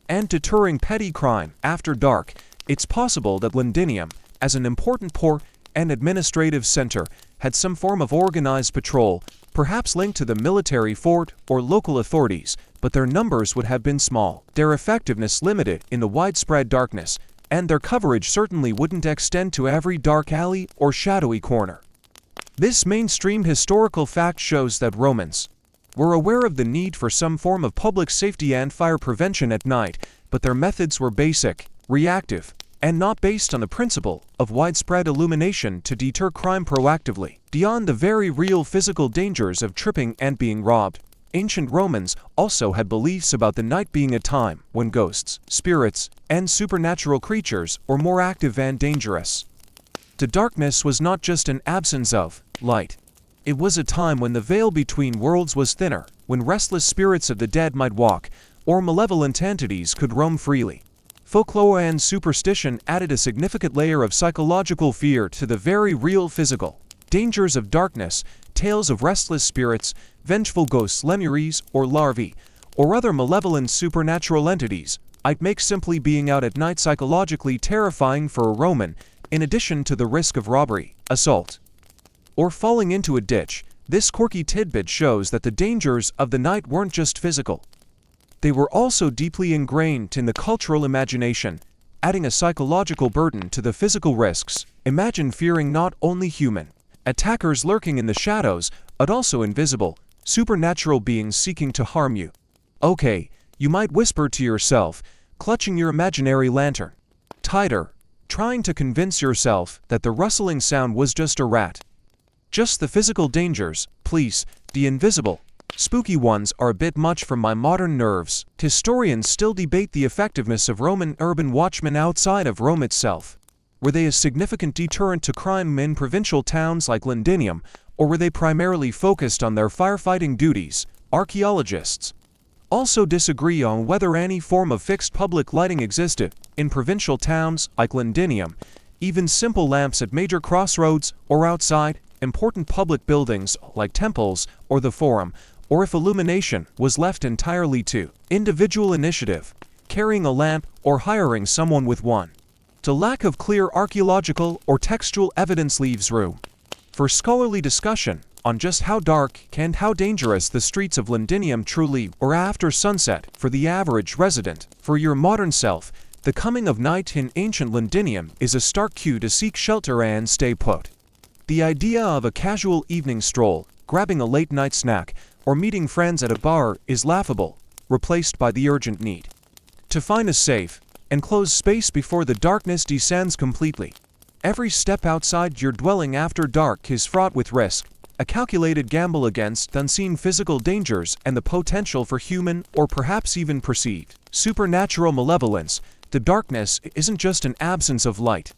and deterring petty crime. After dark, it's possible that Londinium, as an important port and administrative center, had some form of organized patrol, perhaps linked to the military fort or local authorities, but their numbers would have been small, their effectiveness limited in the widespread darkness, and their coverage certainly wouldn't extend to every dark alley or shadowy corner. This mainstream historical fact shows that Romans were aware of the need for some form of public safety and fire prevention at night, but their methods were basic, reactive, and not based on the principle of widespread illumination to deter crime proactively. Beyond the very real physical dangers of tripping and being robbed, ancient Romans also had beliefs about the night being a time when ghosts, spirits, and supernatural creatures were more active and dangerous. The darkness was not just an absence of light. It was a time when the veil between worlds was thinner, when restless spirits of the dead might walk, or malevolent entities could roam freely. Folklore and superstition added a significant layer of psychological fear to the very real physical dangers of darkness. Tales of restless spirits, vengeful ghosts, lemures, or larvae, or other malevolent supernatural entities, might make simply being out at night psychologically terrifying for a Roman, in addition to the risk of robbery, assault, or falling into a ditch. This quirky tidbit shows that the dangers of the night weren't just physical. They were also deeply ingrained in the cultural imagination, adding a psychological burden to the physical risks. Imagine fearing not only human attackers lurking in the shadows, but also invisible, supernatural beings seeking to harm you. Okay, you might whisper to yourself, clutching your imaginary lantern tighter, trying to convince yourself that the rustling sound was just a rat. Just the physical dangers, please, the invisible, spooky ones are a bit much for my modern nerves. Historians still debate the effectiveness of Roman urban watchmen outside of Rome itself. Were they a significant deterrent to crime in provincial towns like Londinium, or were they primarily focused on their firefighting duties? Archaeologists also disagree on whether any form of fixed public lighting existed in provincial towns like Londinium. Even simple lamps at major crossroads or outside important public buildings like temples or the Forum, or if illumination was left entirely to individual initiative, carrying a lamp or hiring someone with one. The lack of clear archaeological or textual evidence leaves room for scholarly discussion on just how dark and how dangerous the streets of Londinium truly were after sunset for the average resident. For your modern self, the coming of night in ancient Londinium is a stark cue to seek shelter and stay put. The idea of a casual evening stroll, grabbing a late-night snack, or meeting friends at a bar is laughable, replaced by the urgent need to find a safe, enclosed space before the darkness descends completely. Every step outside your dwelling after dark is fraught with risk, a calculated gamble against unseen physical dangers and the potential for human or perhaps even perceived supernatural malevolence. The darkness isn't just an absence of light.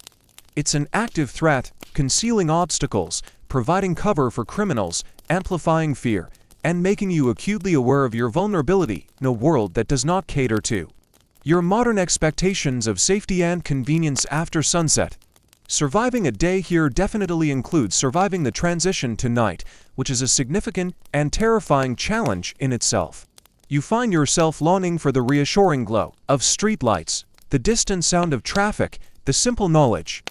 It's an active threat, concealing obstacles, providing cover for criminals, amplifying fear, and making you acutely aware of your vulnerability in a world that does not cater to your modern expectations of safety and convenience after sunset. Surviving a day here definitely includes surviving the transition to night, which is a significant and terrifying challenge in itself. You find yourself longing for the reassuring glow of streetlights, the distant sound of traffic, the simple knowledge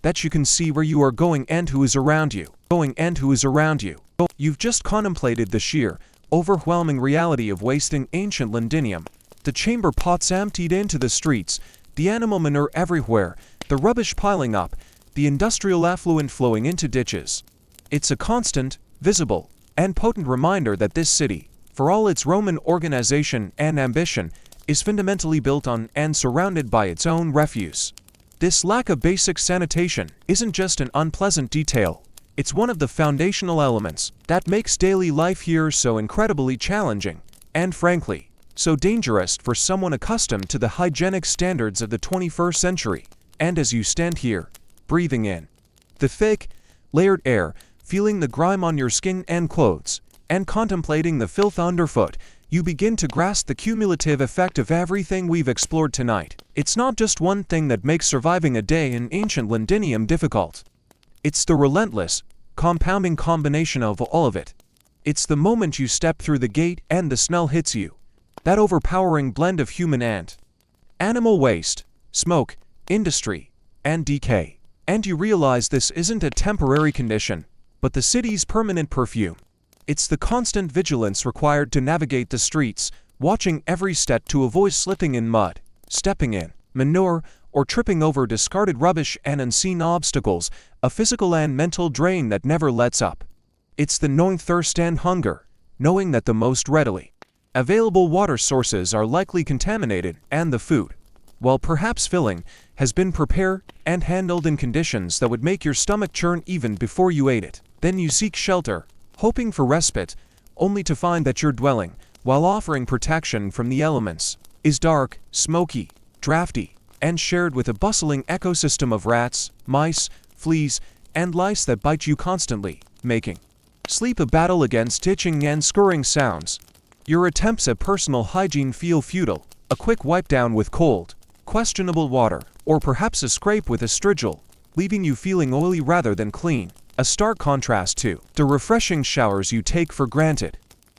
that you can see where you are going and who is around you. You've just contemplated the sheer overwhelming reality of wasting ancient Londinium. The chamber pots emptied into the streets, the animal manure everywhere, the rubbish piling up, the industrial effluent flowing into ditches. It's a constant, visible, and potent reminder that this city, for all its Roman organization and ambition, is fundamentally built on and surrounded by its own refuse. This lack of basic sanitation isn't just an unpleasant detail, it's one of the foundational elements that makes daily life here so incredibly challenging, and frankly, so dangerous for someone accustomed to the hygienic standards of the 21st century. And as you stand here, breathing in the thick, layered air, feeling the grime on your skin and clothes, and contemplating the filth underfoot, you begin to grasp the cumulative effect of everything we've explored tonight. It's not just one thing that makes surviving a day in ancient Londinium difficult. It's the relentless, compounding combination of all of it. It's the moment you step through the gate and the smell hits you. That overpowering blend of human and animal waste, smoke, industry, and decay. And you realize this isn't a temporary condition, but the city's permanent perfume. It's the constant vigilance required to navigate the streets, watching every step to avoid slipping in mud, stepping in manure, or tripping over discarded rubbish and unseen obstacles, a physical and mental drain that never lets up. It's the knowing thirst and hunger, knowing that the most readily available water sources are likely contaminated and the food, while perhaps filling, has been prepared and handled in conditions that would make your stomach churn even before you ate it. Then you seek shelter, hoping for respite, only to find that your dwelling, while offering protection from the elements, is dark, smoky, drafty, and shared with a bustling ecosystem of rats, mice, fleas, and lice that bite you constantly, making sleep a battle against itching and scurrying sounds. Your attempts at personal hygiene feel futile, a quick wipe down with cold, questionable water, or perhaps a scrape with a strigil, leaving you feeling oily rather than clean, a stark contrast to the refreshing showers you take for granted.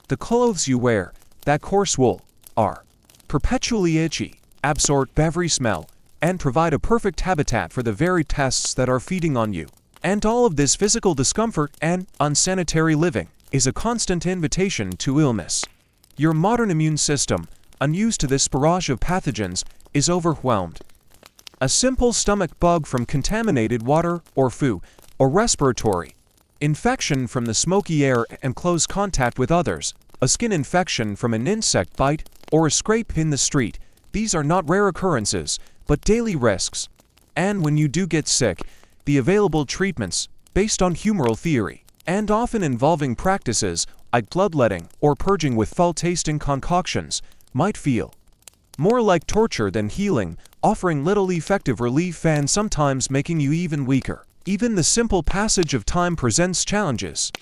The clothes you wear, that coarse wool, are perpetually itchy, absorb every smell, and provide a perfect habitat for the very pests that are feeding on you. And all of this physical discomfort and unsanitary living is a constant invitation to illness. Your modern immune system, unused to this barrage of pathogens, is overwhelmed. A simple stomach bug from contaminated water or food, or respiratory infection from the smoky air and close contact with others, a skin infection from an insect bite, or a scrape in the street. These are not rare occurrences, but daily risks. And when you do get sick, the available treatments, based on humoral theory, and often involving practices like bloodletting or purging with foul-tasting concoctions, might feel more like torture than healing, offering little effective relief and sometimes making you even weaker. Even the simple passage of time presents challenges.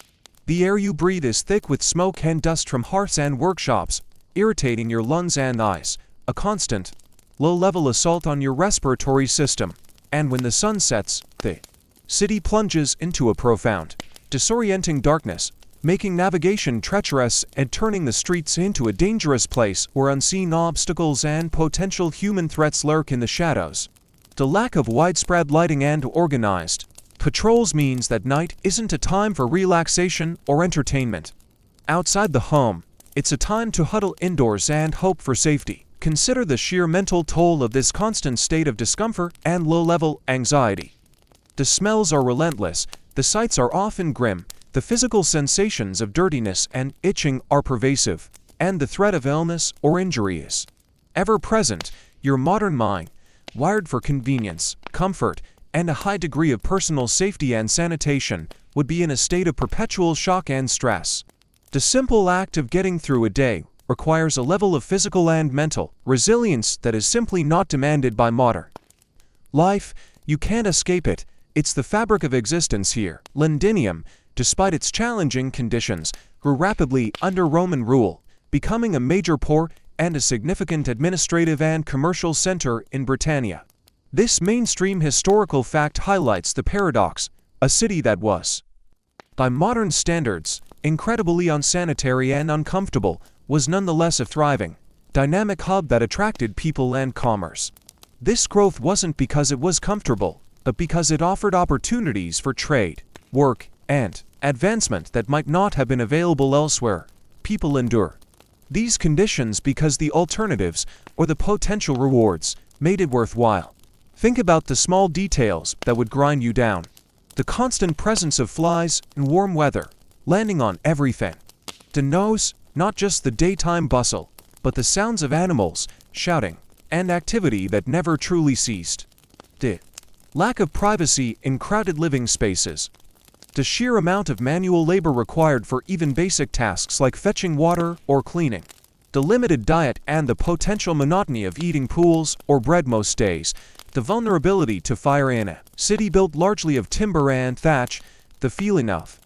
The air you breathe is thick with smoke and dust from hearths and workshops, irritating your lungs and eyes, a constant, low-level assault on your respiratory system. And when the sun sets, the city plunges into a profound, disorienting darkness, making navigation treacherous and turning the streets into a dangerous place where unseen obstacles and potential human threats lurk in the shadows. The lack of widespread lighting and organized patrols means that night isn't a time for relaxation or entertainment. Outside the home, it's a time to huddle indoors and hope for safety. Consider the sheer mental toll of this constant state of discomfort and low-level anxiety. The smells are relentless, the sights are often grim, the physical sensations of dirtiness and itching are pervasive, and the threat of illness or injury is ever present. Your modern mind, wired for convenience, comfort, and a high degree of personal safety and sanitation, would be in a state of perpetual shock and stress. The simple act of getting through a day requires a level of physical and mental resilience that is simply not demanded by modern life. You can't escape it. It's the fabric of existence here. Londinium, despite its challenging conditions, grew rapidly under Roman rule, becoming a major port and a significant administrative and commercial center in Britannia. This mainstream historical fact highlights the paradox: a city that was, by modern standards, incredibly unsanitary and uncomfortable, was nonetheless a thriving, dynamic hub that attracted people and commerce. This growth wasn't because it was comfortable, but because it offered opportunities for trade, work, and advancement that might not have been available elsewhere. people endure these conditions because the alternatives, or the potential rewards, made it worthwhile. Think about the small details that would grind you down. The constant presence of flies in warm weather, landing on everything. The nose, not just the daytime bustle, but the sounds of animals, shouting, and activity that never truly ceased. The lack of privacy in crowded living spaces. The sheer amount of manual labor required for even basic tasks like fetching water or cleaning. The limited diet and the potential monotony of eating pools or bread most days. The vulnerability to fire in a city built largely of timber and thatch. The feeling of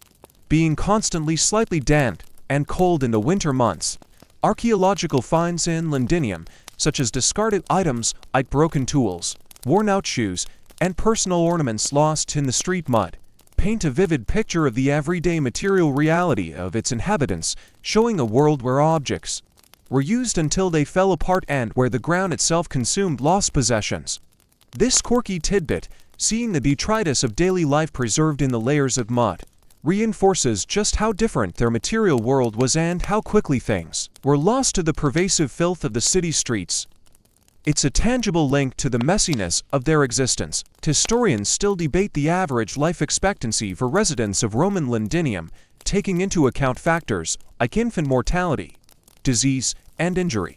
being constantly slightly damp and cold in the winter months. Archaeological finds in Londinium, such as discarded items like broken tools, worn-out shoes, and personal ornaments lost in the street mud, paint a vivid picture of the everyday material reality of its inhabitants, showing a world where objects were used until they fell apart and where the ground itself consumed lost possessions. This quirky tidbit, seeing the detritus of daily life preserved in the layers of mud, reinforces just how different their material world was and how quickly things were lost to the pervasive filth of the city streets. It's a tangible link to the messiness of their existence. Historians still debate the average life expectancy for residents of Roman Londinium, taking into account factors like infant mortality, disease, and injury.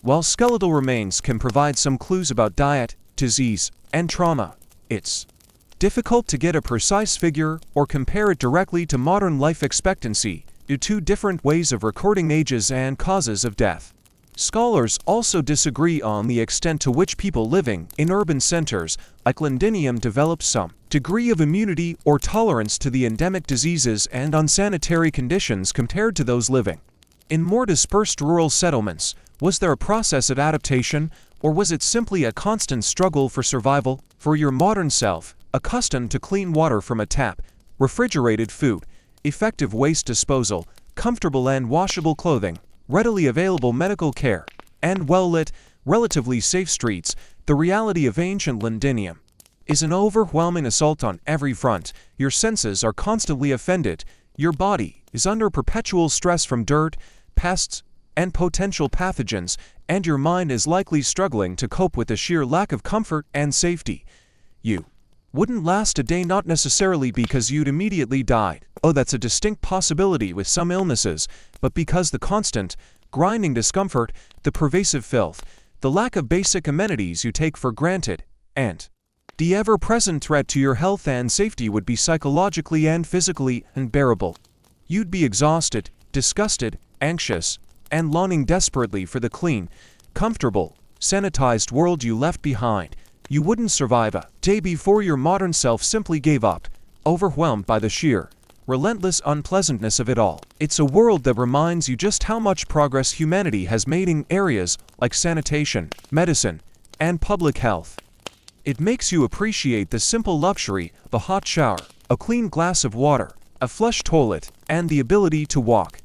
While skeletal remains can provide some clues about diet, disease, and trauma, it's difficult to get a precise figure or compare it directly to modern life expectancy due to different ways of recording ages and causes of death. Scholars also disagree on the extent to which people living in urban centers like Londinium developed some degree of immunity or tolerance to the endemic diseases and unsanitary conditions compared to those living in more dispersed rural settlements. Was there a process of adaptation, or was it simply a constant struggle for survival? For your modern self, accustomed to clean water from a tap, refrigerated food, effective waste disposal, comfortable and washable clothing, readily available medical care, and well-lit, relatively safe streets, the reality of ancient Londinium is an overwhelming assault on every front. Your senses are constantly offended, your body is under perpetual stress from dirt, pests, and potential pathogens, and your mind is likely struggling to cope with the sheer lack of comfort and safety. You wouldn't last a day, not necessarily because you'd immediately died. Oh, that's a distinct possibility with some illnesses, but because the constant, grinding discomfort, the pervasive filth, the lack of basic amenities you take for granted, and the ever-present threat to your health and safety would be psychologically and physically unbearable. You'd be exhausted, disgusted, anxious, and longing desperately for the clean, comfortable, sanitized world you left behind. You wouldn't survive a day before your modern self simply gave up, overwhelmed by the sheer, relentless unpleasantness of it all. It's a world that reminds you just how much progress humanity has made in areas like sanitation, medicine, and public health. It makes you appreciate the simple luxury of a hot shower, a clean glass of water, a flush toilet, and the ability to walk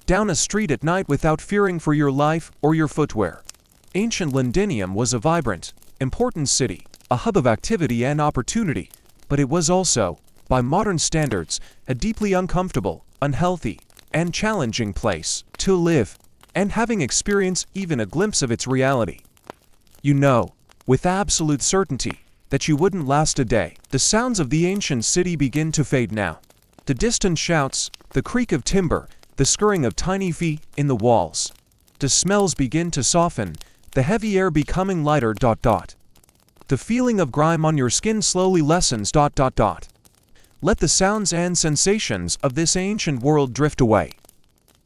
down a street at night without fearing for your life or your footwear. Ancient Londinium was a vibrant, important city, a hub of activity and opportunity, but it was also, by modern standards, a deeply uncomfortable, unhealthy, and challenging place to live. And having experienced even a glimpse of its reality, you know, with absolute certainty, that you wouldn't last a day. The sounds of the ancient city begin to fade now. The distant shouts, the creak of timber, the scurrying of tiny feet in the walls. The smells begin to soften, the heavy air becoming lighter. The feeling of grime on your skin slowly lessens. Let the sounds and sensations of this ancient world drift away,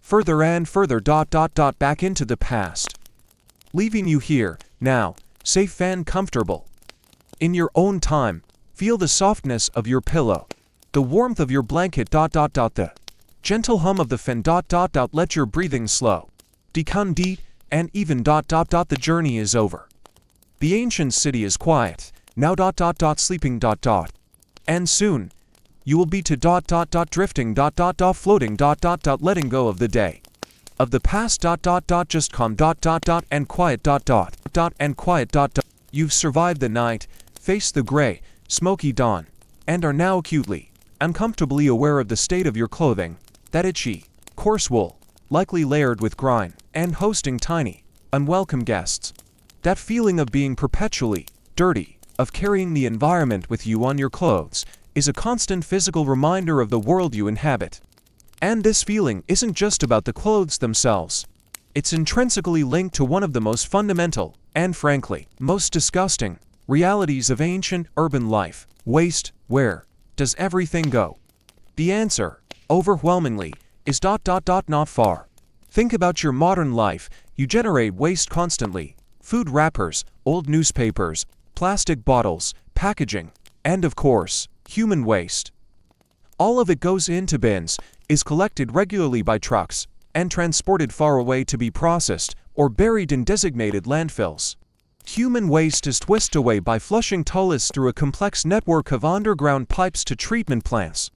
further and further. Back into the past, leaving you here, now, safe and comfortable. In your own time, feel the softness of your pillow, the warmth of your blanket. The gentle hum of the fan. Let your breathing slow, become deep, and even. The journey is over. The ancient city is quiet, now. Sleeping. And soon, you will be to. Drifting. Floating. Letting go of the day, of the past. Just calm. And quiet. And quiet. You've survived the night, faced the gray, smoky dawn, and are now acutely, uncomfortably aware of the state of your clothing, that itchy, coarse wool, likely layered with grime, and hosting tiny, unwelcome guests. That feeling of being perpetually dirty, of carrying the environment with you on your clothes, is a constant physical reminder of the world you inhabit. And this feeling isn't just about the clothes themselves. It's intrinsically linked to one of the most fundamental, and frankly, most disgusting, realities of ancient urban life: waste. Where does everything go? The answer, overwhelmingly, is not far. Think about your modern life. You generate waste constantly: food wrappers, old newspapers, plastic bottles, packaging, and of course, human waste. All of it goes into bins, is collected regularly by trucks, and transported far away to be processed or buried in designated landfills. Human waste is whisked away by flushing toilets through a complex network of underground pipes to treatment plants.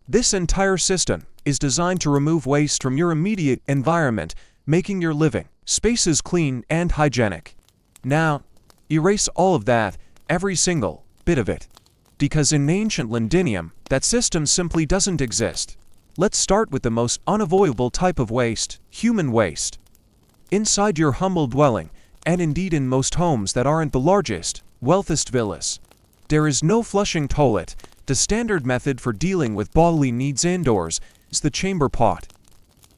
This entire system is designed to remove waste from your immediate environment, making your living spaces clean and hygienic. Now, erase all of that, every single bit of it. Because in ancient Londinium, that system simply doesn't exist. Let's start with the most unavoidable type of waste: human waste. Inside your humble dwelling, and indeed in most homes that aren't the largest, wealthiest villas, there is no flushing toilet. The standard method for dealing with bodily needs indoors is the chamber pot.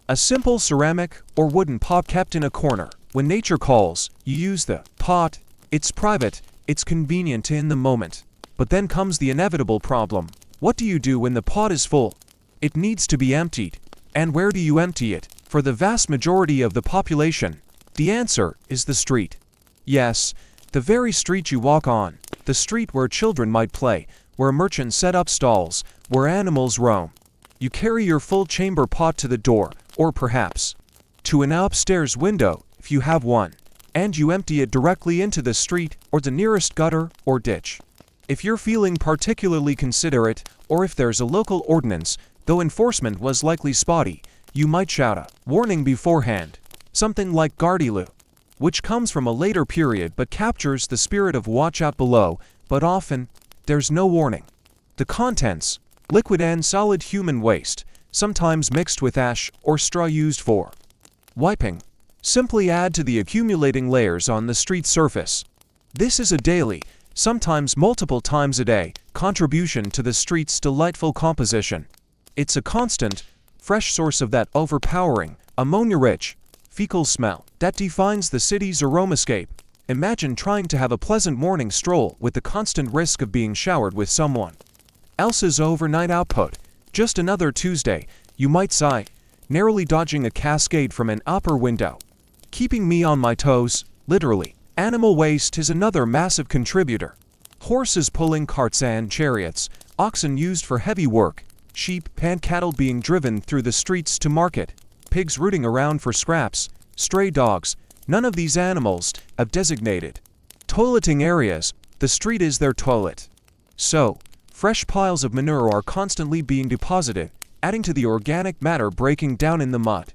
A simple ceramic or wooden pot kept in a corner. When nature calls, you use the pot. It's private, it's convenient in the moment. But then comes the inevitable problem. What do you do when the pot is full? It needs to be emptied. And where do you empty it? For the vast majority of the population, the answer is the street. Yes, the very street you walk on, the street where children might play, where merchants set up stalls, where animals roam. You carry your full chamber pot to the door, or perhaps to an upstairs window, if you have one, and you empty it directly into the street or the nearest gutter or ditch. If you're feeling particularly considerate, or if there's a local ordinance, though enforcement was likely spotty, you might shout a warning beforehand, something like Gardilu, which comes from a later period but captures the spirit of watch out below. But often, there's no warning. The contents, liquid and solid human waste, sometimes mixed with ash or straw used for wiping, simply add to the accumulating layers on the street surface. This is a daily, sometimes multiple times a day, contribution to the street's delightful composition. It's a constant, fresh source of that overpowering, ammonia-rich, fecal smell that defines the city's aromascape. Imagine trying to have a pleasant morning stroll with the constant risk of being showered with someone else's overnight output. Just another Tuesday, you might sigh, narrowly dodging a cascade from an upper window. Keeping me on my toes, literally. Animal waste is another massive contributor. Horses pulling carts and chariots, oxen used for heavy work, sheep and cattle being driven through the streets to market, pigs rooting around for scraps, stray dogs. None of these animals have designated toileting areas. The street is their toilet. So, fresh piles of manure are constantly being deposited, adding to the organic matter breaking down in the mud.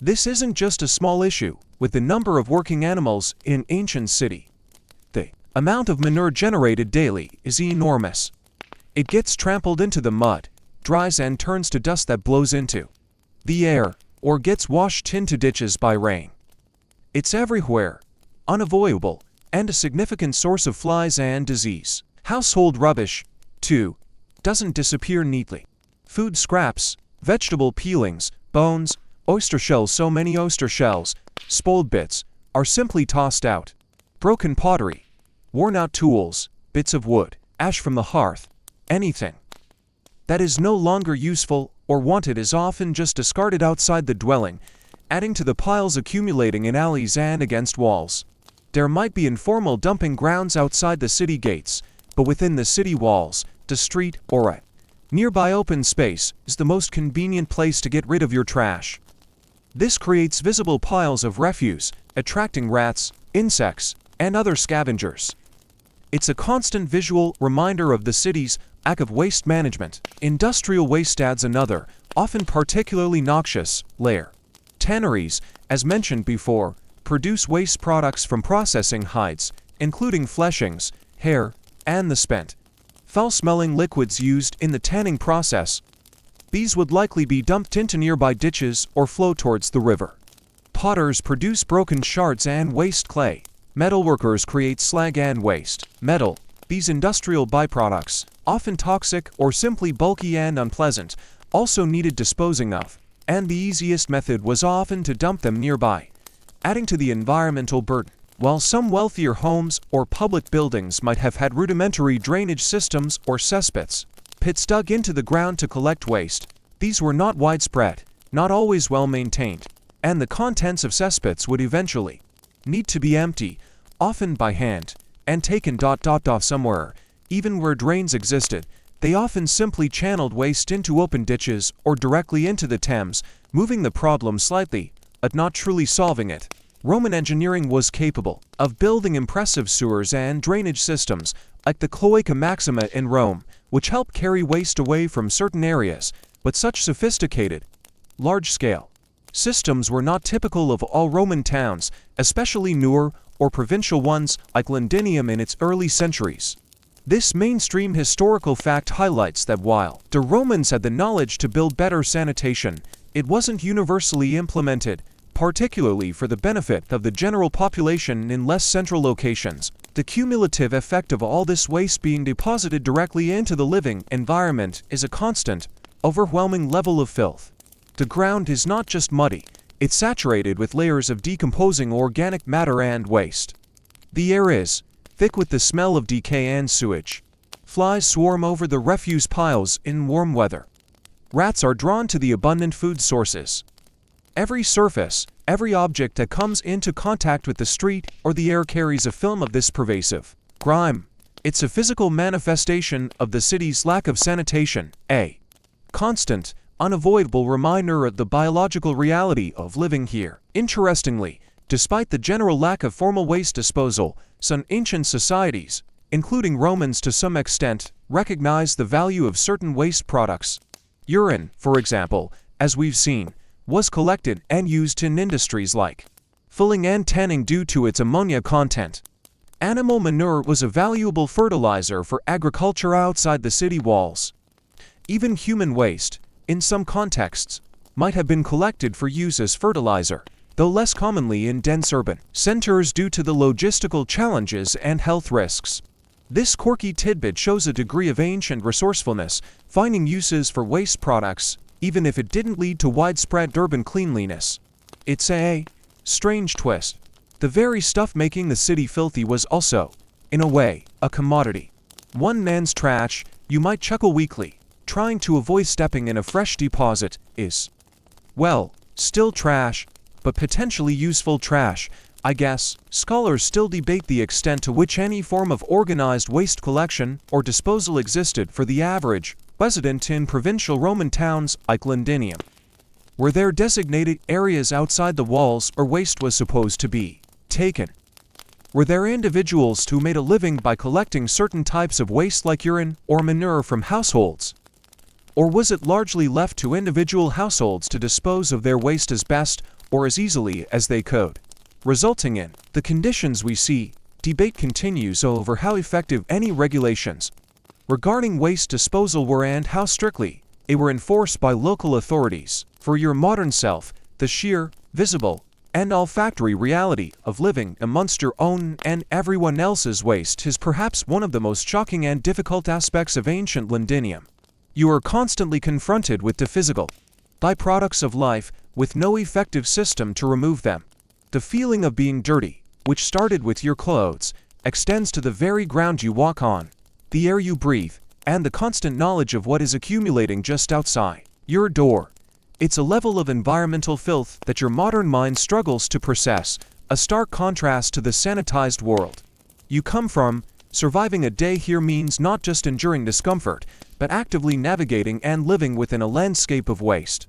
This isn't just a small issue with the number of working animals in ancient city. The amount of manure generated daily is enormous. It gets trampled into the mud, dries and turns to dust that blows into the air, or gets washed into ditches by rain. It's everywhere, unavoidable, and a significant source of flies and disease. Household rubbish, too, doesn't disappear neatly. Food scraps, vegetable peelings, bones, oyster shells. So many oyster shells, spoiled bits, are simply tossed out. Broken pottery, worn-out tools, bits of wood, ash from the hearth, anything that is no longer useful or wanted is often just discarded outside the dwelling, adding to the piles accumulating in alleys and against walls. There might be informal dumping grounds outside the city gates, but within the city walls, the street or a nearby open space is the most convenient place to get rid of your trash. This creates visible piles of refuse, attracting rats, insects, and other scavengers. It's a constant visual reminder of the city's lack of waste management. Industrial waste adds another, often particularly noxious, layer. Tanneries, as mentioned before, produce waste products from processing hides, including fleshings, hair, and the spent, foul-smelling liquids used in the tanning process. These would likely be dumped into nearby ditches or flow towards the river. Potters produce broken shards and waste clay. Metalworkers create slag and waste metal. These industrial byproducts, often toxic or simply bulky and unpleasant, also needed disposing of, and the easiest method was often to dump them nearby, adding to the environmental burden. While some wealthier homes or public buildings might have had rudimentary drainage systems or cesspits, pits dug into the ground to collect waste, these were not widespread, not always well maintained, and the contents of cesspits would eventually need to be emptied, often by hand, and taken off somewhere. Even where drains existed, they often simply channeled waste into open ditches or directly into the Thames, moving the problem slightly, but not truly solving it. Roman engineering was capable of building impressive sewers and drainage systems, like the Cloaca Maxima in Rome, which helped carry waste away from certain areas, but such sophisticated, large-scale systems were not typical of all Roman towns, especially newer or provincial ones like Londinium in its early centuries. This mainstream historical fact highlights that while the Romans had the knowledge to build better sanitation, it wasn't universally implemented, particularly for the benefit of the general population in less central locations. The cumulative effect of all this waste being deposited directly into the living environment is a constant, overwhelming level of filth. The ground is not just muddy, it's saturated with layers of decomposing organic matter and waste. The air is thick with the smell of decay and sewage. Flies swarm over the refuse piles in warm weather. Rats are drawn to the abundant food sources. Every surface, every object that comes into contact with the street or the air carries a film of this pervasive grime. It's a physical manifestation of the city's lack of sanitation, a constant, unavoidable reminder of the biological reality of living here. Interestingly, despite the general lack of formal waste disposal, some ancient societies, including Romans to some extent, recognized the value of certain waste products. Urine, for example, as we've seen, was collected and used in industries like filling and tanning due to its ammonia content. Animal manure was a valuable fertilizer for agriculture outside the city walls. Even human waste, in some contexts, might have been collected for use as fertilizer, though less commonly in dense urban centers due to the logistical challenges and health risks. This quirky tidbit shows a degree of ancient resourcefulness, finding uses for waste products, even if it didn't lead to widespread urban cleanliness. It's a strange twist. The very stuff making the city filthy was also, in a way, a commodity. One man's trash, you might chuckle weakly, trying to avoid stepping in a fresh deposit, is, well, still trash, but potentially useful trash, I guess. Scholars still debate the extent to which any form of organized waste collection or disposal existed for the average resident in provincial Roman towns like Londinium. Were there designated areas outside the walls where waste was supposed to be taken? Were there individuals who made a living by collecting certain types of waste like urine or manure from households? Or was it largely left to individual households to dispose of their waste as best or as easily as they could, resulting in the conditions we see? Debate continues over how effective any regulations regarding waste disposal were and how strictly they were enforced by local authorities. For your modern self, the sheer, visible, and olfactory reality of living amongst your own and everyone else's waste is perhaps one of the most shocking and difficult aspects of ancient Londinium. You are constantly confronted with the physical byproducts of life, with no effective system to remove them. The feeling of being dirty, which started with your clothes, extends to the very ground you walk on, the air you breathe, and the constant knowledge of what is accumulating just outside your door. It's a level of environmental filth that your modern mind struggles to process, a stark contrast to the sanitized world you come from. Surviving a day here means not just enduring discomfort, but actively navigating and living within a landscape of waste.